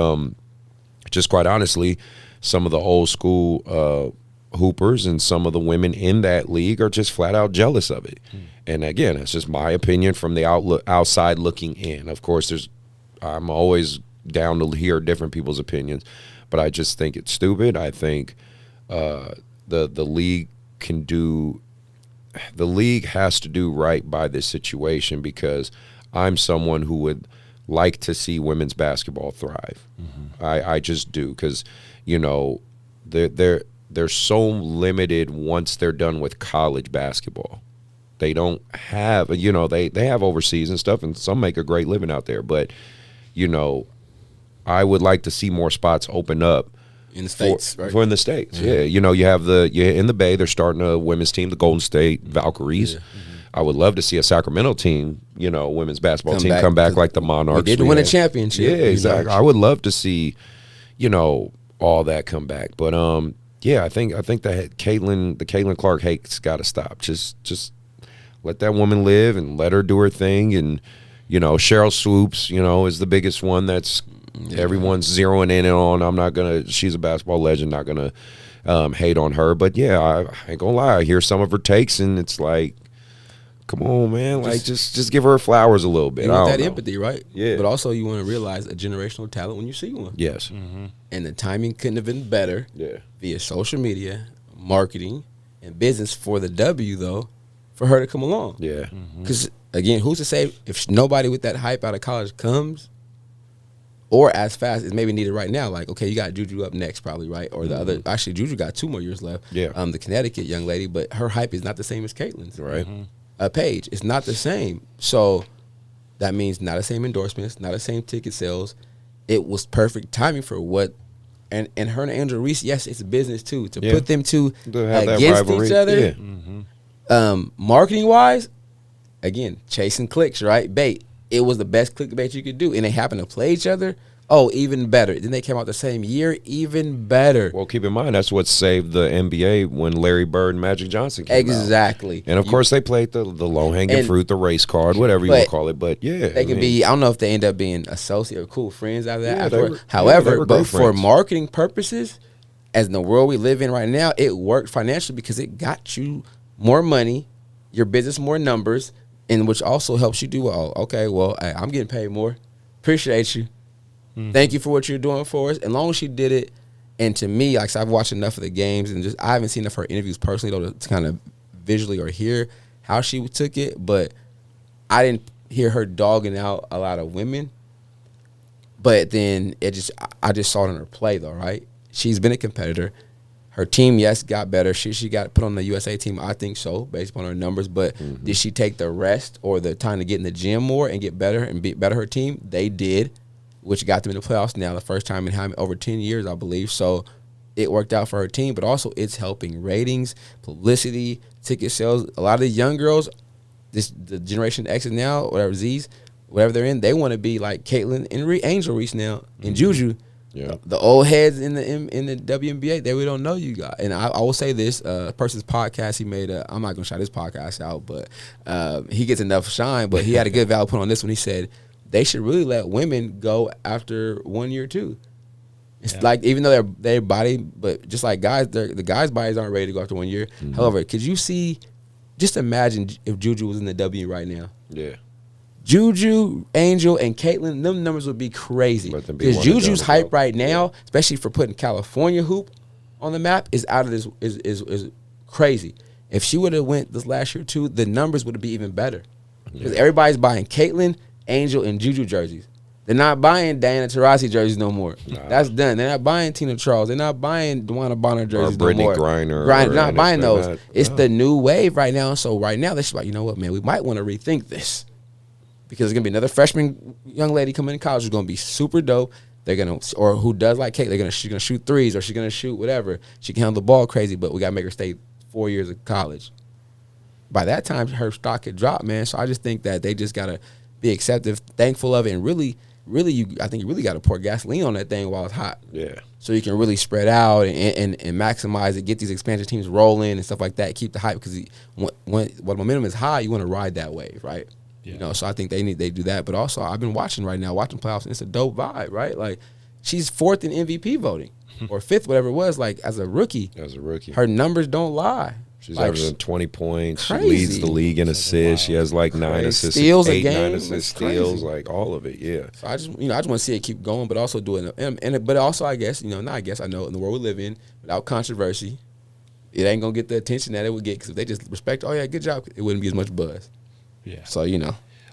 just quite honestly, some of the old school hoopers and some of the women in that league are just flat out jealous of it. And again, it's just my opinion from the outside looking in. Of course, I'm always down to hear different people's opinions, but I just think it's stupid. I think the league has to do right by this situation, because I'm someone who would like to see women's basketball thrive. Mm-hmm. I just do, because they're so limited once they're done with college basketball. They don't have, they have overseas and stuff, and some make a great living out there, but I would like to see more spots open up in the States, for in the States. Yeah. You have in the Bay, they're starting a women's team, the Golden State Valkyries. Yeah. Mm-hmm. I would love to see a Sacramento team, women's basketball team come back like the Monarchs. They did win a championship. Yeah, exactly. I would love to see, all that come back. But I think that the Caitlin Clark hate's got to stop. Just let that woman live and let her do her thing. And Cheryl Swoops, is the biggest one that's everyone's zeroing in on. She's a basketball legend, not gonna hate on her. But yeah, I ain't gonna lie, I hear some of her takes and it's like, come on, man, like just give her flowers a little bit. You want that empathy, right? Yeah. But also you want to realize a generational talent when you see one. Yes. Mm-hmm. And the timing couldn't have been better. Yeah. Via social media, marketing, and business for the W though, for her to come along. Yeah. Because again, who's to say if nobody with that hype out of college comes, or as fast as maybe needed right now? Like, okay, you got Juju up next probably, right? Or the other, actually Juju got 2 more years left. Yeah. The Connecticut young lady, but her hype is not the same as Caitlin's. Right. Paige, it's not the same. So that means not the same endorsements, not the same ticket sales. It was perfect timing for what, and her and Angela Reese, yes, it's a business too. To put them two against each other, marketing wise, again, chasing clicks, right? Bait. It was the best clickbait you could do, and they happened to play each other. Oh, even better. Then they came out the same year, even better. Well, keep in mind, that's what saved the NBA when Larry Bird and Magic Johnson came out. Exactly. And, of course, they played the low-hanging fruit, the race card, whatever you want to call it. But, yeah. They could be, I don't know if they end up being associate or cool friends out of that. Yeah, however, but for marketing purposes, as in the world we live in right now, it worked financially because it got you more money, your business more numbers, and which also helps you do, well, okay, well, I'm getting paid more. Appreciate you. Thank you for what you're doing for us. As long as she did it, and to me, like, so I've watched enough of the games, and just I haven't seen enough of her interviews personally, though, to kind of visually or hear how she took it, but I didn't hear her dogging out a lot of women. But then I just saw it in her play, though, right? She's been a competitor. Her team, yes, got better. She got put on the USA team, I think so, based upon her numbers. But did she take the rest or the time to get in the gym more and get better and be better her team? They did, which got them in the playoffs now, the first time in over 10 years, I believe. So it worked out for her team, but also it's helping ratings, publicity, ticket sales. A lot of the young girls, the Generation X's now, whatever Z's, whatever they're in, they want to be like Caitlin and Angel Reese now and Juju. Yeah. The old heads in the WNBA, they really don't know you guys. And I will say this, a person's podcast he made, I'm not going to shout his podcast out, but he gets enough shine, but he had a good value put on this one. He said they should really let women go after 1 year too. It's like, even though their body, but just like guys, the guys' bodies aren't ready to go after 1 year. Mm-hmm. However, could you see, just imagine if Juju was in the W right now. Yeah. Juju, Angel, and Caitlin, them numbers would be crazy. Let them be Because one and Juju's done hype with right now, especially for putting California hoop on the map, is out of this, is crazy. If she would have went this last year too, the numbers would be even better. Because everybody's buying Caitlin, Angel, and Juju jerseys. They're not buying Diana Taurasi jerseys no more. Nah. That's done. They're not buying Tina Charles. They're not buying Dwana Bonner jerseys no Brittany more. Griner. They're not buying those. Not, It's the new wave right now. So right now, they're just like, you know what, man, we might want to rethink this. Because there's going to be another freshman young lady coming in college who's going to be super dope. They're going to, or who does like Kate, she's going to shoot threes, or she's going to shoot whatever. She can handle the ball crazy, but we got to make her stay 4 years of college. By that time, her stock had dropped, man. So I just think that they just got to be acceptive, thankful of it, and really, I think you really got to pour gasoline on that thing while it's hot. Yeah. So you can really spread out and maximize it, get these expansion teams rolling and stuff like that, keep the hype, because when momentum is high, you want to ride that wave, right? Yeah. You know, so I think they do that. But also, I've been watching playoffs, and it's a dope vibe, right? Like, she's 4th in MVP voting, or 5th, whatever it was, like, as a rookie. Her numbers don't lie. She's like, averaging 20 points. Crazy. She leads the league in assists. She has like 9 assists, steals a 8, game. 9 assists, steals, like all of it. Yeah. So I just want to see it keep going, but also do it. But also, I guess, I know in the world we live in, without controversy, it ain't gonna get the attention that it would get. Because if they just respect, oh yeah, good job, it wouldn't be as much buzz. Yeah. So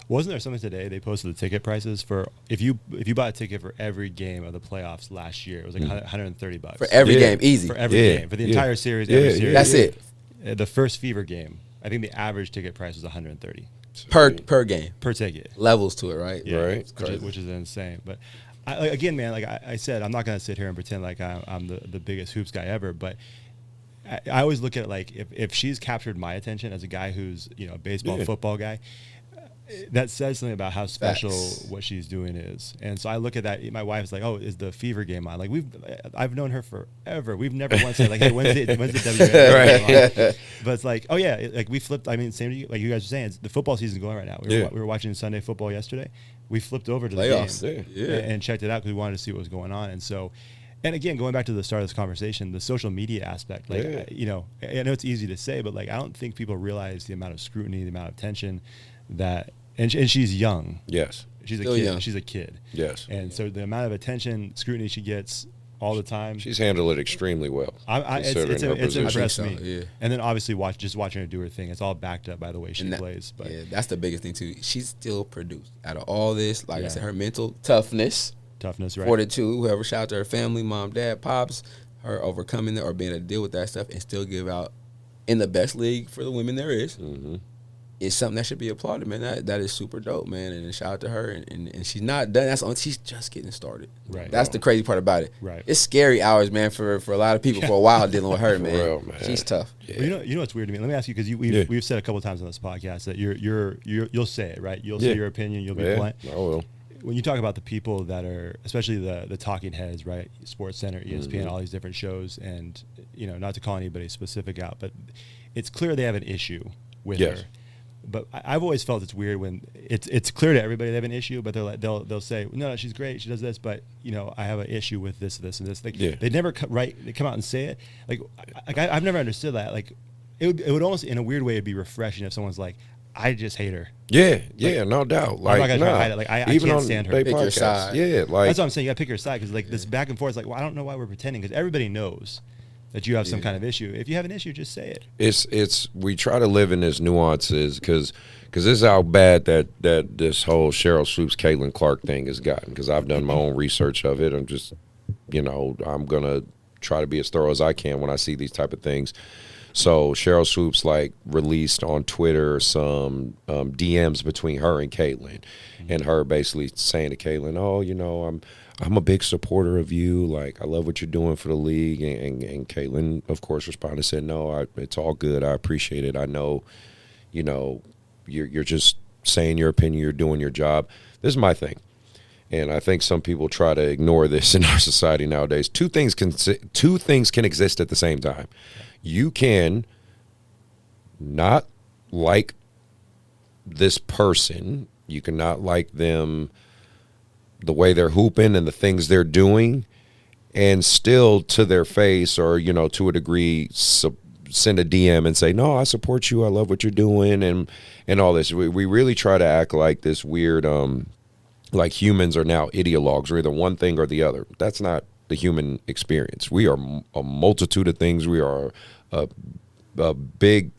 Wasn't there something today? They posted the ticket prices for if you bought a ticket for every game of the playoffs last year, it was like $130 for every game, easy for every game for the entire series. Every series. That's it. The first Fever game, I think the average ticket price was $130 per game, per ticket. Levels to it, right? Yeah, right. Which is insane. But again, man, like I said, I'm not gonna sit here and pretend like I'm the biggest hoops guy ever, but I always look at it like if she's captured my attention as a guy who's a baseball football guy, that says something about how special what she's doing is. And so I look at that. My wife's like, "Oh, is the Fever game on?" Like I've known her forever. We've never once said like, "Hey, when's the WNBA?" Right. But it's like, oh yeah, like we flipped. I mean, same like you guys were saying, it's the football season's going right now. We were watching Sunday football yesterday. We flipped over to the playoffs, game and checked it out because we wanted to see what was going on. And so, and again, going back to the start of this conversation, the social media aspect, like I know it's easy to say, but like I don't think people realize the amount of scrutiny, the amount of tension that. And she's young. Yes. She's a Still kid. young. She's a kid. Yes. And so the amount of attention, scrutiny she gets all the time. She's handled it extremely well. It's impressed me. Yeah. And then obviously watching her do her thing. It's all backed up by the way she plays. But that's the biggest thing too. She's still produced out of all this. Like I said, her mental toughness, right? Fortitude. Whoever, shout out to her family, mom, dad, pops, her overcoming that or being able to deal with that stuff and still give out in the best league for the women there is. Mm-hmm. It's something that should be applauded, man. That is super dope, man. And shout out to her. And she's not done. She's just getting started. Right. That's the crazy part about it. Right. It's scary hours, man, for a lot of people for a while dealing with her, man. Real, man. She's tough. Yeah. Well, you know what's weird to me? Let me ask you, because we've said a couple of times on this podcast that you'll say it, right? You'll say your opinion. You'll be blunt. I will. When you talk about the people that are, especially the talking heads, right? Sports Center, ESPN, all these different shows, and not to call anybody specific out, but it's clear they have an issue with her. But I've always felt it's weird when it's clear to everybody they have an issue, but they'll say, no, she's great, she does this, but I have an issue with this, and this. Like, they never they come out and say it. Like I've never understood that. Like it would almost, in a weird way, it'd be refreshing if someone's like, I just hate her. Yeah, no doubt. Like, I'm not gonna try to hide it. Like I even can't stand her. Pick your side. Yeah, like that's what I'm saying. You gotta pick your side, because like this back and forth is like, well, I don't know why we're pretending, because everybody knows that you have some kind of issue. If you have an issue, just say it. It's we try to live in this nuances because this is how bad that this whole Cheryl Swoops, Caitlin Clark thing has gotten. Because I've done my own research of it. I'm just, I'm gonna try to be as thorough as I can when I see these type of things. So Cheryl Swoops released on Twitter some DMs between her and Caitlin, and her basically saying to Caitlin, "Oh, I'm a big supporter of you. Like, I love what you're doing for the league." And Caitlin, of course, responded and said, "No, it's all good. I appreciate it. I know, you're just saying your opinion. You're doing your job." This is my thing. And I think some people try to ignore this in our society nowadays. Two things can exist at the same time. You can not like this person. You cannot like them, the way they're hooping and the things they're doing, and still to their face, or, you know, to a degree, send a DM and say, no, I support you, I love what you're doing, and all this. We really try to act like this weird, like humans are now ideologues. We're either one thing or the other. That's not the human experience. We are a multitude of things. We are a big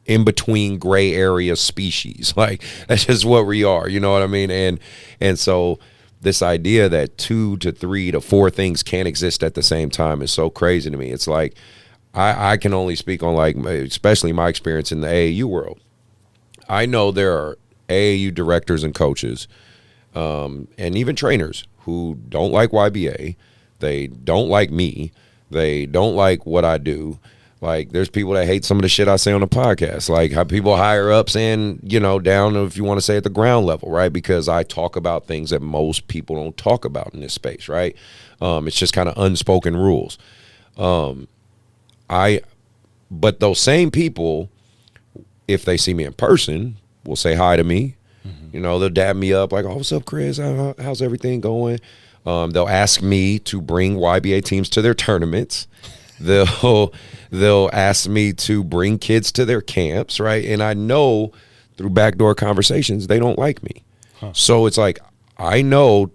in between gray area species. Like, that's just what we are. You know what I mean? And so this idea that 2 to 3 to 4 things can't exist at the same time is so crazy to me. It's like, I can only speak on, like, especially my experience in the AAU world. I know there are AAU directors and coaches, and even trainers who don't like YBA. They don't like me. They don't like what I do. Like, there's people that hate some of the shit I say on the podcast. Like, how people higher ups and, you know, down, if you want to say at the ground level, right? Because I talk about things that most people don't talk about in this space, right? It's just kind of unspoken rules. But those same people, if they see me in person, will say hi to me. Mm-hmm. You know, they'll dab me up like, oh, what's up, Chris? How's everything going? They'll ask me to bring YBA teams to their tournaments. They'll ask me to bring kids to their camps, right? And I know through backdoor conversations they don't like me. Huh. So it's like, I know,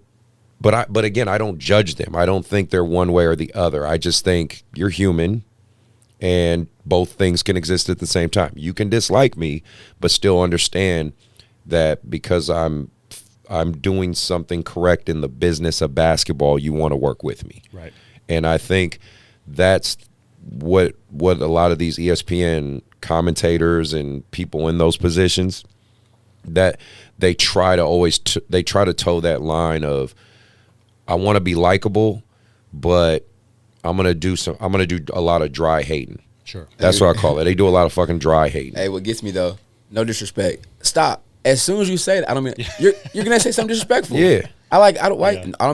but again, I don't judge them. I don't think they're one way or the other. I just think you're human, and both things can exist at the same time. You can dislike me, but still understand that because I'm doing something correct in the business of basketball, you want to work with me. Right. And I think that's what a lot of these ESPN commentators and people in those positions, that they try to always they try to toe that line of, I want to be likable, but I'm gonna do a lot of dry hating. Sure. That's what I call it. They do a lot of fucking dry hating. Hey, what gets me though, no disrespect. Stop. As soon as you say that, I don't mean you're gonna say something disrespectful. Yeah. I don't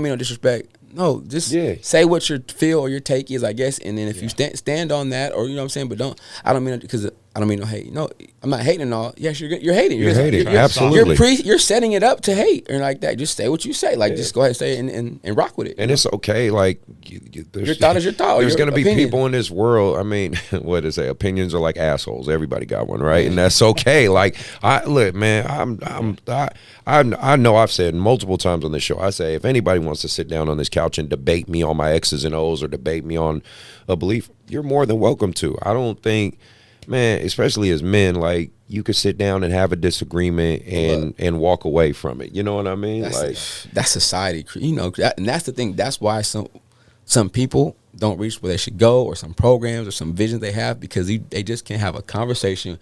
mean no disrespect. No, just say what your feel or your take is, I guess, and then if you stand on that, or you know what I'm saying, but I don't mean, because I don't mean no hate. No, I'm not hating and all. Yes, you're hating. You're hating. Absolutely. You're setting it up to hate and like that. Just say what you say. Like, just go ahead and say it and rock with it. And it's okay. Like, your thought is your thought. There's going to be people in this world. I mean, what is it? Opinions are like assholes. Everybody got one, right? And that's okay. Like, look, man, I know I've said multiple times on this show, I say, if anybody wants to sit down on this couch and debate me on my X's and O's or debate me on a belief, you're more than welcome to. I don't think, man, especially as men, like, you could sit down and have a disagreement and walk away from it. You know what I mean? That's society, you know, and that's the thing. That's why some people don't reach where they should go, or some programs or some visions they have, because they just can't have a conversation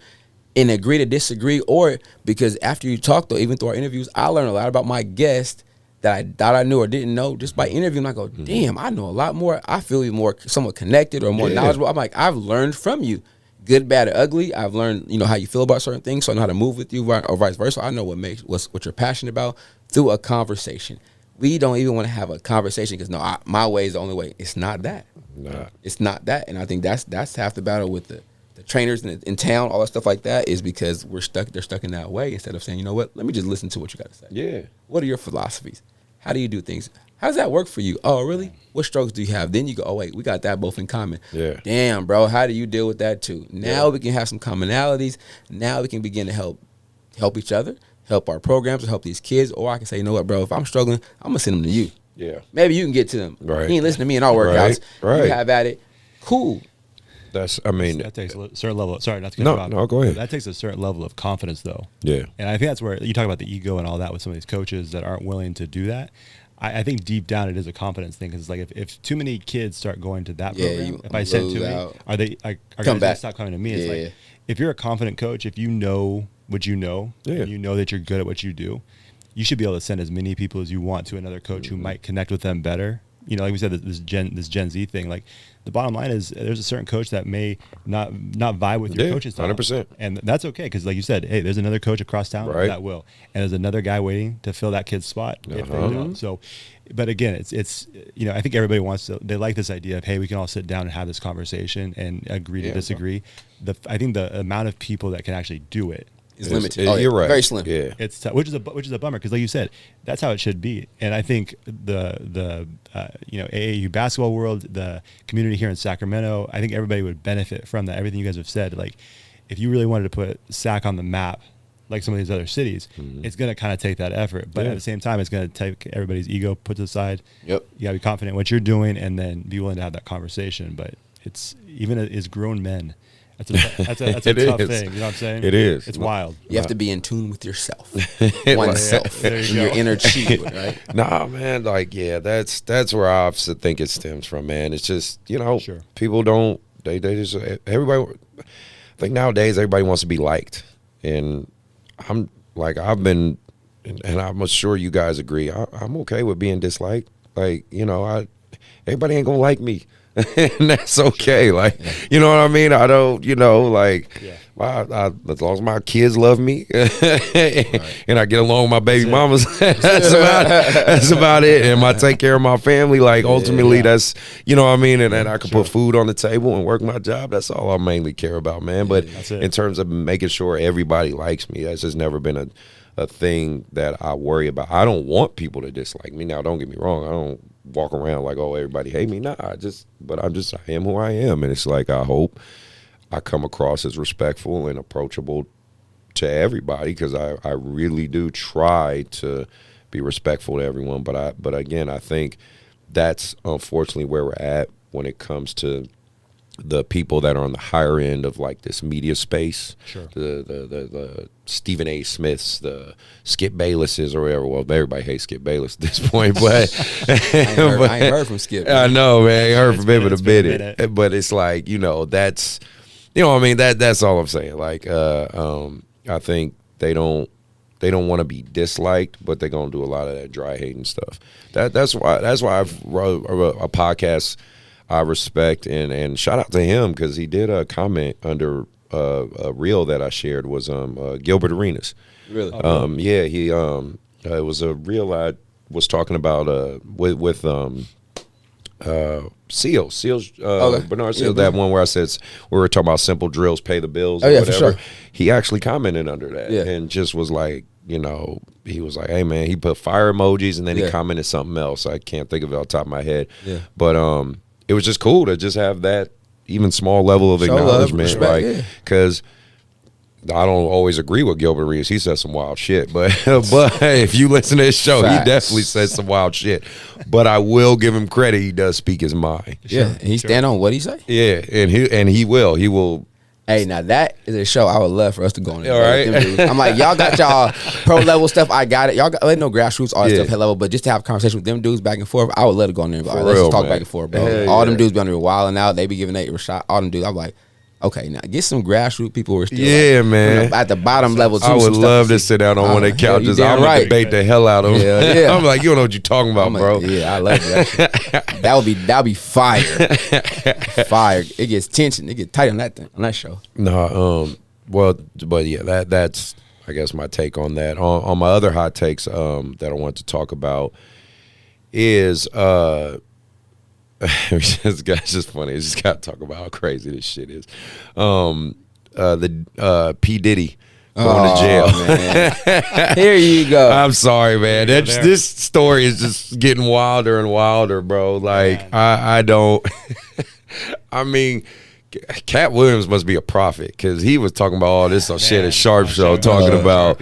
and agree to disagree. Or because after you talk, though, even through our interviews, I learned a lot about my guest that I thought I knew or didn't know just by interviewing. I go, damn, I know a lot more. I feel even more somewhat connected or more knowledgeable. I'm like, I've learned from you. Good, bad, or ugly. I've learned, you know, how you feel about certain things, so I know how to move with you, or vice versa. I know what you're passionate about through a conversation. We don't even want to have a conversation because my way is the only way. It's not that. Nah. It's not that. And I think that's half the battle with the trainers in town, all that stuff like that, is because they're stuck in that way, instead of saying, you know what, let me just listen to what you got to say. Yeah. What are your philosophies? How do you do things? How does that work for you? Oh, really? What strokes do you have? Then you go, oh, wait, we got that both in common. Yeah. Damn, bro, how do you deal with that too? Now we can have some commonalities. Now we can begin to help each other, help our programs, or help these kids. Or I can say, you know what, bro, if I'm struggling, I'm going to send them to you. Yeah. Maybe you can get to them. Right. You ain't listen to me in our workouts. Right. You have at it. Cool. That takes a certain level. Sorry, not to cut you off. No, go ahead. That takes a certain level of confidence, though. Yeah. And I think that's where you talk about the ego and all that with some of these coaches that aren't willing to do that. I think deep down it is a confidence thing, because it's like if too many kids start going to that program, if I send too many, are guys going to stop coming to me? It's like, if you're a confident coach, if you know what you know, and you know that you're good at what you do, you should be able to send as many people as you want to another coach who might connect with them better. You know, like we said, this Gen Z thing. Like, the bottom line is, there's a certain coach that may not vibe with your coach's style. 100%. And that's okay, because like you said, hey, there's another coach across town that will, and there's another guy waiting to fill that kid's spot if they don't. So, but again, it's you know, I think everybody they like this idea of, hey, we can all sit down and have this conversation and agree to disagree. I think the amount of people that can actually do it is limited. You're right. Very slim. Yeah. It's which is a bummer because, like you said, that's how it should be. And I think the AAU basketball world, the community here in Sacramento, I think everybody would benefit from that. Everything you guys have said, like if you really wanted to put Sac on the map, like some of these other cities, it's going to kind of take that effort. But at the same time, it's going to take everybody's ego put to the side. Yep. You got to be confident in what you're doing, and then be willing to have that conversation. But it's even as grown men. That's a tough thing. You know what I'm saying? It is. It's wild. You have to be in tune with yourself, oneself, There you your go. inner chi, right? Nah, man, like, yeah, that's where I obviously think it stems from, man. It's just, Sure. people don't, they just, everybody, I think nowadays everybody wants to be liked. And I'm like, I've been, and I'm sure you guys agree, I'm okay with being disliked. Like, everybody ain't gonna like me. And that's okay. Like, you know what I mean? I don't, as long as my kids love me and I get along with my baby mamas, that's about it. And I take care of my family. Like, ultimately, that's, you know what I mean? And I can put food on the table and work my job. That's all I mainly care about, man. But in terms of making sure everybody likes me, that's just never been a thing that I worry about. I don't want people to dislike me. Now, don't get me wrong. I don't walk around like, oh, everybody hate me. Nah, I am who I am. And it's like, I hope I come across as respectful and approachable to everybody, because I really do try to be respectful to everyone. But again, I think that's unfortunately where we're at when it comes to the people that are on the higher end of like this media space. Sure. The Stephen A. Smiths, the Skip Baylesses, or whatever. Well, everybody hates Skip Bayless at this point, but I ain't heard from Skip. I know, man. I ain't heard from him in a It's been a minute. minute. But it's like, that's, what I mean? That's all I'm saying. Like, I think they don't want to be disliked, but they're gonna do a lot of that dry hating stuff. That's why I've wrote a podcast I respect, and shout out to him, because he did a comment under a reel that I shared, was Gilbert Arenas. Really? Yeah, he it was a reel I was talking about with Seals, Bernard Seals, that one where I said we were talking about simple drills, pay the bills, or whatever. For sure. He actually commented under that, and just was like, he was like, hey man, he put fire emojis, and then he commented something else. I can't think of it off the top of my head. Yeah. But it was just cool to just have that even small level of acknowledgement, like, because I don't always agree with Gilbert Arenas. He says some wild shit, but if you listen to his show, he definitely says some wild shit. But I will give him credit; he does speak his mind. Yeah, and he stand on what he say. Yeah, and he will. Hey, now that is a show I would love for us to go on. All right. I'm like, y'all got y'all pro level stuff. I got it. Y'all got no grassroots, all that stuff head level. But just to have a conversation with them dudes back and forth, I would love to go on there. Let's just talk back and forth, bro. All them dudes be on there wilding out. They be giving Nate a shot. All them dudes. I'm like, okay, now get some grassroots people who are still man, at the bottom level. Too, I would love to sit down on one of their couches. I'm gonna debate the hell out of them. Yeah. I'm like, you don't know what you're talking about, bro. Yeah, I love that. That'll be fire. Fire. It gets tension. It gets tight on that show. No, but yeah, that's I guess my take on that. On my other hot takes that I want to talk about is this guy's just funny. It's just got to talk about how crazy this shit is. The P. Diddy going to jail. Man. Here you go. I'm sorry, man. This story is just getting wilder and wilder, bro. Like, I don't. I mean, Cat Williams must be a prophet, because he was talking about all this shit at Sharp Show, talking about.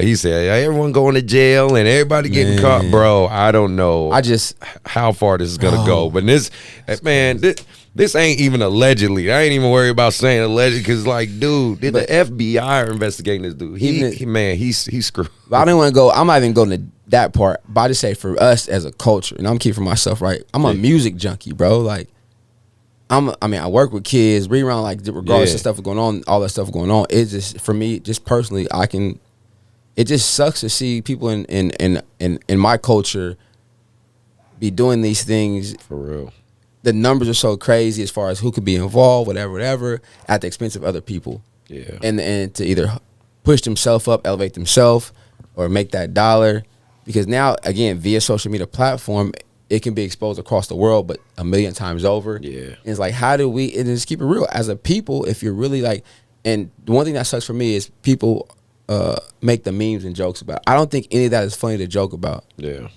He said everyone going to jail and everybody getting caught, bro. I don't know. How far this is gonna go, but this ain't even allegedly. I ain't even worried about saying allegedly, because like, dude, the FBI are investigating this dude. He's screwed. I don't want to go. I'm not even going to that part. But I just say for us as a culture, and I'm keeping for myself right. I'm a music junkie, bro. Like. I work with kids, be around, like, regardless of stuff going on, all that stuff going on. It's just, for me, just personally, it just sucks to see people in my culture be doing these things. For real. The numbers are so crazy as far as who could be involved, whatever, at the expense of other people. Yeah. And to either push themselves up, elevate themselves, or make that dollar. Because now, again, via social media platform, it can be exposed across the world, but a million times over. Yeah. And it's like, how do we, and just keep it real, as a people, if you're really like, And the one thing that sucks for me is people make the memes and jokes about it. I don't think any of that is funny to joke about. Yeah.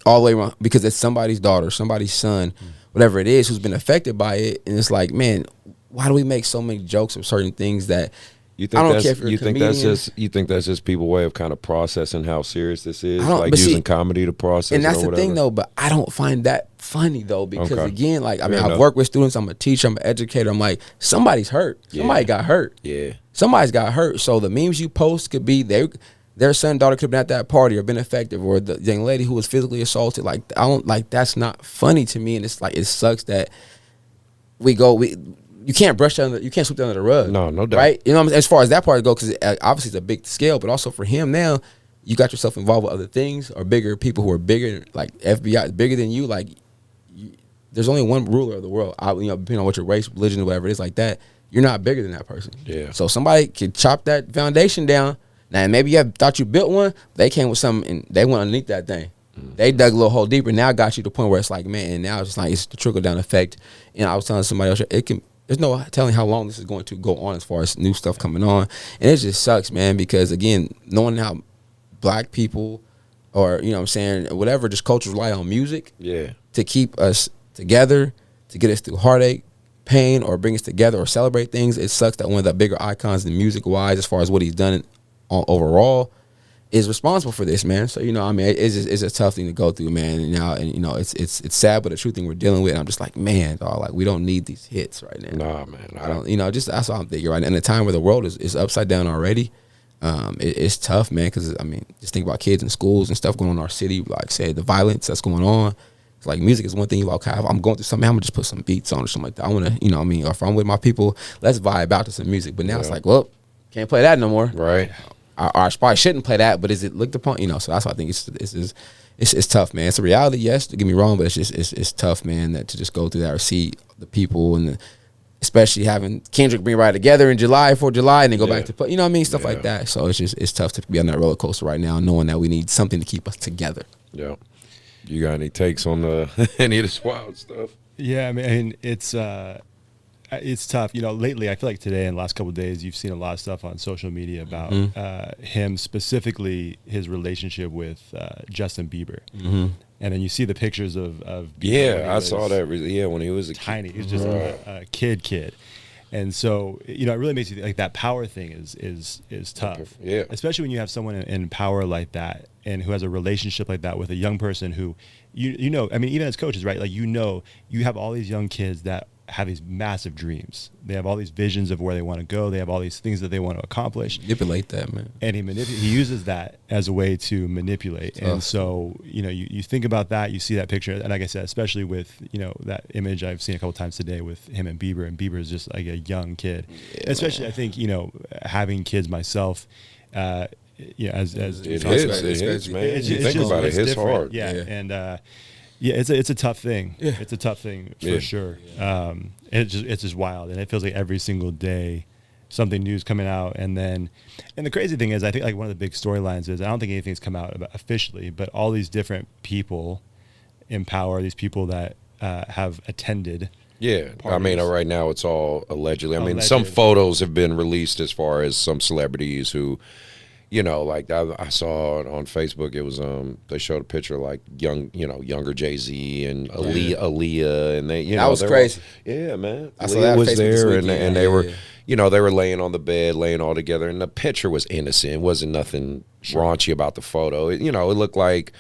All the way around, because it's somebody's daughter, somebody's son, whatever it is, who's been affected by it. And it's like, man, why do we make so many jokes of certain things that You think I don't that's, care if you're a comedian. you think that's just people's way of kind of processing how serious this is, I don't- like but using see, comedy to process And that's it or the whatever? thing, though, but I don't find that funny, though, because, Okay. again, like, I mean, Fair I've enough. worked with students. I'm a teacher. I'm an educator. I'm like, somebody's hurt. Somebody got hurt. Yeah. Somebody's got hurt. So the memes you post could be their son, daughter could have been at that party or been effective, or the young lady who was physically assaulted. Like, I don't, like, that's not funny to me. And it's like, it sucks that you can't brush under, you can't sweep that under the rug. No doubt. Right? You know what I mean? As far as that part goes, because obviously it's a big scale, but also for him now, you got yourself involved with other things or bigger people who are bigger, like FBI, bigger than you. Like, there's only one ruler of the world. Depending on what your race, religion, or whatever it is, like that, you're not bigger than that person. Yeah. So somebody could chop that foundation down. Now, maybe you thought you built one. They came with something and they went underneath that thing. They dug a little hole deeper. Now got you to the point where it's like, man, and now it's just like, it's the trickle down effect. And I was telling somebody else, there's no telling how long this is going to go on as far as new stuff coming on. And it just sucks, man, because again, knowing how black people or, you know what I'm saying, whatever, just cultures rely on music to keep us together, to get us through heartache, pain, or bring us together or celebrate things. It sucks that one of the bigger icons in music-wise, as far as what he's done overall, is responsible for this, man. So, I mean, it's a tough thing to go through, man. And it's sad, but the true thing we're dealing with. And I'm just like, man, dog, like, we don't need these hits right now. Nah, man. I don't, just that's all I'm thinking right now. In a time where the world is upside down already, it's tough, man. Because I mean, just think about kids in schools and stuff going on in our city. Like, say the violence that's going on. It's like music is one thing. Like, okay, I'm going through something, I'm gonna just put some beats on or something like that. I want to, what I mean, or if I'm with my people, let's vibe out to some music. But now it's like, well, can't play that no more. Right. I probably shouldn't play that, but is it looked upon? So that's why I think it's tough, man. It's a reality, yes. Don't get me wrong, but it's tough, man, that to just go through that or see the people and especially having Kendrick bring right together in July, 4th of July, and then go back to play. You know what I mean? Stuff like that. So it's tough to be on that roller coaster right now, knowing that we need something to keep us together. Yeah. You got any takes on any of this wild stuff? Yeah, I mean, it's tough. Lately, I feel like today and the last couple of days, you've seen a lot of stuff on social media about him, specifically his relationship with Justin Bieber. Mm-hmm. And then you see the pictures of Bieber. Yeah, I saw that. Yeah, when he was a tiny. He was just a kid. And so, it really makes you think, like, that power thing is tough. Yeah. Especially when you have someone in power like that and who has a relationship like that with a young person who, I mean, even as coaches, right? Like, you have all these young kids that have these massive dreams. They have all these visions of where they want to go. They have all these things that they want to accomplish. Manipulate that, man. And he uses that as a way to manipulate. And so, you think about that, you see that picture, and like I said, especially with, that image I've seen a couple times today with him and Bieber is just like a young kid. Yeah, especially, man. I think, having kids myself, as it hits, man. You think about it, it's hard. Yeah. And it's a tough thing. Yeah. It's a tough thing for sure. It's just wild, and it feels like every single day something new's coming out. And the crazy thing is, I think, like, one of the big storylines is, I don't think anything's come out about officially, but all these different people in power, these people that have attended. Yeah, parties. I mean, right now it's all allegedly. I mean, some photos have been released as far as some celebrities who, like I saw on Facebook, it was they showed a picture of, like, younger Jay-Z and Aaliyah, and they, that was crazy. Yeah, man. I saw that was Facebook there, and they were, they were laying on the bed, laying all together, and the picture was innocent. It wasn't nothing raunchy about the photo. It looked like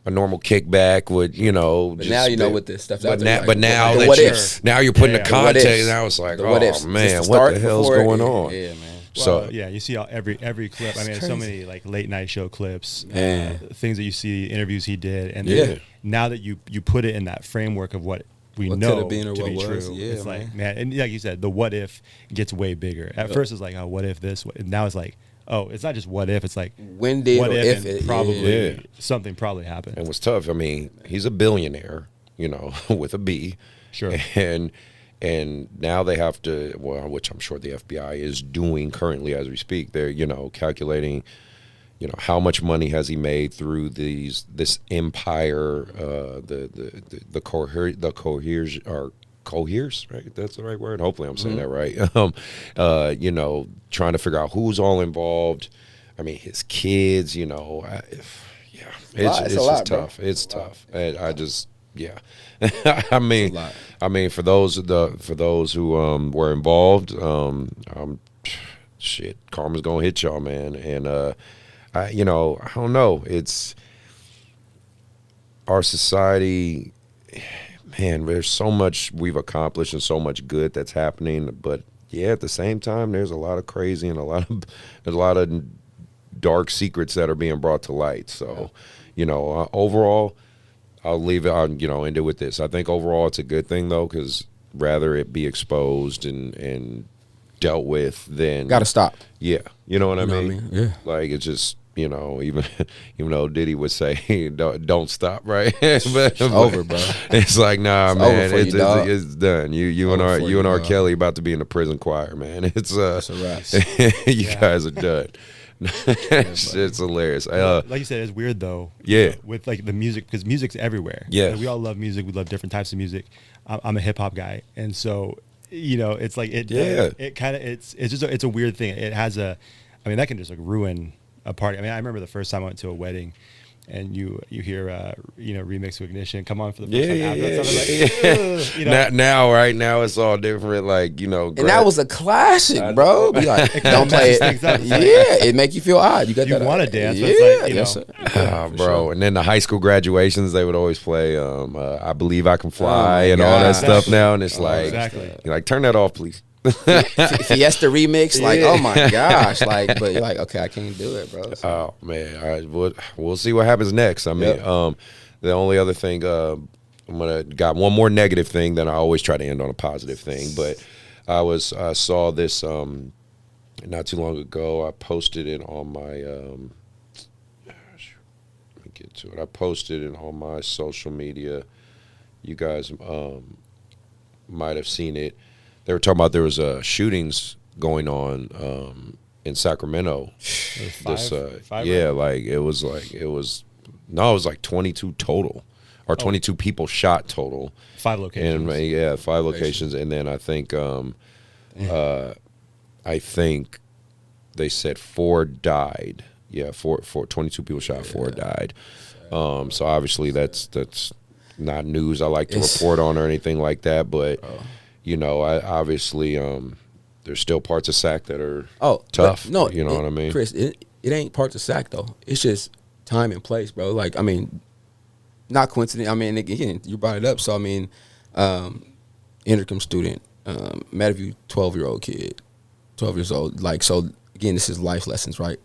a normal kickback with, But just now with this stuff. But now, like, now the that what ifs. Now you're putting the context, and I was like, oh man, what the hell's going on? Yeah, man. So you see every clip. I mean, there's so many, like, late night show clips, things that you see, interviews he did, and now that you put it in that framework of what we know to be true, it's like, man, and like you said, the what if gets way bigger. At first, it's like, oh, what if this? Now it's like, oh, it's not just what if. It's like, when did what or if it probably something probably happened. And what's tough, I mean, he's a billionaire, with a B. Sure. And now they have to, which I'm sure the FBI is doing currently as we speak. They're, calculating, how much money has he made through this empire, the cohesion or coheres, right? That's the right word. Hopefully I'm saying that right. You know, trying to figure out who's all involved. I mean, his kids, you know, it's just tough. It's tough. And I just, I mean, for those who were involved, shit, karma's gonna hit y'all, man. And I don't know. It's our society, man. There's so much we've accomplished and so much good that's happening, but at the same time, there's a lot of crazy and there's a lot of dark secrets that are being brought to light. So, overall, I'll leave it on, end it with this. I think overall it's a good thing, though, because rather it be exposed and dealt with than... Got to stop. Yeah. You know what I mean? What I mean? Yeah. Like, it's just, even though Diddy would say, don't stop, right? But over, bro. It's like, nah, it's man, it's done. You and R. Kelly about to be in the prison choir, man. It's a wrap. You guys are done. It's hilarious. Like you said, it's weird though. Yeah. With like the music, because music's everywhere. Yeah. Like, we all love music. We love different types of music. I'm a hip hop guy, and so it's like it. Yeah. It kind of it's a weird thing. It has that can just like ruin a party. I mean, I remember the first time I went to a wedding, and you hear Remix to Ignition come on for the first time. Like, now it's all different. Like and that was a classic, bro. Be like, don't play it. It make you feel odd. You want to dance. Yeah, it's like, bro. Sure. And then the high school graduations, they would always play I Believe I Can Fly and all that stuff now, and it's like, you're like, turn that off, please. Fiesta remix, like, oh my gosh, like, but you're like, okay, I can't do it, bro. So. Oh man, all right, we'll see what happens next. I mean, the only other thing, got one more negative thing, then I always try to end on a positive thing. But I saw this not too long ago. I posted it on my let me get to it. I posted it on my social media. You guys might have seen it. They were talking about there was shootings going on in Sacramento. It was 22 total, or 22 people shot total. 5 locations. And 5 locations, and then I think they said 4 died. Yeah, 22 people shot, 4 died. So obviously that's not news I like to report on or anything like that, but. I obviously there's still parts of SAC that are tough. No, you know what I mean, Chris. It ain't parts of SAC though. It's just time and place, bro. Like, I mean, not coincident. I mean, again, you brought it up. So I mean, intercom student, Meadowview 12-year-old kid, 12 years old. Like, so again, this is life lessons, right?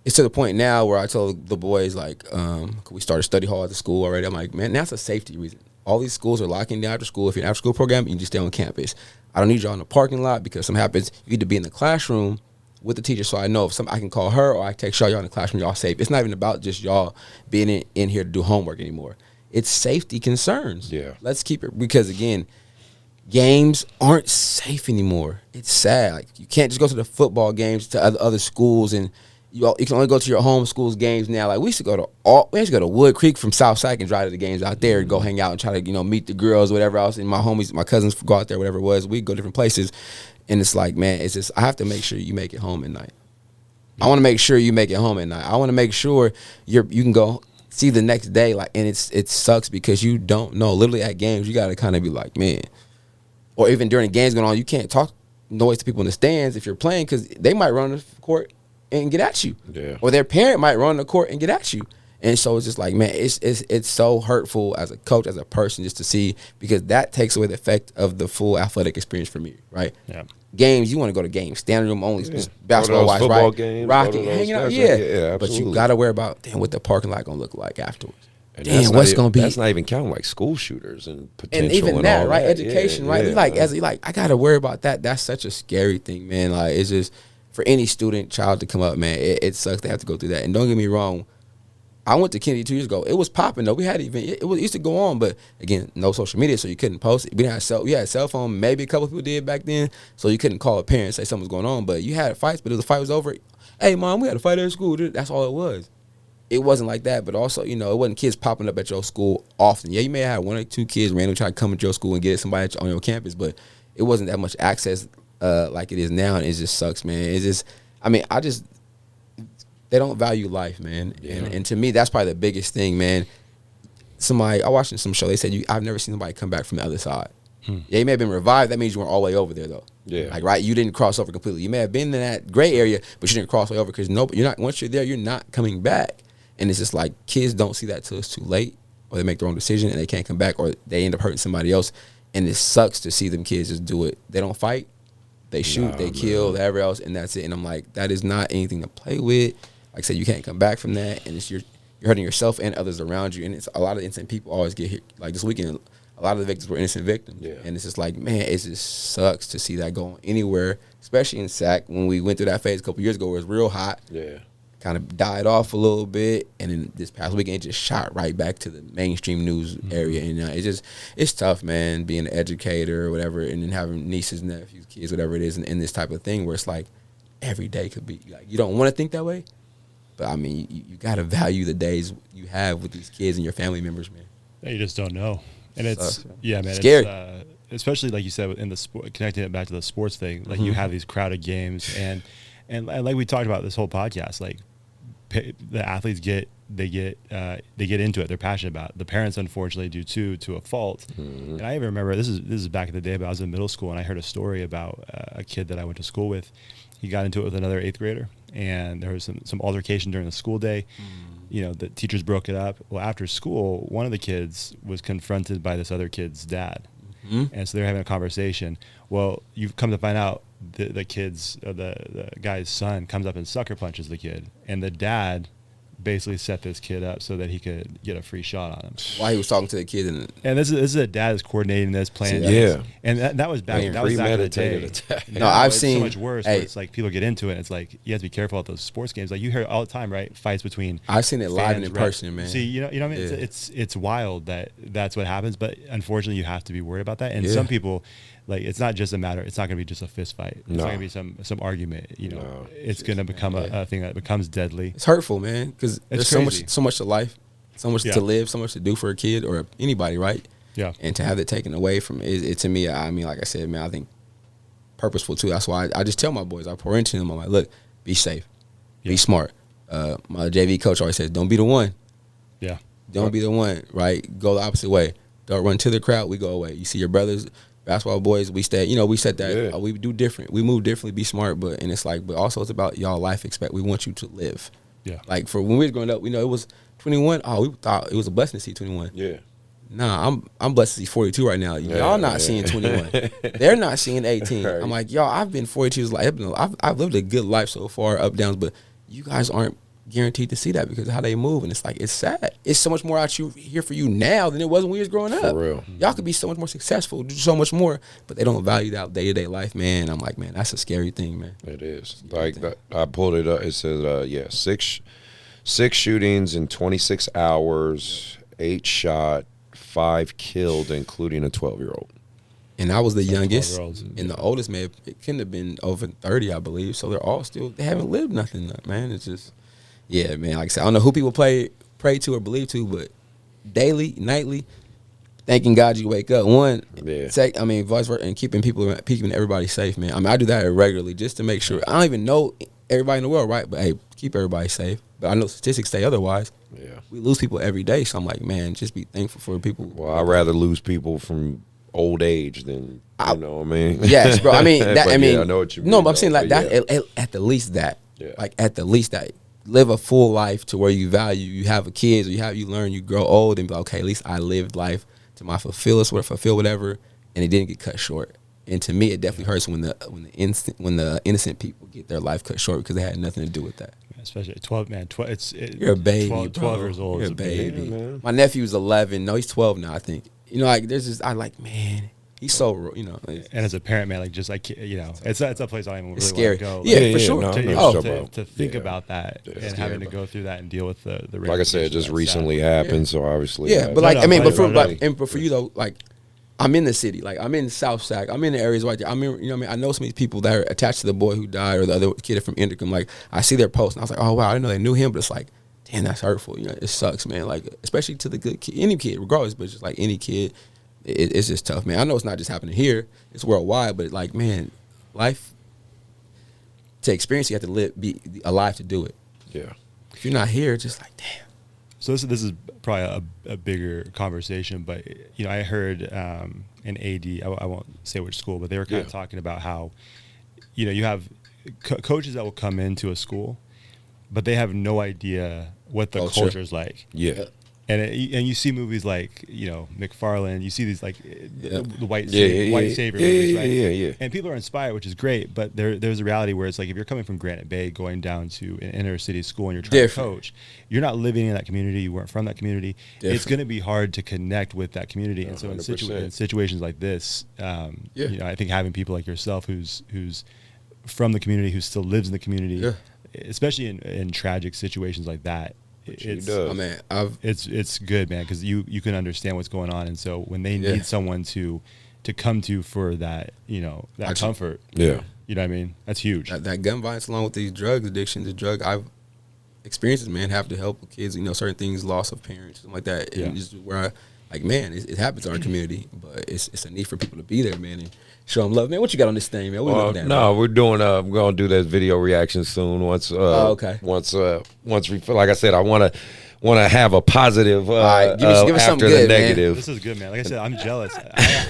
It's to the point now where I told the boys, like, we started study hall at the school already. I'm like, man, that's a safety reason. All these schools are locking down after school. If you're an after school program, you can just stay on campus. I don't need y'all in the parking lot because something happens. You need to be in the classroom with the teacher, so I know if I can call her or I text y'all in the classroom, y'all safe. It's not even about just y'all being in here to do homework anymore. It's safety concerns. Yeah. Let's keep it, because again, games aren't safe anymore. It's sad. Like, you can't just go to the football games to other schools, and you can only go to your home school's games now. Like, we used to go to Wood Creek from South Side and drive to the games out there and go hang out and try to, meet the girls, whatever else. And my homies, my cousins go out there, whatever it was. We'd go different places. And it's like, man, it's just, I have to make sure you make it home at night. I want to make sure you make it home at night. I want to make sure you can go see the next day. Like, and it sucks because you don't know. Literally at games, you got to kind of be like, man. Or even during the games going on, you can't talk noise to people in the stands if you're playing, because they might run the court and get at you. Yeah. Or their parent might run the court and get at you. And so it's just like, man, it's so hurtful as a coach, as a person, just to see, because that takes away the effect of the full athletic experience for me, right? Yeah. Games, you want to go to games, standing room only, basketball-wise, right? Games, rocking, hanging out, but you got to worry about, what the parking lot going to look like afterwards. And what's going to be? That's not even counting like school shooters and potential, and even that, right? Education, right? Yeah. I got to worry about that. That's such a scary thing, man. Like, it's just, for any student, child to come up, man, it sucks they have to go through that. And don't get me wrong, I went to Kennedy 2 years ago. It was popping though. We had it used to go on, but again, no social media, so you couldn't post it. We had a cell phone. Maybe a couple people did back then, so you couldn't call a parent and say something was going on. But you had fights, but if the fight was over, hey mom, we had a fight at school. That's all it was. it wasn't like that. But also, you know, it wasn't kids popping up at your school often. Yeah, you may have 1 or 2 kids randomly try to come at your school and get somebody on your campus, but it wasn't that much access like it is now, and it just sucks, man. It's just, I mean, they don't value life, man. Yeah. And to me, that's probably the biggest thing, man. I watched some show, they said, I've never seen somebody come back from the other side. Yeah, you may have been revived. That means you weren't all the way over there, though. Yeah. Like, right, you didn't cross over completely. You may have been in that gray area, but you didn't cross over because you're not. Once you're there, you're not coming back. And it's just like kids don't see that till it's too late, or they make their own decision and they can't come back, or they end up hurting somebody else. And it sucks to see them kids just do it. They don't fight, they shoot, they kill, whatever else, and that's it. And I'm like, that is not anything to play with. Like I said, you can't come back from that, and you're hurting yourself and others around you. And it's a lot of innocent people always get hit. Like this weekend, a lot of the victims were innocent victims. Yeah. And it's just like, man, it just sucks to see that going anywhere, especially in Sac when we went through that phase a couple years ago where it was real hot. Yeah. Kind of died off a little bit, and then this past weekend it just shot right back to the mainstream news area. And it's tough, man, being an educator or whatever, and then having nieces, nephews, kids, whatever it is, and this type of thing where it's like every day could be like, you don't want to think that way, but I mean, you got to value the days you have with these kids and your family members, man. You just don't know, and it's man, scary. It's, especially like you said in the sport, connecting it back to the sports thing. Like you have these crowded games, and like we talked about this whole podcast, like. The athletes get into it. They're passionate about it. The parents, unfortunately, do too, to a fault. And I even remember this is back in the day, but I was in middle school and I heard a story about a kid that I went to school with. He got into it with another 8th grader, and there was some altercation during the school day. You know, the teachers broke it up. Well, after school, one of the kids was confronted by this other kid's dad, and so they're having a conversation. Well, you've come to find out. The kid's the guy's son comes up and sucker punches the kid, and the dad basically set this kid up so that he could get a free shot on him. While he was talking to the kid, and this is a dad is coordinating this, planning this. And that was back. That was back in the day. No, I've seen so much worse. Where it's like people get into it. And it's like you have to be careful at those sports games. Like you hear all the time, right? Fights between. I've seen it live and in person, man. See, you know what I mean? Yeah. It's wild that's what happens, but unfortunately, you have to be worried about that. And some people. Like it's not just a matter. It's not going to be just a fist fight. It's not going to be some argument. You know, it's going to become a thing that becomes deadly. It's hurtful, man, because there's so much to life, so much to live, so much to do for a kid or anybody, right? Yeah. And to have it taken away from it to me, I mean, like I said, man, I think purposeful too. That's why I just tell my boys, I pour into them. I'm like, look, be safe, be smart. My JV coach always says, don't be the one. Yeah. Don't be the one, right? Go the opposite way. Don't run to the crowd. We go away. You see your brothers. Basketball boys, we said that we do different. We move differently, be smart, but also it's about y'all life expect. We want you to live. Yeah. Like for when we was growing up, we know it was 21. Oh, we thought it was a blessing to see 21. Yeah. Nah, I'm blessed to see 42 right now. Y'all not seeing 21. They're not seeing 18. Right. I'm like, y'all, I've been 42. I've lived a good life so far, up downs, but you guys aren't guaranteed to see that because of how they move, and it's like it's sad. It's so much more out here for you now than it was when we was growing up. For real, y'all could be so much more successful, do so much more, but they don't value that day-to-day life, man. I'm like, man, that's a scary thing, man. It is. Like I pulled it up. It says, six shootings in 26 hours, 8 shot, 5 killed, including a 12-year-old. And I was the youngest, and the oldest man, it couldn't have been over 30, I believe. So they're all they haven't lived nothing, man. It's just. Yeah, man. Like I said, I don't know who people pray to or believe to, but daily, nightly, thanking God you wake up. Vice versa, and keeping everybody safe, man. I mean, I do that regularly just to make sure. I don't even know everybody in the world, right? But hey, keep everybody safe. But I know statistics say otherwise. Yeah, we lose people every day, so I'm like, man, just be thankful for people. Well, I'd rather lose people from old age than you know what I mean. Yes, bro. I mean, I know what you mean. No, but I'm saying like that at the least that. Yeah. Like at the least that. Live a full life to where you have a kids, or you learn, you grow old, and be like, okay, at least I lived life to my fulfill whatever, and it didn't get cut short. And to me, it definitely hurts when the innocent people get their life cut short because they had nothing to do with that. Especially 12, man. You're a baby, 12 years old. You're a baby. Yeah, my nephew's 11. No, he's 12 now, I think. You know, like man. He's so, you know. And as a parent, man, like just like, you know, it's a place I don't even really want to go. Yeah, for sure. To think about that and having to go through that and deal with the like I said, it just recently happened, so obviously. Yeah, but like, I mean, but for you though, like, I'm in the city, like I'm in South Sac, I'm in the areas right there. I mean, you know what I mean? I know some of these people that are attached to the boy who died or the other kid from Intercom. Like, I see their posts and I was like, oh wow, I didn't know they knew him, but it's like, damn, that's hurtful. You know, it sucks, man. Like, especially to the good kid, any kid, regardless, but just like any kid, it's just tough, man. I know it's not just happening here; it's worldwide. But like, man, life to experience, you have to be alive to do it. Yeah. If you're not here, just like, damn. So this is probably a bigger conversation, but you know, I heard an AD. I won't say which school, but they were kind of talking about how, you know, you have coaches that will come into a school, but they have no idea what the culture is like. Yeah. And you see movies like, you know, McFarlane. You see these like the white savior yeah, movies, right? Yeah. And people are inspired, which is great. But there's a reality where it's like if you're coming from Granite Bay, going down to an inner city school, and you're trying to coach, you're not living in that community. You weren't from that community. It's going to be hard to connect with that community. And so in situations like this, you know, I think having people like yourself, who's from the community, who still lives in the community, especially in tragic situations like that. It's good, man, because you can understand what's going on, and so when they need someone to come to for that, you know, that comfort, you know what I mean, that's huge. That gun violence, along with these drug addictions, I've experienced, man, have to help kids, you know, certain things, loss of parents, something like that, and just where it happens in our community, but it's a need for people to be there, man, and show them love, man. What you got on this thing, man? What you looking at? We're doing. We're gonna do that video reaction soon. Once we feel, like I said, I want to have a positive. All right, give us after something the good, negative. Man. This is good, man. Like I said, I'm jealous.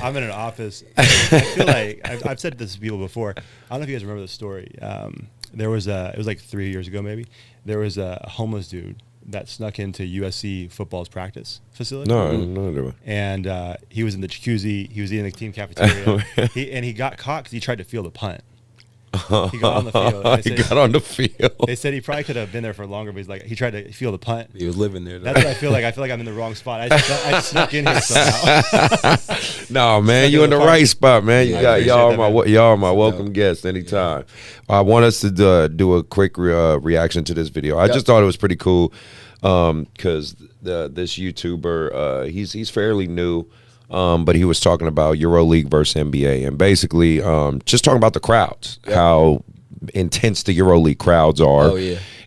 I'm in an office. I feel like I've said this to people before. I don't know if you guys remember the story. It was like 3 years ago, maybe. There was a homeless dude that snuck into USC football's practice facility. No. And he was in the jacuzzi. He was eating the team cafeteria. He got caught because he tried to field a punt. He got on the field. He got on the field. They said he probably could have been there for longer, but he's like, he tried to field a punt. He was living there, though. That's what I feel like. I feel like I'm in the wrong spot. I snuck in here somehow. No, man, you in the right spot, man. Y'all are my welcome guests anytime. I want us to do a quick reaction to this video. I just thought it was pretty cool because this YouTuber, he's fairly new. But he was talking about EuroLeague versus NBA, and basically just talking about the crowds, how intense the EuroLeague crowds are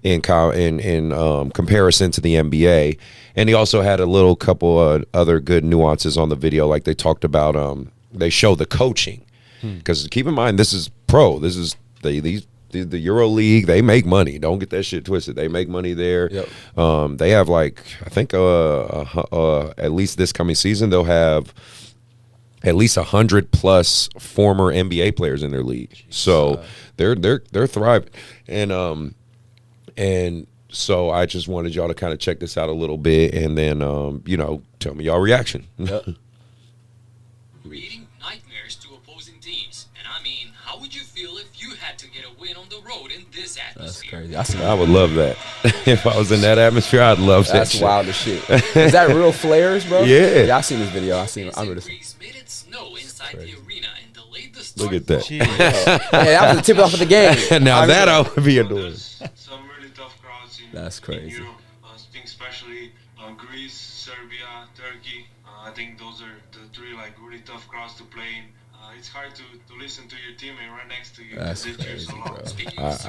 in comparison to the NBA. And he also had a little couple other good nuances on the video, like they talked about they show the coaching, because keep in mind this is pro. This is the EuroLeague. They make money. Don't get that shit twisted. They make money there. They have like, I think at least this coming season they'll have at least 100+ former NBA players in their league. So they're thriving. And so I just wanted y'all to kind of check this out a little bit, and then tell me y'all reaction. Creating nightmares to opposing teams. And I mean, how would you feel if you had to get a win on the road in this atmosphere? That's crazy. I would love that. If I was in that atmosphere, I'd love that. That's wild as shit. Is that real flares, bro? Yeah. I seen this video. I remember this. Made it snow inside the arena and delayed the Look start. at that. That was the tip off of the game. Now that I would be adoring. Some really tough crowds in, That's crazy. in Europe. I think especially Greece, Serbia, Turkey. I think those are the three like really tough crowds to play in. It's hard to listen to your teammate right next to you. That's crazy, bro.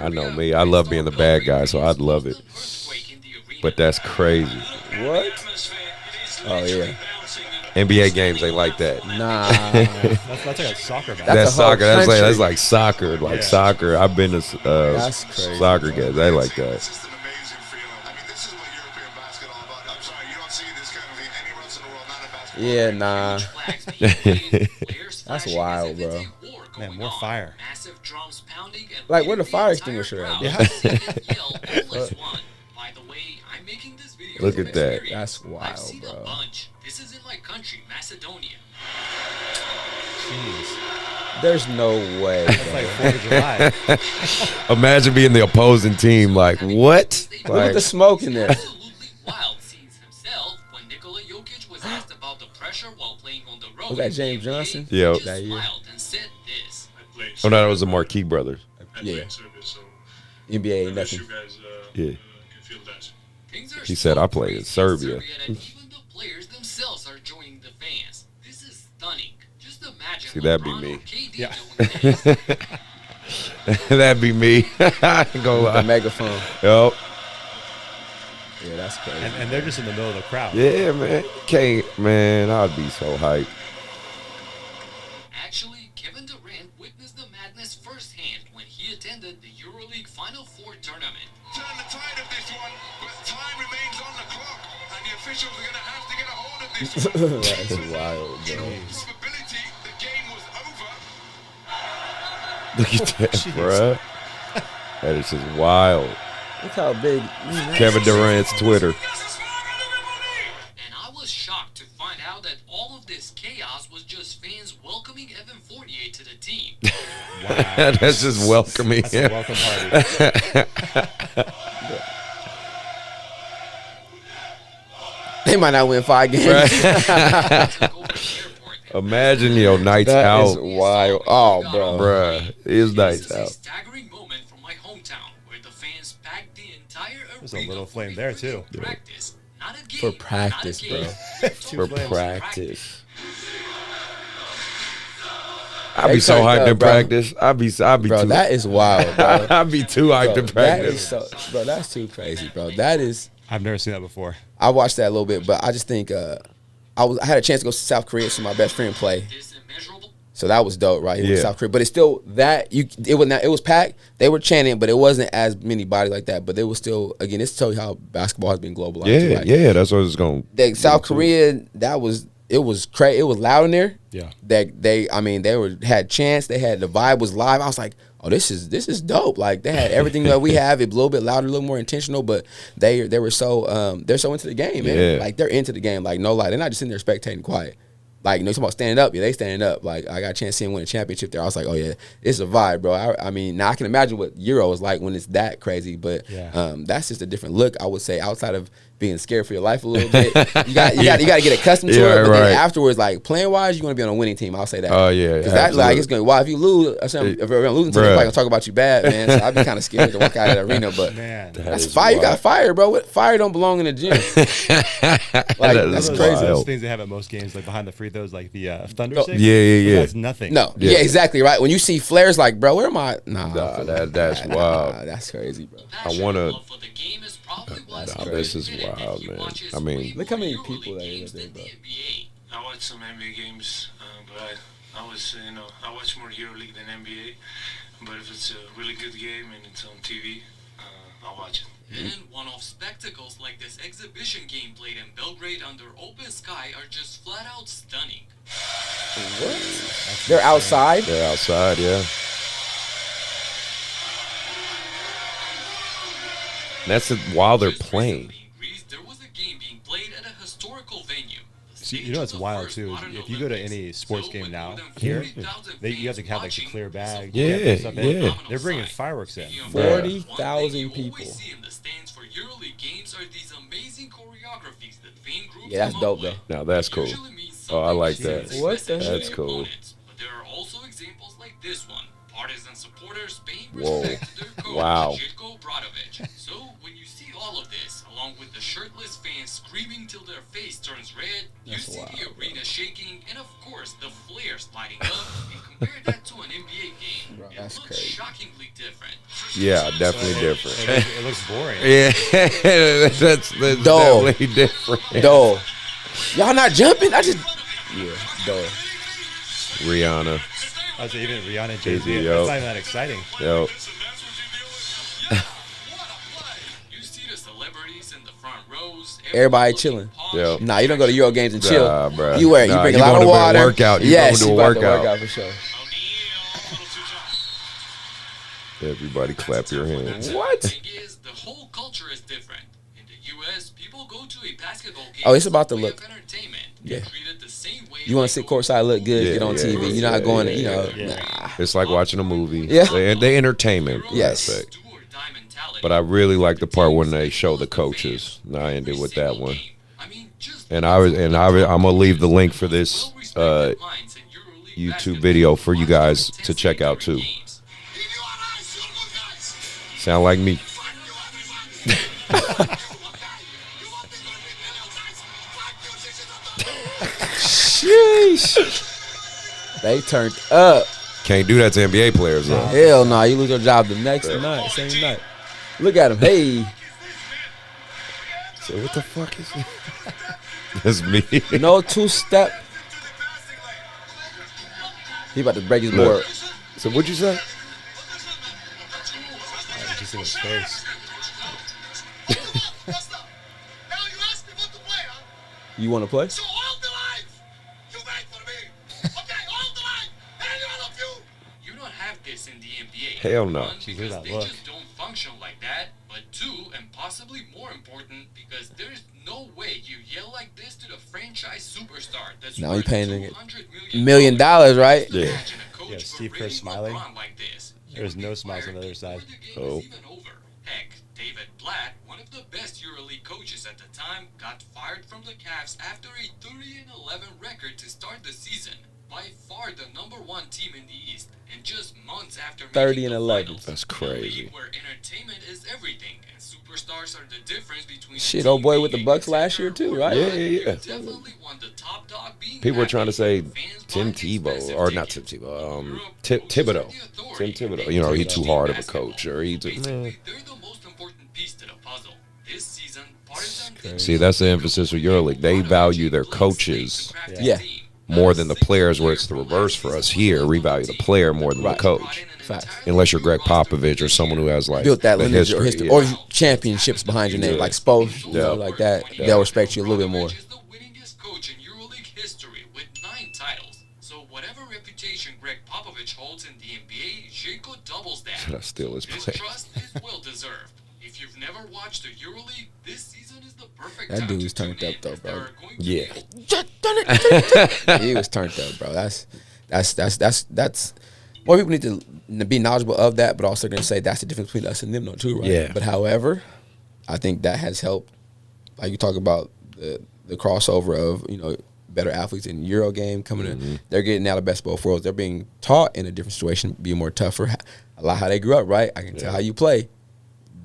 I know me. I love being the bad guy, so I'd love it. But that's crazy. What? Oh yeah. NBA games ain't like that. Nah. That's like a soccer match. That's a whole soccer. That's country. like soccer. Like soccer. I've been to That's crazy, soccer games. They like that. It's just an amazing feeling. I mean, this is what European basketball about. I'm sorry, you don't see this kind of thing anywhere else in the world, not in basketball. Yeah, nah. That's wild, bro. Man, more fire. Like, where the fire extinguisher at? Look at that. That's wild, bro. This is in my country, Macedonia. Jeez. There's no way. It's like 4th of July. Imagine being the opposing team. Like, what? Look at the smoke in there. Absolutely wild scenes himself when Nikola Jokic was asked about the pressure while playing on the road. Was that James Johnson? Yeah. Just That year. smiled and said this. Oh, no, that was the Marquis brothers. Yeah. So NBA ain't I wish nothing. you guys Yeah. can feel that. Things are He said, so "I played in crazy Serbia." that even the players themselves are joining the fans. This is stunning. Just imagine. See, that'd be LeBron me. or KD Yeah. doing this. That'd be me. I ain't gonna The lie. megaphone. Yup. Yeah, that's crazy. And they're just in the middle of the crowd. Yeah, man. Man, I'd be so hyped. Actually, Kevin Durant witnessed the madness firsthand when he attended the EuroLeague Final Four tournament. Turn the tide of this one, but time remains on the clock, and the officials are going to have to get a hold of this one. That's wild, In bro. all probability, the game was over. Look at that, bruh. That is just wild. Look how big. Kevin Durant's Twitter. And I was shocked to find out that all of this chaos was just fans welcoming Evan Fournier to the team. Wow. That's just welcoming That's a him. welcome party. They might not win 5 games. Took over the airport. Imagine your nights That out, is wild. Oh, bro. bruh. His This nights is a out. staggering moment from my hometown where the fans packed the entire arena. There's a little flame for there, too. Practice, not a game, For practice, not a game. For flames. practice. I'd be They so turned hyped up, in bro. practice. I'd be Bro, too. that is wild, bro. I'd be too hyped Bro, in that is practice. so, bro, that's too crazy, bro. That is. I've never seen that before. I watched that a little bit, but I just think I had a chance to go to South Korea to see my best friend play. This immeasurable So that was dope, right? He went to Yeah. South Korea, but it's still that it was packed. They were chanting, but it wasn't as many bodies like that. But it was still, again, this tells you how basketball has been globalized. too, Yeah, like, yeah. That's what it's going. South Korea, it was crazy. It was loud in there. Yeah. They had chants. They had the vibe was live. I was like, oh, this is dope. Like they had everything that we have. It a little bit louder, a little more intentional. But they were so they're so into the game, man. Yeah. Like they're into the game. Like no lie, they're not just sitting there spectating quiet. Like, you know, you talking about standing up. Yeah, they standing up. Like, I got a chance to see him win a championship there. I was like, oh, yeah, it's a vibe, bro. I mean, now I can imagine what Euro is like when it's that crazy. But Yeah. that's just a different look, I would say, outside of being scared for your life a little bit. You got to get accustomed to Yeah, it. But right. then afterwards, like, playing-wise, you want to be on a winning team. I'll say that. Oh, yeah, Because that, like, it's going to, if you lose, if you're on a losing team, they're Bruh. probably going to talk about you bad, man. So I'd be kind of scared to walk out of the arena. But Man. that's is fire. You got wild. fire, bro. Fire don't belong in the gym. Like, That that's is crazy. wild. Those things they have at most games, like behind the free throws, like the thunder Oh, stick. yeah. That's nothing. No, Yeah. yeah, exactly right. When you see flares, like, bro, where am I? Nah, That's wild. that's crazy, bro. passion wanna- and love for the game is probably what's Nah, keeping this him is in it, and wild, he man. watches I mean- way Look how more many EuroLeague people there games is there, than bro. the NBA. I watch some NBA games, but I watch more EuroLeague than NBA. But if it's a really good game and it's on TV, I'll watch it. And one-off spectacles like this exhibition game played in Belgrade under open sky are just flat out stunning. They're outside. They're outside, yeah. And that's while they're Just playing. recently in Greece, there was a game being played at a historical venue. The See, you stage know of what's the wild first too? Is modern if you go to Olympics. any sports So game with now more than here, 40,000 you have to fans have like the watching, clear bag. support, Yeah, you can't put stuff in. yeah. They're bringing fireworks in. Speaking of Bruh. 40,000 one thing you people. always see in the stands for EuroLeague games are these amazing choreographies that fan groups Yeah, that's come dope, up with. though. Now, that's It cool. usually means Oh, I like something that. serious What the message to That's the cool. opponents. But there are also examples like this one. Partisan supporters paying Whoa. respect to their coach, Wow. Željko Obradović. So when you see all of this, along with the shirtless fans screaming till their face turns red, you That's see wild, the arena shaking, and of course the flares lighting up, and compare that to an NBA game. Bro, It that's looks crazy. shockingly different. Yeah, definitely different. It looks boring. Yeah, that's Dull. definitely different. Dull. Y'all not jumping? Yeah, dull. Rihanna, I was even Rihanna, Jay-Z, Jay-Z. yo. It's not even that exciting. yo. You see the celebrities in the front rows. Everybody looking chilling. posh. Yeah. Nah, you don't go to Euro games and chill. Nah, bruh. You Nah, bring you a lot going of to a water. workout. You Yes, going to you a about to workout. work out for sure. Everybody clap your hands. What? The thing is, the whole culture is different. In the U.S., people go to a basketball game. Oh, it's about as a the way look. of entertainment. Yeah. They're treated the same way You want to they sit go courtside, look good, Yeah, get on yeah, TV. You're not yeah, going to, yeah, nah. It's like watching a movie. Yeah. They entertainment Yes. aspect. do or die mentality. But I really like the part when they show the coaches. And I ended with that one. And I'm gonna leave the link for this YouTube video for you guys to check out too. Sound like me. Sheesh. They turned up. Can't do that to NBA players though. Hell no, you lose your job the next night, same night. Look at him. Hey. So what the fuck is that? That's me. No two-step. He about to break his board. So what'd you say? Just in his face. You want to play? So hold the life! You wait for me! Okay, hold the life! And all of you! You don't have this in the NBA. Hell no. One, Jeez, because look at they that look. just don't function like that. But two, and possibly more important, because there's no way you yell like this to the franchise superstar that's Now he worth paying it $200 million, right? Just Yeah. imagine a coach Yeah, for Steve Kerr rating smiling. LeBron like this. There's You no would be smiles on the fired other side. before the game Oh. is even over. Heck, David Blatt, one of the best EuroLeague coaches at the time, got fired from the Cavs after a 30-11 record to start the season. By far the #1 team in the East, and just months after 30-11. finals. That's In a crazy. league where entertainment is everything, and superstars are the difference between Shit, the old boy team with the being Bucks a last year contender too, or right? Yeah, not. yeah, You yeah. definitely want the top dog being People were trying to say happy, fans Tim buying Tebow, expensive or not Tim tickets. Tebow, In Europe, Thibodeau. coaches are the authority, Tim Thibodeau. and You know, they he's too teach hard of a basketball. coach, or he's Basically, man. they're the most important piece to the puzzle. This season, Partizan didn't See, that's the emphasis of EuroLeague. They value their coaches Yeah. more than the players, where it's the reverse for us here. We value the player more than the Right. coach. Facts. Unless you're Greg Popovich or someone who has like Built that the lineage or history, yeah. or championships behind your name, Yeah. like Spo, you know, Yeah. like that. They'll respect you a little bit more. Is the winningest coach in EuroLeague history with 9 titles. So whatever reputation Greg Popovich holds in the NBA, Željko doubles that. Should I steal his This play? trust is well deserved. If you've never watched the EuroLeague, this season is the perfect That time dude to was turned tune up, in, though, as bro. there are going to Yeah. be He was turned up, bro. That's more people need to be knowledgeable of that, but also gonna say that's the difference between us and them, though, too, right? Yeah. But however, I think that has helped. Like you talk about the crossover of better athletes in Euro game coming in. They're getting out of best of both worlds. They're being taught in a different situation, be more tougher. A lot how they grew up, right? I can tell how you play.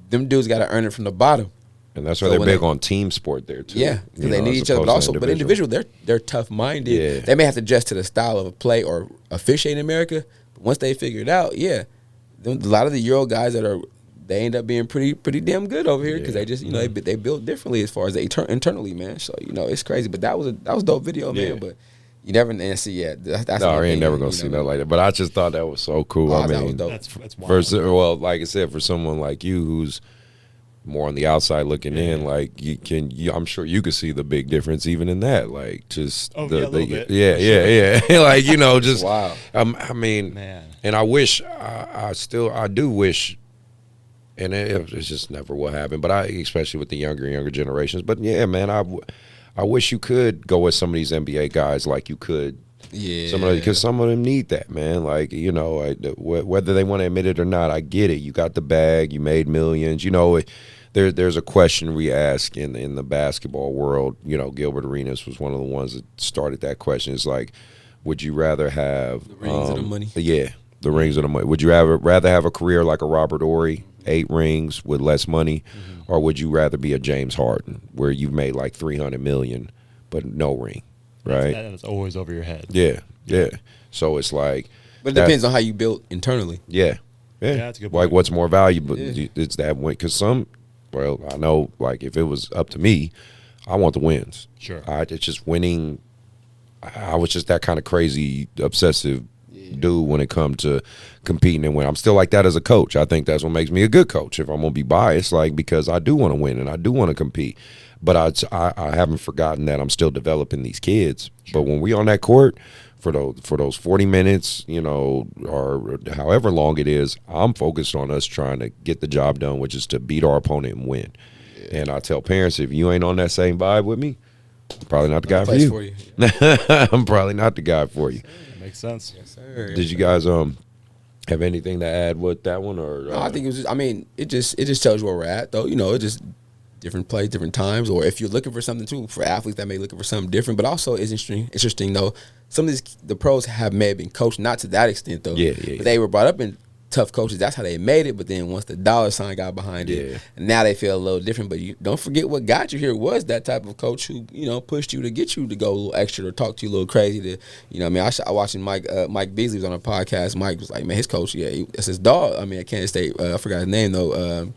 Them dudes got to earn it from the bottom. And that's why So they're when big they- on team sport there too. Yeah, because they need each other, but also, but individual, they're tough minded. Yeah. They may have to adjust to the style of a play or officiate in America, but once they figure it out, a lot of the Euro guys they end up being pretty damn good over here because Yeah. they just they build differently as far as they internally, man. So it's crazy, but that was dope video, man. Yeah. But you never see that's No, my I ain't opinion, never gonna see nothing like that. But I just thought that was so cool. Oh, I that mean, was dope. That's wild. well, like I said, for someone like you who's more on the outside looking in, like I'm sure you could see the big difference even in that. Like just Oh, yeah, a little bit. yeah. Like just Wow. I mean, Man. and I wish I do wish. And it's just never will happen. But especially with the younger generations. But yeah, man, I wish you could go with some of these NBA guys like you could. Yeah, Because some of them need that, man. Like, whether they want to admit it or not, I get it. You got the bag, you made millions. There's a question we ask in the basketball world. Gilbert Arenas was one of the ones that started that question. It's like, would you rather have The rings or the money? Yeah, the rings or the money. Would you rather have a career like a Robert Horry, 8 rings with less money, or would you rather be a James Harden where you've made like $300 million but no ring, right? That's always over your head. Yeah. So it's like, but it depends on how you built internally. yeah. that's a good Like, point. what's more valuable? Yeah. It's that win. Because I know, like, if it was up to me, I want the wins. Sure. It's just winning. I was just that kind of crazy, obsessive dude when it comes to competing and win. I'm still like that as a coach. I think that's what makes me a good coach. If I'm gonna be biased, like, because I do want to win and I do want to compete, but I haven't forgotten that I'm still developing these kids. But when we on that court for those 40 minutes, or however long it is, I'm focused on us trying to get the job done, which is to beat our opponent and win. Yeah. And I tell parents, if you ain't on that same vibe with me, I'm probably not the guy for you. I'm probably not the guy for you. Makes sense. Yes, sir. Did you guys have anything to add with that one, or No, I think it was just, it just tells you where we're at, though. It just different plays, different times, or if you're looking for something too, for athletes that may be looking for something different, but also it's interesting though. Some of the pros may have been coached, not to that extent though. Yeah. But they were brought up in tough coaches. That's how they made it. But then once the dollar sign got behind it, and now they feel a little different. But you don't forget what got you here was that type of coach who pushed you to get you to go a little extra or talk to you a little crazy. I watching Mike Beasley was on a podcast. Mike was like, man, his coach, that's his dog. I mean, at Kansas State, I forgot his name though.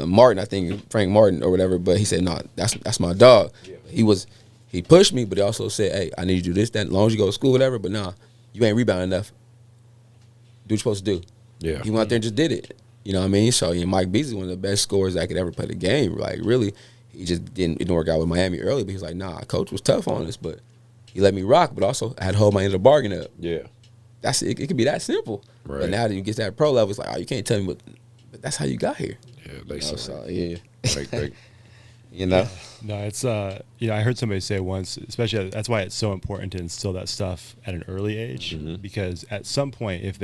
Martin, I think Frank Martin or whatever, but he said, no, that's my dog. He pushed me, but he also said, hey, I need you to do this, that, as long as you go to school, whatever, but nah, you ain't rebounding enough. Do what you're supposed to do. Yeah. He went out there and just did it. You know what I mean? So Mike Beasley, one of the best scorers that could ever play the game. Like, really, he just didn't work out with Miami early, but he's like, nah, coach was tough on us, but he let me rock, but also I had to hold my end of the bargain up. Yeah. That's it. It could be that simple. Right. But now that you get to that pro level, it's like, oh, you can't tell me, but that's how you got here. Yeah, they You know, suck. so, yeah. Like, You know? No, it's I heard somebody say once, especially that's why it's so important to instill that stuff at an early age, because at some point, if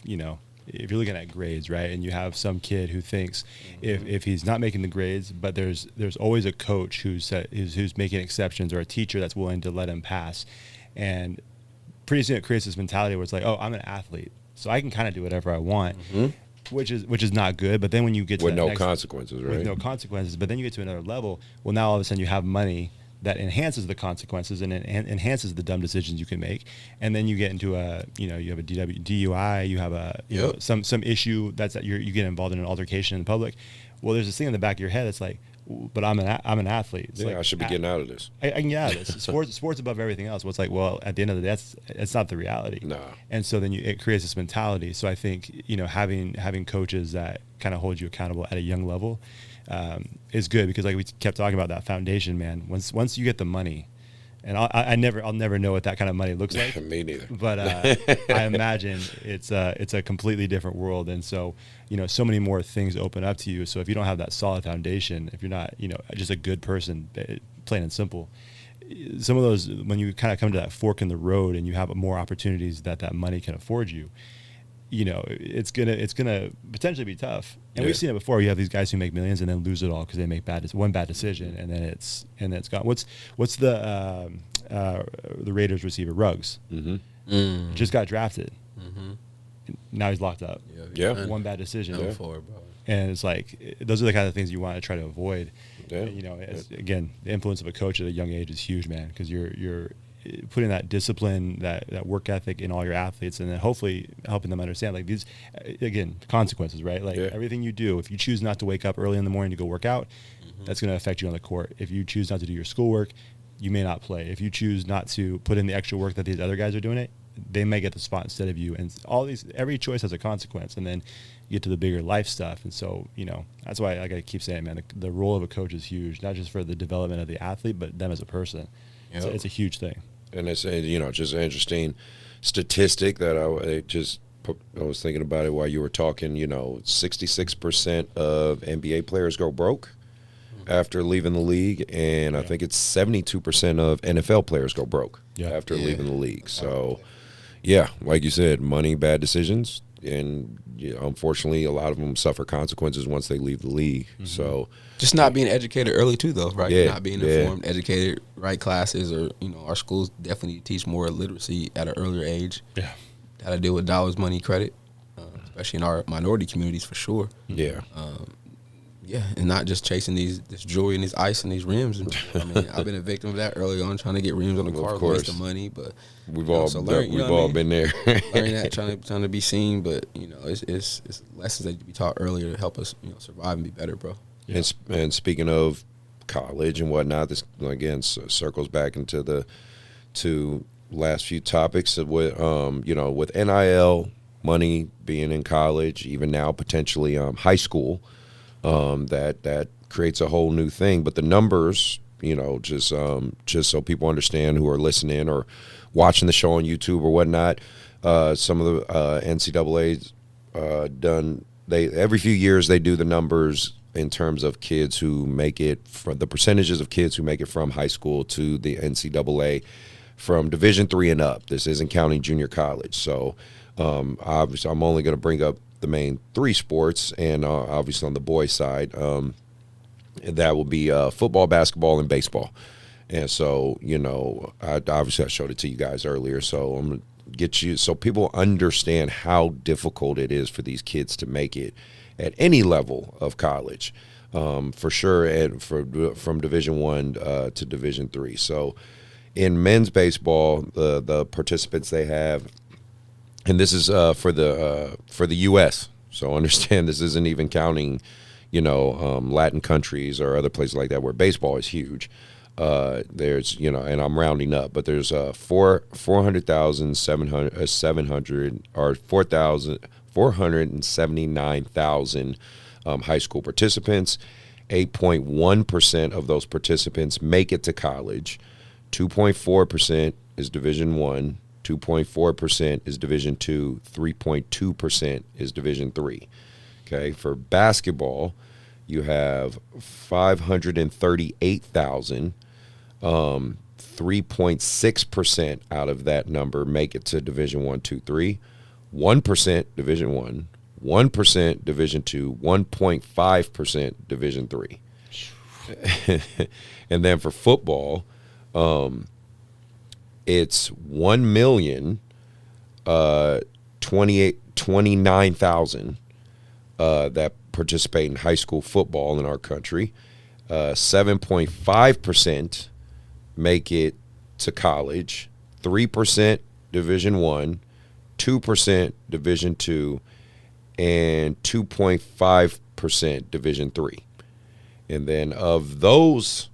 you're looking at grades, right, and you have some kid who thinks if he's not making the grades, but there's always a coach who's making exceptions, or a teacher that's willing to let him pass, and pretty soon it creates this mentality where it's like, oh, I'm an athlete, so I can kind of do whatever I want. Which is not good, but then when you get to with that no next, consequences, right? with no consequences, but then you get to another level. Well, now all of a sudden you have money that enhances the consequences and enhances the dumb decisions you can make, and then you get into you have a DUI, you have a some issue that's that you get involved in an altercation in public. Well, there's this thing in the back of your head that's like, but I'm an athlete. It's Yeah, like, I should be getting out of this. I can get out of this. Sports above everything else. Well, it's like, well, at the end of the day, it's not the reality. Nah. And so then it creates this mentality. So I think having coaches that kind of hold you accountable at a young level is good, because like we kept talking about, that foundation, man. Once you get the money, and I'll never know what that kind of money looks like. Me neither. But I imagine it's a completely different world, and so so many more things open up to you. So if you don't have that solid foundation, if you're not just a good person, plain and simple, some of those, when you kind of come to that fork in the road and you have more opportunities that money can afford you, it's gonna potentially be tough. And we've seen it before. You have these guys who make millions and then lose it all because they make one bad decision, and then it's gone. What's the Raiders receiver, Ruggs? Just got drafted. Now he's locked up. Yeah. One bad decision. Go for it, bro. And it's like, those are the kind of things you want to try to avoid. Yeah. And, again, the influence of a coach at a young age is huge, man, because you're putting that discipline, that work ethic in all your athletes, and then hopefully helping them understand, like, these, again, consequences, right? Like, everything you do, if you choose not to wake up early in the morning to go work out, that's going to affect you on the court. If you choose not to do your schoolwork, you may not play. If you choose not to put in the extra work that these other guys are doing it, they may get the spot instead of you. And every choice has a consequence, and then you get to the bigger life stuff. And so, that's why I got to keep saying, man, the role of a coach is huge, not just for the development of the athlete, but them as a person. Yep. It's a huch thing. And it's just an interesting statistic that I was thinking about it while you were talking. 66% of NBA players go broke after leaving the league, and I think it's 72% of NFL players go broke after leaving the league. So, like you said, money, bad decisions, and unfortunately, a lot of them suffer consequences once they leave the league. So, just not being educated early too, though, right? Yeah, not being informed, educated, right classes, or our schools definitely teach more literacy at an earlier age. Yeah, how to deal with dollars, money, credit, especially in our minority communities for sure. Yeah. And not just chasing this jewelry and these ice and these rims. And, I've been a victim of that early on, trying to get rims on the car, wasting money. But we've all been there. Learning that, trying to be seen, but it's lessons that you be taught earlier to help us survive and be better, bro. Yeah. And speaking of college and whatnot, this again circles back into the last few topics with with NIL, money, being in college, even now potentially high school. That creates a whole new thing. But the numbers, just so people understand who are listening or watching the show on YouTube or whatnot, some of the NCAA's every few years they do the numbers in terms of kids who make it, from the percentages of kids who make it from high school to the NCAA from Division III and up. This isn't counting junior college. So obviously I'm only going to bring up the main three sports, and obviously on the boys' side, that will be football, basketball, and baseball. And so, I showed it to you guys earlier, so I'm going to get you, so people understand how difficult it is for these kids to make it at any level of college, for sure, and from Division I to Division III. So in men's baseball, the participants they have, and this is for the U.S., so understand this isn't even counting, Latin countries or other places like that where baseball is huge. There's, and I'm rounding up, but there's 479,000 high school participants. 8.1% of those participants make it to college. 2.4% is Division I. 2.4% is Division II. 3.2% is Division III. Okay, for basketball, you have 538,000. 3.6% out of that number make it to Division I, II, III. 1% Division I. 1% Division II, 1.5% Division III. And then for football, it's 1,029,000 that participate in high school football in our country. 7.5% make it to college. 3% Division I, 2% Division II, and 2.5% Division III. And then of those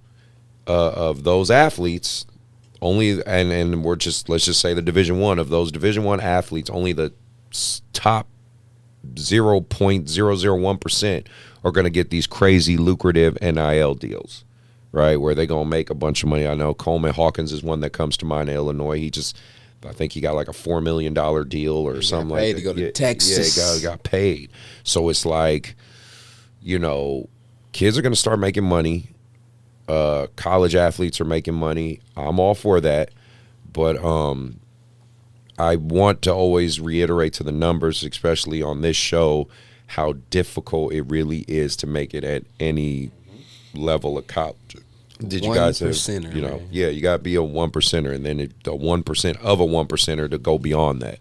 athletes, only and let's just say the Division I, of those Division I athletes, only the top 0.001% are going to get these crazy lucrative NIL deals, right? Where they're going to make a bunch of money. I know Coleman Hawkins is one that comes to mind in Illinois. I think he got like a $4 million deal or something like that. To go to Texas. Yeah, he got paid. So it's like, kids are going to start making money. College athletes are making money. I'm all for that. But I want to always reiterate to the numbers, especially on this show, how difficult it really is to make it at any level of college. Did you guys have, you got to be a 1%er, and then the 1% of a 1%er to go beyond that.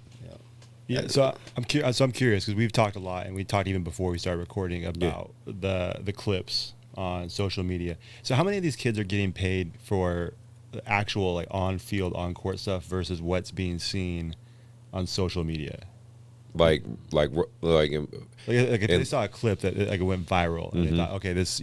Yeah, so I'm curious because we've talked a lot, and we talked even before we started recording about the clips on social media. So how many of these kids are getting paid for the actual like on-field, on-court stuff versus what's being seen on social media? Like if they saw a clip that like it went viral, and they thought, okay, this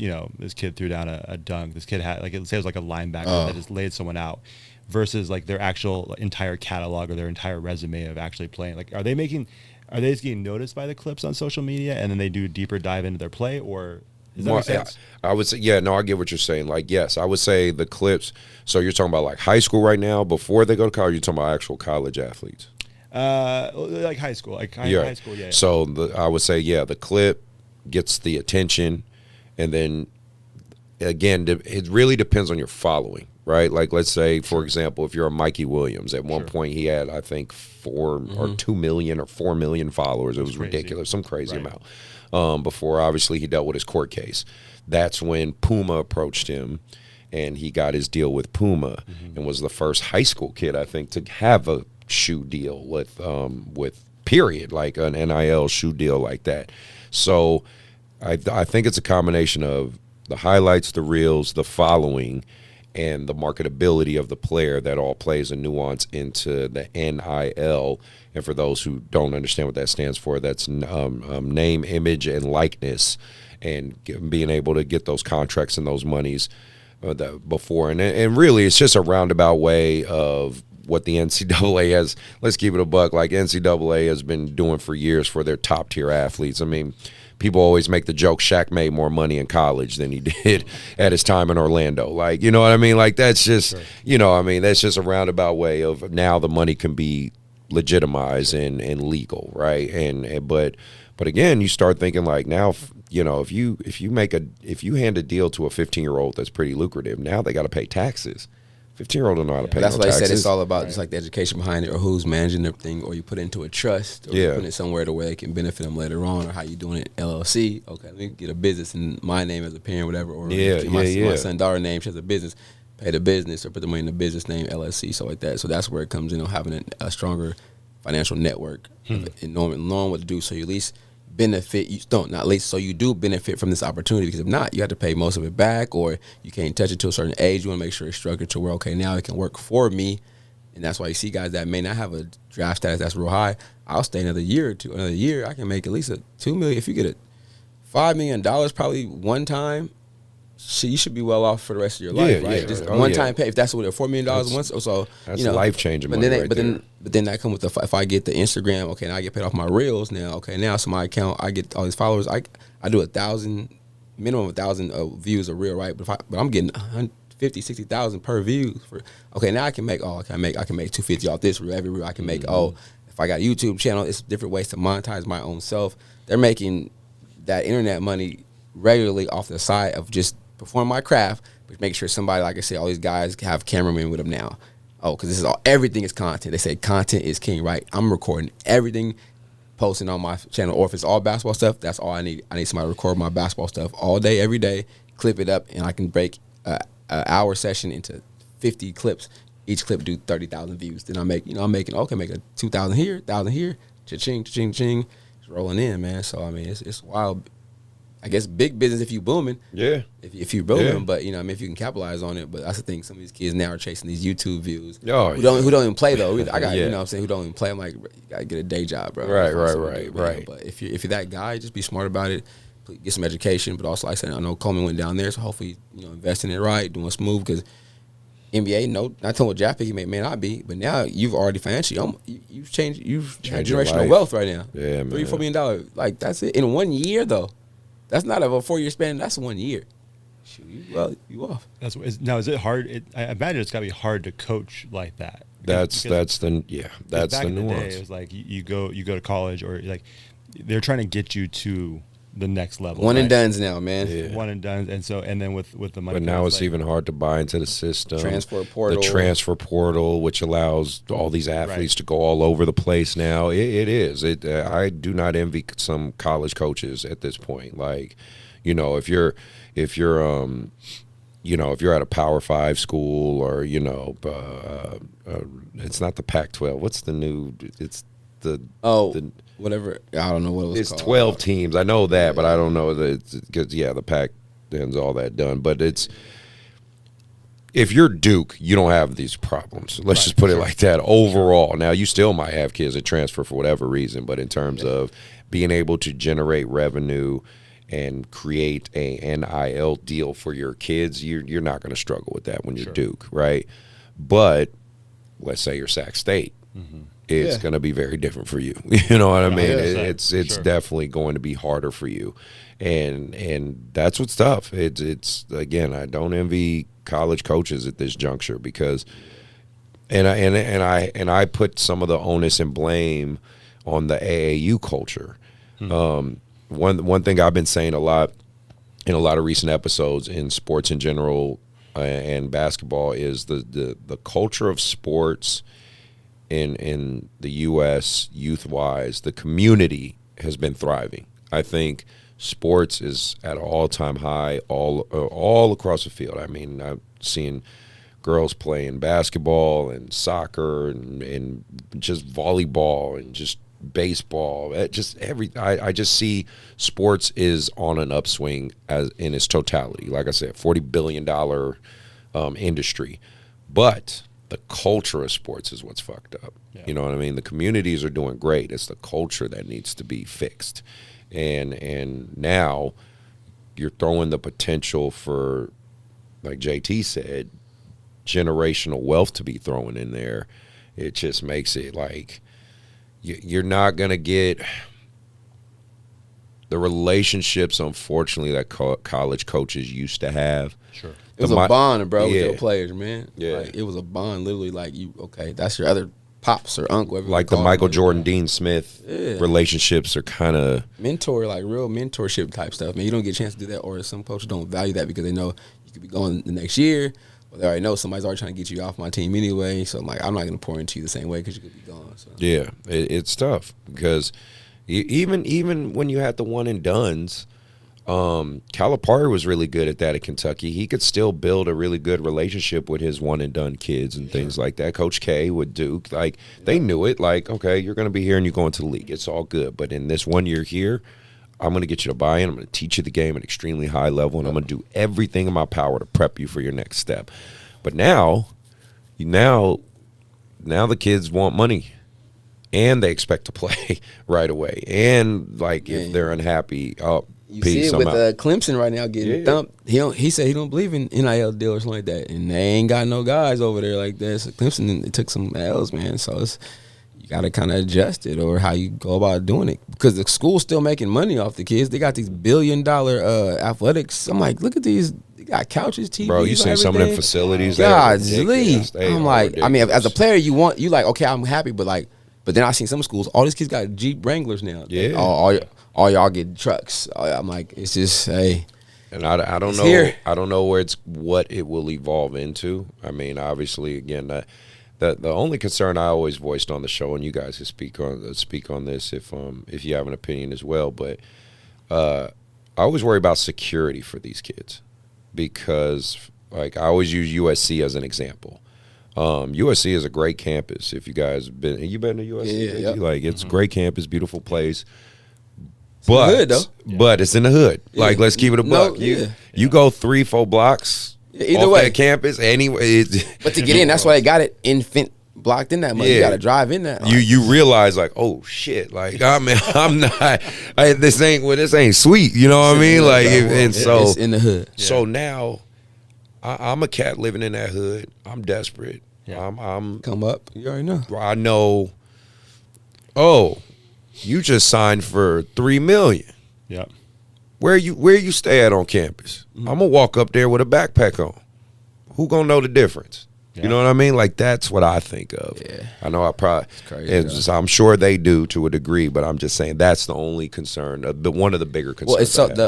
kid threw down a dunk. This kid had let's say it was like a linebacker that just laid someone out, versus like their actual entire catalog or their entire resume of actually playing. Like, are they just getting noticed by the clips on social media, and then they do a deeper dive into their play, or does that make sense? I would say, I get what you're saying. Like, yes, I would say the clips. So you're talking about like high school right now before they go to college. You're talking about actual college athletes. Like high school, high school, yeah. So I would say, the clip gets the attention, and then again, it really depends on your following, right? Like, let's say, for example, if you're a Mikey Williams, at one point he had, I think, 4 or 2 million or 4 million followers. It was ridiculous, some crazy amount. Before, obviously, he dealt with his court case. That's when Puma approached him, and he got his deal with Puma, and was the first high school kid, I think, to have a shoe deal with period, like an NIL shoe deal like that. So I think it's a combination of the highlights, the reels, the following, and the marketability of the player that all plays a nuance into the NIL. And for those who don't understand what that stands for, that's name, image, and likeness, and being able to get those contracts and those monies before. And really, it's just a roundabout way of what the NCAA has, let's keep it a buck, like NCAA has been doing for years for their top tier athletes. I mean, people always make the joke Shaq made more money in college than he did at his time in Orlando. Like, you know what I mean? Like, that's just, that's just a roundabout way of now the money can be legitimized and legal, right? But again, you start thinking like now, if you hand a deal to a 15-year-old that's pretty lucrative, now they got to pay taxes. 15-year-old don't know how to pay That's no why I taxes. said it's all about just like the education behind it, or who's managing everything, or you put it into a trust, or you put it somewhere to where they can benefit them later on, or how you doing it LLC. Okay, let me get a business in my name as a parent, whatever, or my son, daughter name, she has a business, pay the business, or put the money in the business name, LLC, so like that. So that's where it comes in, having a stronger financial network and knowing what to do, so you at least benefit, so you do benefit from this opportunity, because if not, you have to pay most of it back, or you can't touch it to a certain age. You want to make sure it's structured to where, okay, now it can work for me. And that's why you see guys that may not have a draft status that's real high. I'll stay another year or two. Another year, I can make at least a $2 million. If you get a $5 million probably one time. You should be well off for the rest of your life, right? Just one time pay. If that's what $4 million once, so that's life changing money. But then that comes with if I get the Instagram, okay, now I get paid off my reels. Now, okay, now so my account, I get all these followers. I do 1,000 minimum 1,000 views a reel, right? But I'm getting 50, 60,000 per view. Okay, now I can make I can make 250 off this reel. Every reel I can make. If I got a YouTube channel, it's different ways to monetize my own self. They're making that internet money regularly off the side of just perform my craft, but make sure somebody, like I said, all these guys have cameramen with them now. Because this is everything is content. They say content is king, right? I'm recording everything, posting on my channel, or if it's all basketball stuff, that's all I need. I need somebody to record my basketball stuff all day, every day, clip it up, and I can break an hour session into 50 clips. Each clip do 30,000 views. Then I'm making make a 2,000 here, 1,000 here, cha-ching, cha-ching, ching. It's rolling in, man. So I mean, it's wild. I guess big business if you booming. Yeah. If you booming, but if you can capitalize on it. But that's the thing. Some of these kids now are chasing these YouTube views. Who don't even play though. I got what I'm saying, who don't even play. I'm like, you gotta get a day job, bro. Right. But if you're that guy, just be smart about it. Get some education. But also, like I said, I know Coleman went down there, so hopefully invest in it right, doing smooth because NBA, not telling what draft pick he may not be, but now you've already financially, you've changed generational wealth right now. Yeah, man. $3-4 million, like that's it in 1 year though. That's not a 4-year span. That's 1 year. Shoot, you off. Now is it hard? I imagine it's got to be hard to coach like that. That's the nuance. In the day, it was like you go to college, or like they're trying to get you to the next level. One and dones now, man. Yeah. One and done, and then with the money. But now it's even hard to buy into the system. The transfer portal, which allows all these athletes to go all over the place now. It is. I do not envy some college coaches at this point. Like, if you're at a Power 5 school, or it's not the Pac-12. What's the new? It's whatever. I don't know what it was called. It's 12 teams. I know that, but I don't know because the Pac then's all that done. But if you're Duke, you don't have these problems. Let's just put it like that. Overall, now you still might have kids that transfer for whatever reason, but in terms of being able to generate revenue and create a NIL deal for your kids, you're not going to struggle with that when you're Duke, right? But let's say you're Sac State. Mm-hmm. It's going to be very different for you. You know what I mean? It's definitely going to be harder for you, and that's what's tough. It's again, I don't envy college coaches at this juncture because, and I put some of the onus and blame on the AAU culture. One thing I've been saying a lot in a lot of recent episodes in sports in general and basketball is the culture of sports in the U.S. youth-wise, the community has been thriving. I think sports is at an all-time high all across the field. I mean, I've seen girls playing basketball and soccer and just volleyball and just baseball. I just see sports is on an upswing as in its totality. Like I said, $40 billion industry, but the culture of sports is what's fucked up. Yeah. You know what I mean? The communities are doing great. It's the culture that needs to be fixed. And now you're throwing the potential for, like JT said, generational wealth to be thrown in there. It just makes it like you're not going to get the relationships, unfortunately, that college coaches used to have. Sure. It was a bond, bro, with your players, man. Yeah. Like, it was a bond, literally, like, that's your other pops or uncle. Like the Michael Jordan, Dean Smith relationships are kind of real mentorship type stuff, man. You don't get a chance to do that, or some coaches don't value that because they know you could be going the next year, or they already know somebody's already trying to get you off my team anyway. So I'm like, I'm not going to pour into you the same way because you could be gone. So. Yeah, it's tough because even when you had the one and dones, Calipari was really good at that at Kentucky. He could still build a really good relationship with his one and done kids and things like that. Coach K with Duke, like they knew it. Like, okay, you're going to be here and you're going to the league. It's all good. But in this 1 year here, I'm going to get you to buy in. I'm going to teach you the game at an extremely high level, and I'm going to do everything in my power to prep you for your next step. But now the kids want money. And they expect to play right away. And, like, if they're unhappy, You Peace, see it I'm with out. Clemson right now getting thumped. He said he don't believe in NIL deal or something like that, and they ain't got no guys over there like that. So Clemson, it took some L's, man. So you got to kind of adjust it or how you go about doing it because the school's still making money off the kids. They got these $1 billion athletics. I'm like, look at these. They got couches, TVs, Bro, you seen some of them everything. facilities? Golly. They I'm are like, I mean, ridiculous. as a player, you like, okay, I'm happy, but then I seen some schools, all these kids got Jeep Wranglers now. Yeah. All y'all get trucks. I'm like, it's just, hey. And I don't It's know. here. I don't know what it will evolve into. I mean, obviously, again, the only concern I always voiced on the show, and you guys can speak on this if you have an opinion as well. But I always worry about security for these kids because, like, I always use USC as an example. USC is a great campus. If you guys have been to USC, Yeah. like it's a great campus, beautiful place. in the But hood, though. but it's in the hood. Yeah. Like, let's keep it a No, buck. yeah. You go 3-4 blocks Either off way. that campus anyway. But to get in, that's why they got it blocked in that much. You Yeah. got to drive in that. You realize like, oh shit, like I'm not this ain't sweet, you know what I mean? Like and so it's in the hood. so now I'm a cat living in that hood. I'm desperate. Yeah. I'm Come up. You already know. I know. Oh, you just signed for $3 million. Yep. Where you stay at on campus? I'm gonna walk up there with a backpack on. Who gonna know the difference? Yeah. You know what I mean? Like that's what I think of. Yeah. I know I probably. crazy, and just, I'm sure they do to a degree, but I'm just saying that's the only concern. One of the bigger concerns. Well, it's so I have. the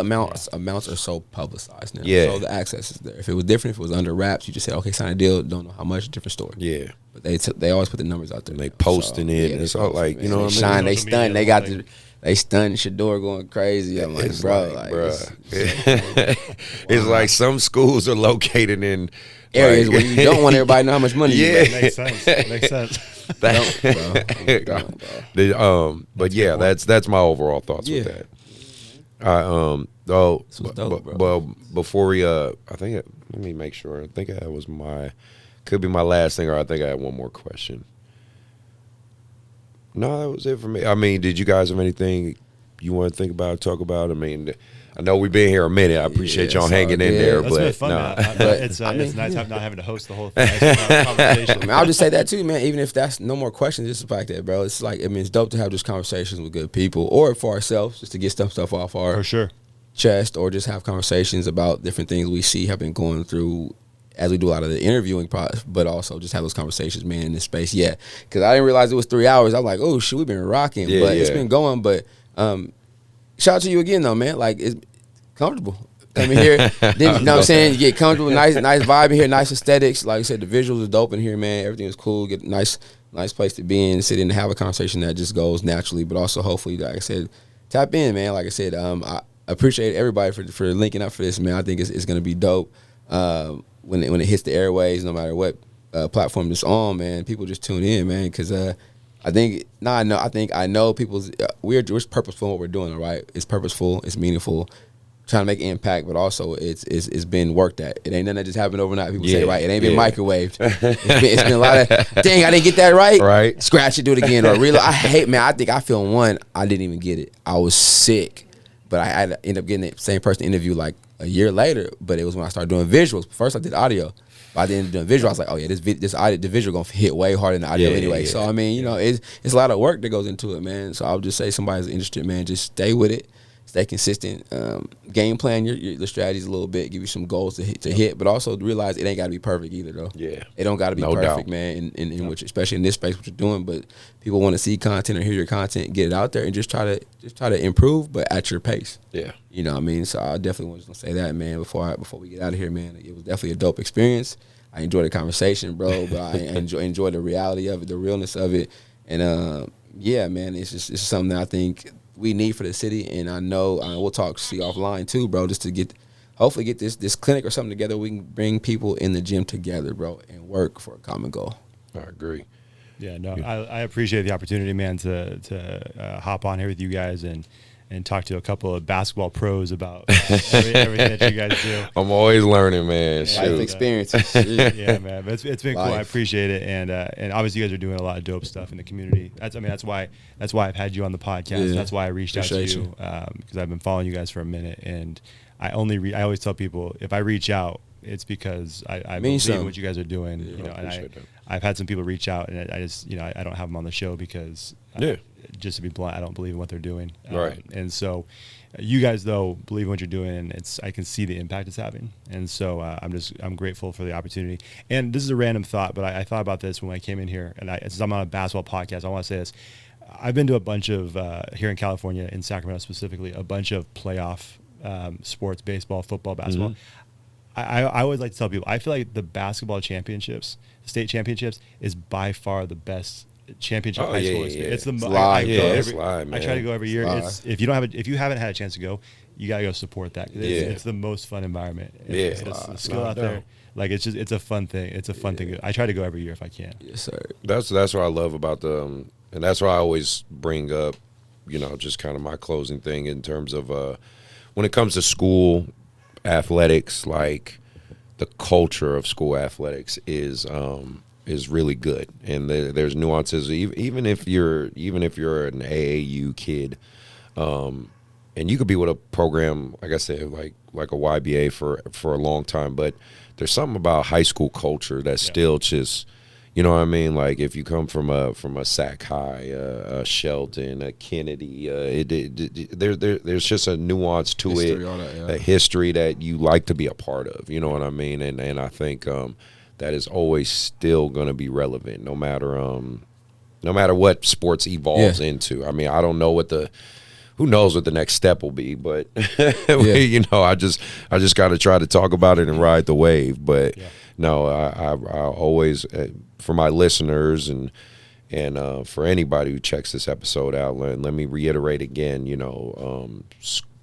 amounts are so publicized now. Yeah. So the access is there. If it was different, if it was under wraps, you just say, okay, sign a deal. Don't know how much, different story. Yeah. But they always put the numbers out there. And they now. posting it, and they it's all posting, like, man. you know what I mean? Shine, they Social stun. media, They the got whole thing. they stun Shador going crazy. I'm like, It's bro, like, like bruh. It's like some schools are located in areas like- where you don't want everybody to know how much money you Yeah. make. Makes sense. Makes sense. Don't, bro. But yeah, that's my overall thoughts with Yeah. that. was dope, bro. well, before we I think let me make sure. I think that was could be my last thing, or I think I had one more question. No, that was it for me. I mean, did you guys have anything you want to think about, talk about? I mean, I know we've been here a minute. I appreciate Yeah, y'all it's hanging all in good. there, That's but been fun, nah. man. But, It's I mean, it's nice not having to host the whole thing. Nice to have a conversation. I mean, I'll just say that too, man. Even if that's no more questions, just the fact that, bro, it's like, I mean, it's dope to have just conversations with good people, or for ourselves, just to get stuff off our For sure. chest, or just have conversations about different things we see have been going through as we do a lot of the interviewing process, but also just have those conversations, man, in this space. Yeah, because I didn't realize it was 3 hours. I'm like, oh shit, we've been rocking, Yeah, but it's yeah. been going. But shout out to you again, though, man. Like, it's comfortable. Come in here, then, you know what I'm saying? You get comfortable, nice vibe in here, nice aesthetics. Like I said, the visuals are dope in here, man. Everything is cool. Get a nice place to be in, sit in, and have a conversation that just goes naturally. But also, hopefully, like I said, tap in, man. Like I said, I appreciate everybody for linking up for this, man. I think it's gonna be dope when it hits the airways, no matter what platform it's on, man. People just tune in, man, because I know people's we're purposeful in what we're doing, all right? It's purposeful, it's meaningful, trying to make an impact, but also it's been worked at. It ain't nothing that just happened overnight. People say, right, it ain't been microwaved. It's been a lot of, dang, I didn't get that right. Right. Scratch it, do it again. Or really, I think I filmed one, I didn't even get it. I was sick, but I ended up getting the same person to interview like a year later, but it was when I started doing visuals. First I did audio, but I didn't do visual. I was like, oh yeah, the visual gonna hit way harder than the audio anyway. Yeah. So I mean, you know, it's a lot of work that goes into it, man. So I'll just say, somebody's interested, man, just stay with it, stay consistent, game plan the strategies a little bit, give you some goals to hit, but also realize it ain't got to be perfect either, though. Yeah, it don't got to be perfect, doubt. man. In which, especially in this space, what you're doing, but people want to see content or hear your content, get it out there, and just try to improve, but at your pace. Yeah. You know what I mean? So I definitely was going to say that, man, before we get out of here, man. It was definitely a dope experience. I enjoyed the conversation, bro, but I enjoy the reality of it, the realness of it. And, yeah, man, it's something that I think we need for the city. And I know we'll see offline, too, bro, just to hopefully get this clinic or something together. We can bring people in the gym together, bro, and work for a common goal. I agree. Yeah, no, I appreciate the opportunity, man, to hop on here with you guys and and talk to a couple of basketball pros about everything that you guys do. I'm always learning, man. Life Shoot. experiences. Yeah, man, but it's been cool. I appreciate it, and obviously you guys are doing a lot of dope stuff in the community. That's why I've had you on the podcast. Yeah. That's why I reached out to you because I've been following you guys for a minute, and I always tell people if I reach out, it's because I believe in what you guys are doing. Yeah, you know, and that. I've had some people reach out, and I just I don't have them on the show because just to be blunt, I don't believe in what they're doing. Right. And so, you guys though believe in what you're doing, and I can see the impact it's having. And so I'm grateful for the opportunity. And this is a random thought, but I thought about this when I came in here, and since I'm on a basketball podcast, I want to say this. I've been to a bunch of here in California, in Sacramento specifically, a bunch of playoff sports, baseball, football, basketball. I always like to tell people, I feel like the basketball championships, the state championships, is by far the best championship high school experience. It's the I try to go every year. If you haven't had a chance to go, you gotta go support that. It's the most fun environment. It's the skill out there. Like it's a fun thing. It's a fun thing. I try to go every year if I can. Yes, sir. That's what I love about and that's why I always bring up, just kind of my closing thing in terms of when it comes to school athletics, like the culture of school athletics is really good, and there's nuances. Even if you're an AAU kid, and you could be with a program, like I said, like a YBA for a long time, but there's something about high school culture that's still just. You know what I mean? Like if you come from a Sac High, a Shelton, a Kennedy, there's just a nuance to history, a history that you like to be a part of. You know what I mean? And I think that is always still going to be relevant, no matter what sports evolves into. I mean, I don't know who knows what the next step will be, but I just got to try to talk about it and ride the wave. But no, I always. For my listeners and for anybody who checks this episode out, let me reiterate again,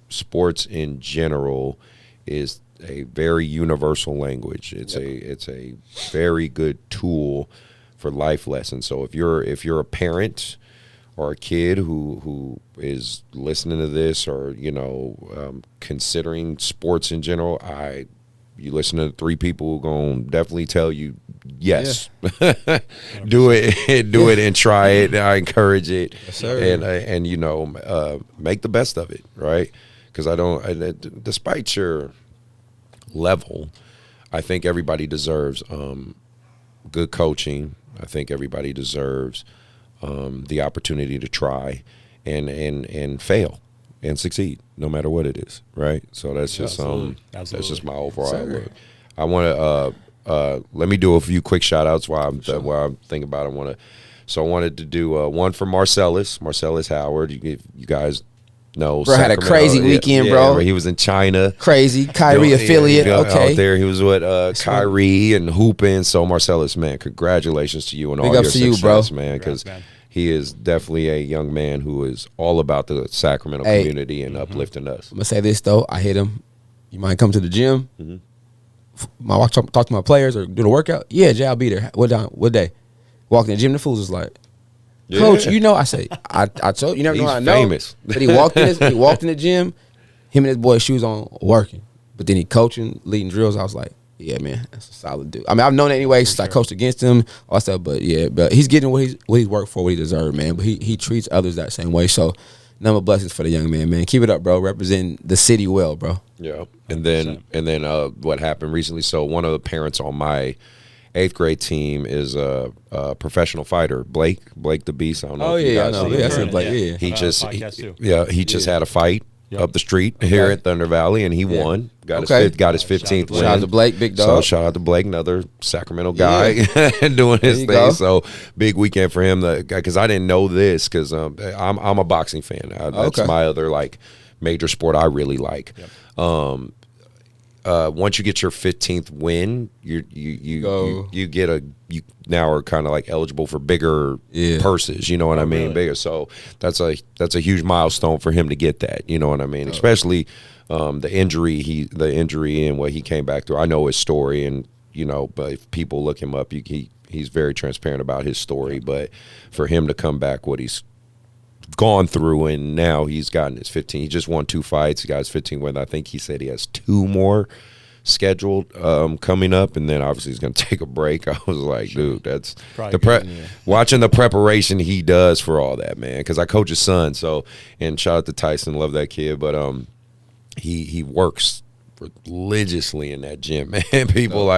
sports in general is a very universal language. It's a very good tool for life lessons. So if you're a parent or a kid who is listening to this or considering sports in general, you listen to 3 people who are going to definitely tell you, yes, do it and try it. I encourage it. Yes, sir. And make the best of it, right? Because despite your level, I think everybody deserves good coaching. I think everybody deserves the opportunity to try and fail and succeed, no matter what it is, right? So that's just that's just my overall look. I want to let me do a few quick shout outs while I'm thinking about it. I wanted to do one for Marcellus Howard. You guys know, bro, had a crazy weekend, bro. He was in China, crazy Kyrie affiliate. Okay, out there he was with Kyrie and hooping. So Marcellus, man, congratulations to you and all your success, man, because he is definitely a young man who is all about the Sacramento community and uplifting us. I'm gonna say this though, I hit him. You mind come to the gym? My wife talk to my players or do the workout? Yeah, Jay, I'll be there. What day? Walked in the gym, the fools was like, Coach, I say, I told you never know. I know. Famous. But he walked in the gym, him and his boy shoes on, working. But then he coaching, leading drills. I was like, yeah, man, that's a solid dude. I mean, I've known it anyway since I coached against him, all that stuff. But he's getting what he's worked for, what he deserved, man. But he treats others that same way. So, number of blessings for the young man. Keep it up, bro. Representing the city well, bro. Yeah, and then what happened recently? So one of the parents on my 8th grade team is a professional fighter, Blake the Beast. I don't know. I know. Yeah, I said Blake. Yeah, he just had a fight up the street here at Thunder Valley, and he won. Got his 15th win. Shout out to Blake, big dog. So shout out to Blake, another Sacramento guy doing his thing. Go. So big weekend for him. Because I didn't know this because I'm a boxing fan. That's my other major sport I really like. Yep. Once you get your 15th win, you get you now are kind of eligible for bigger purses. You know what I mean? Really? Bigger. So that's a huge milestone for him to get that. You know what I mean? Especially the injury and what he came back through. I know his story, and but if people look him up, he's very transparent about his story. But for him to come back, what he's gone through, and now he's gotten his 15. He just won 2 fights. He got his 15 win. I think he said he has 2 more scheduled coming up, and then obviously he's going to take a break. I was like, dude, that's watching the preparation he does for all that, man, because I coach his son. So, and shout out to Tyson, love that kid, but he works religiously in that gym, man. People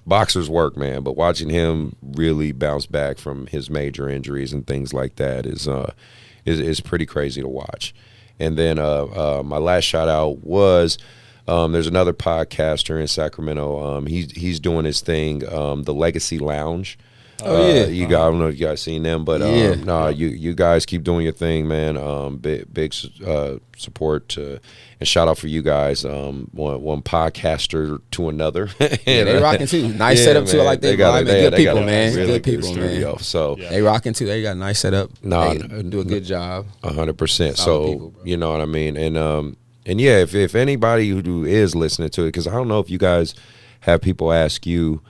boxers work, man, but watching him really bounce back from his major injuries and things like that is pretty crazy to watch. And then my last shout out was there's another podcaster in Sacramento. He's doing his thing, the Legacy Lounge. I don't know if you guys seen them, but you guys keep doing your thing, man. Big support to, and shout out for you guys. One podcaster to another. They rocking too. Nice setup too. I like that. Good people, man. Really good people, man. So they rocking too. They got a nice setup. They do a good job. 100%. So people, you know what I mean, and yeah, if anybody who is listening to it, because I don't know if you guys have people ask you,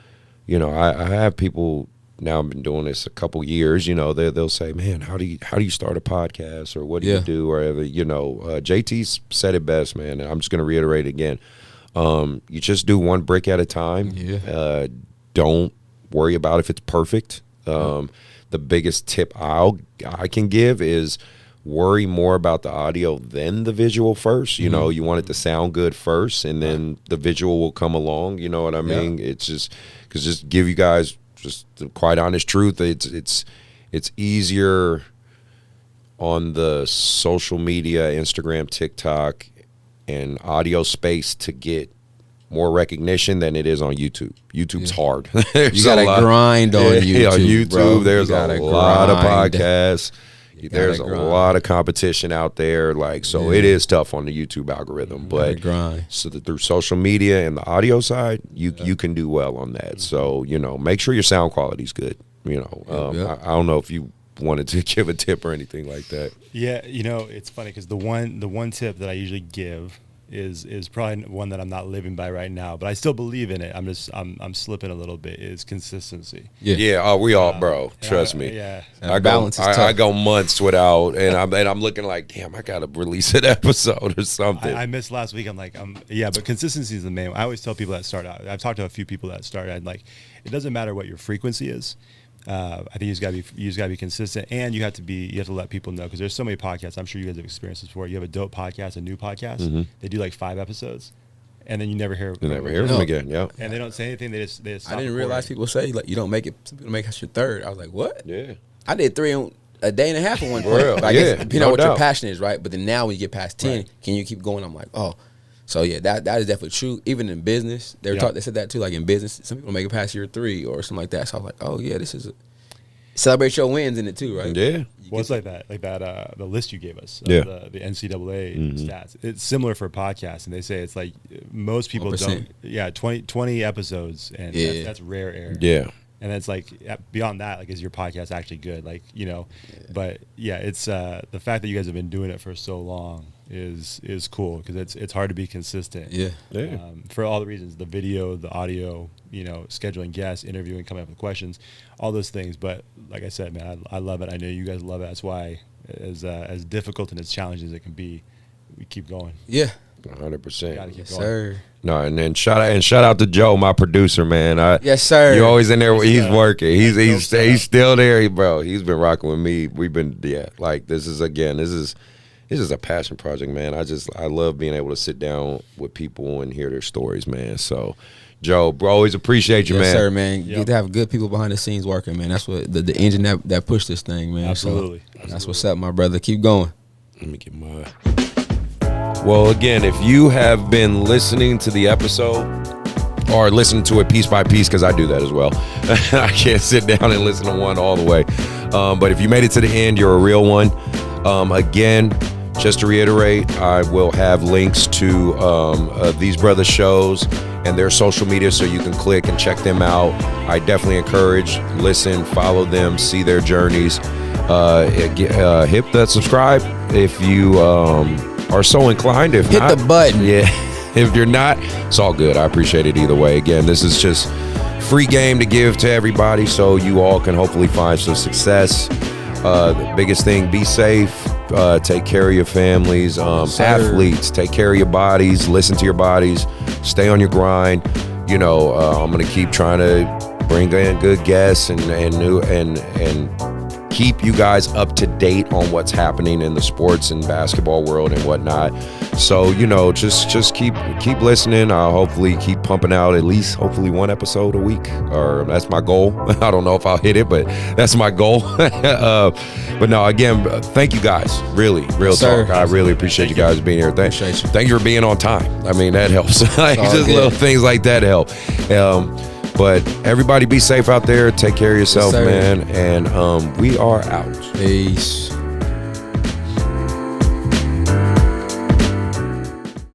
you know, I have people. Now I've been doing this a couple years, you know, they'll say, man, how do you start a podcast, or what do you do, or whatever, you know. JT said it best, man, and I'm just going to reiterate it again. You just do one brick at a time. Don't worry about if it's perfect. The biggest tip I can give is worry more about the audio than the visual first. You know, you want it to sound good first, and then the visual will come along, you know what I mean? It's just, because just give you guys just the quite honest truth, it's easier on the social media, Instagram, TikTok, and audio space to get more recognition than it is on YouTube. YouTube's hard. You got to grind on YouTube, on YouTube, bro. There's a lot of podcasts. There's a lot of competition out there, so it is tough on the YouTube algorithm. But so that through social media and the audio side, you can do well on that. So, you know, make sure your sound quality is good. You know, I don't know if you wanted to give a tip or anything like that. Yeah, you know, it's funny because the one tip that I usually give is probably one that I'm not living by right now, but I still believe in it. I'm slipping a little bit. Is consistency. We all, bro. Trust me. Yeah, I go months without, and I'm looking like, damn, I gotta release an episode or something. I missed last week. I'm like, but consistency is the main. I always tell people that start out. I've talked to a few people that start out. Like, it doesn't matter what your frequency is. I think you just gotta be consistent, and you have to let people know, because there's so many podcasts. I'm sure you guys have experienced this before. You have a dope podcast, a new podcast. They do like 5 episodes, and then you never hear them again. Yeah, and they don't say anything. They just stop. I didn't realize people say like you don't make it. Some people make it your third. I was like, what? Yeah, I did 3 in a day and a half in one point. I guess depending on what your passion is, right? But then now when you get past 10, can you keep going? I'm like, oh. So yeah, that is definitely true. Even in business, they said that too. Like in business, some people make it past year 3 or something like that. So I was like, oh yeah, this is celebrate your wins in it too, right? Yeah. Well, it's like that. The list you gave us, the NCAA stats. It's similar for podcasts, and they say it's like most people 1%. don't. Yeah, 20 episodes, and that's rare air. Yeah. And it's like beyond that, like, is your podcast actually good? Like, you know, but yeah, it's the fact that you guys have been doing it for so long is cool, because it's hard to be consistent. For all the reasons, the video, the audio, you know, scheduling guests, interviewing, coming up with questions, all those things. But like I said, man, I love it. I know you guys love it. That's why, as difficult and as challenging as it can be, we keep going. 100%. Yes, sir. No, and then shout out to Joe, my producer, man. Yes, sir. You're always in there. He's working. He's still there, bro. He's been rocking with me. We've been this is a passion project, man. I love being able to sit down with people and hear their stories, man. So, Joe, bro, always appreciate you, man. Yes, sir, man. Good to have good people behind the scenes working, man. That's what the engine that pushed this thing, man. Absolutely. So that's what's up, my brother. Keep going. Let me get mine. Well, again, if you have been listening to the episode or listening to it piece by piece, because I do that as well. I can't sit down and listen to one all the way. But if you made it to the end, you're a real one. Again, just to reiterate, I will have links to these brothers' shows and their social media, so you can click and check them out. I definitely encourage, listen, follow them, see their journeys. Hit that subscribe if you are so inclined. If hit not, the button. Yeah. If you're not, it's all good. I appreciate it either way. Again, this is just free game to give to everybody, so you all can hopefully find some success. the biggest thing, be safe, take care of your families, athletes, take care of your bodies, listen to your bodies, stay on your grind. You know, I'm going to keep trying to bring in good guests and keep you guys up to date on what's happening in the sports and basketball world and whatnot. So, you know, just keep listening. I'll hopefully keep pumping out at least hopefully one episode a week, or that's my goal. I don't know if I'll hit it, but that's my goal. But no, again, thank you guys. Really, real talk. I really appreciate you guys being here. Thank you for being on time. I mean, that helps. Like, just little things like that help. But everybody be safe out there. Take care of yourself, man. And we are out. Peace.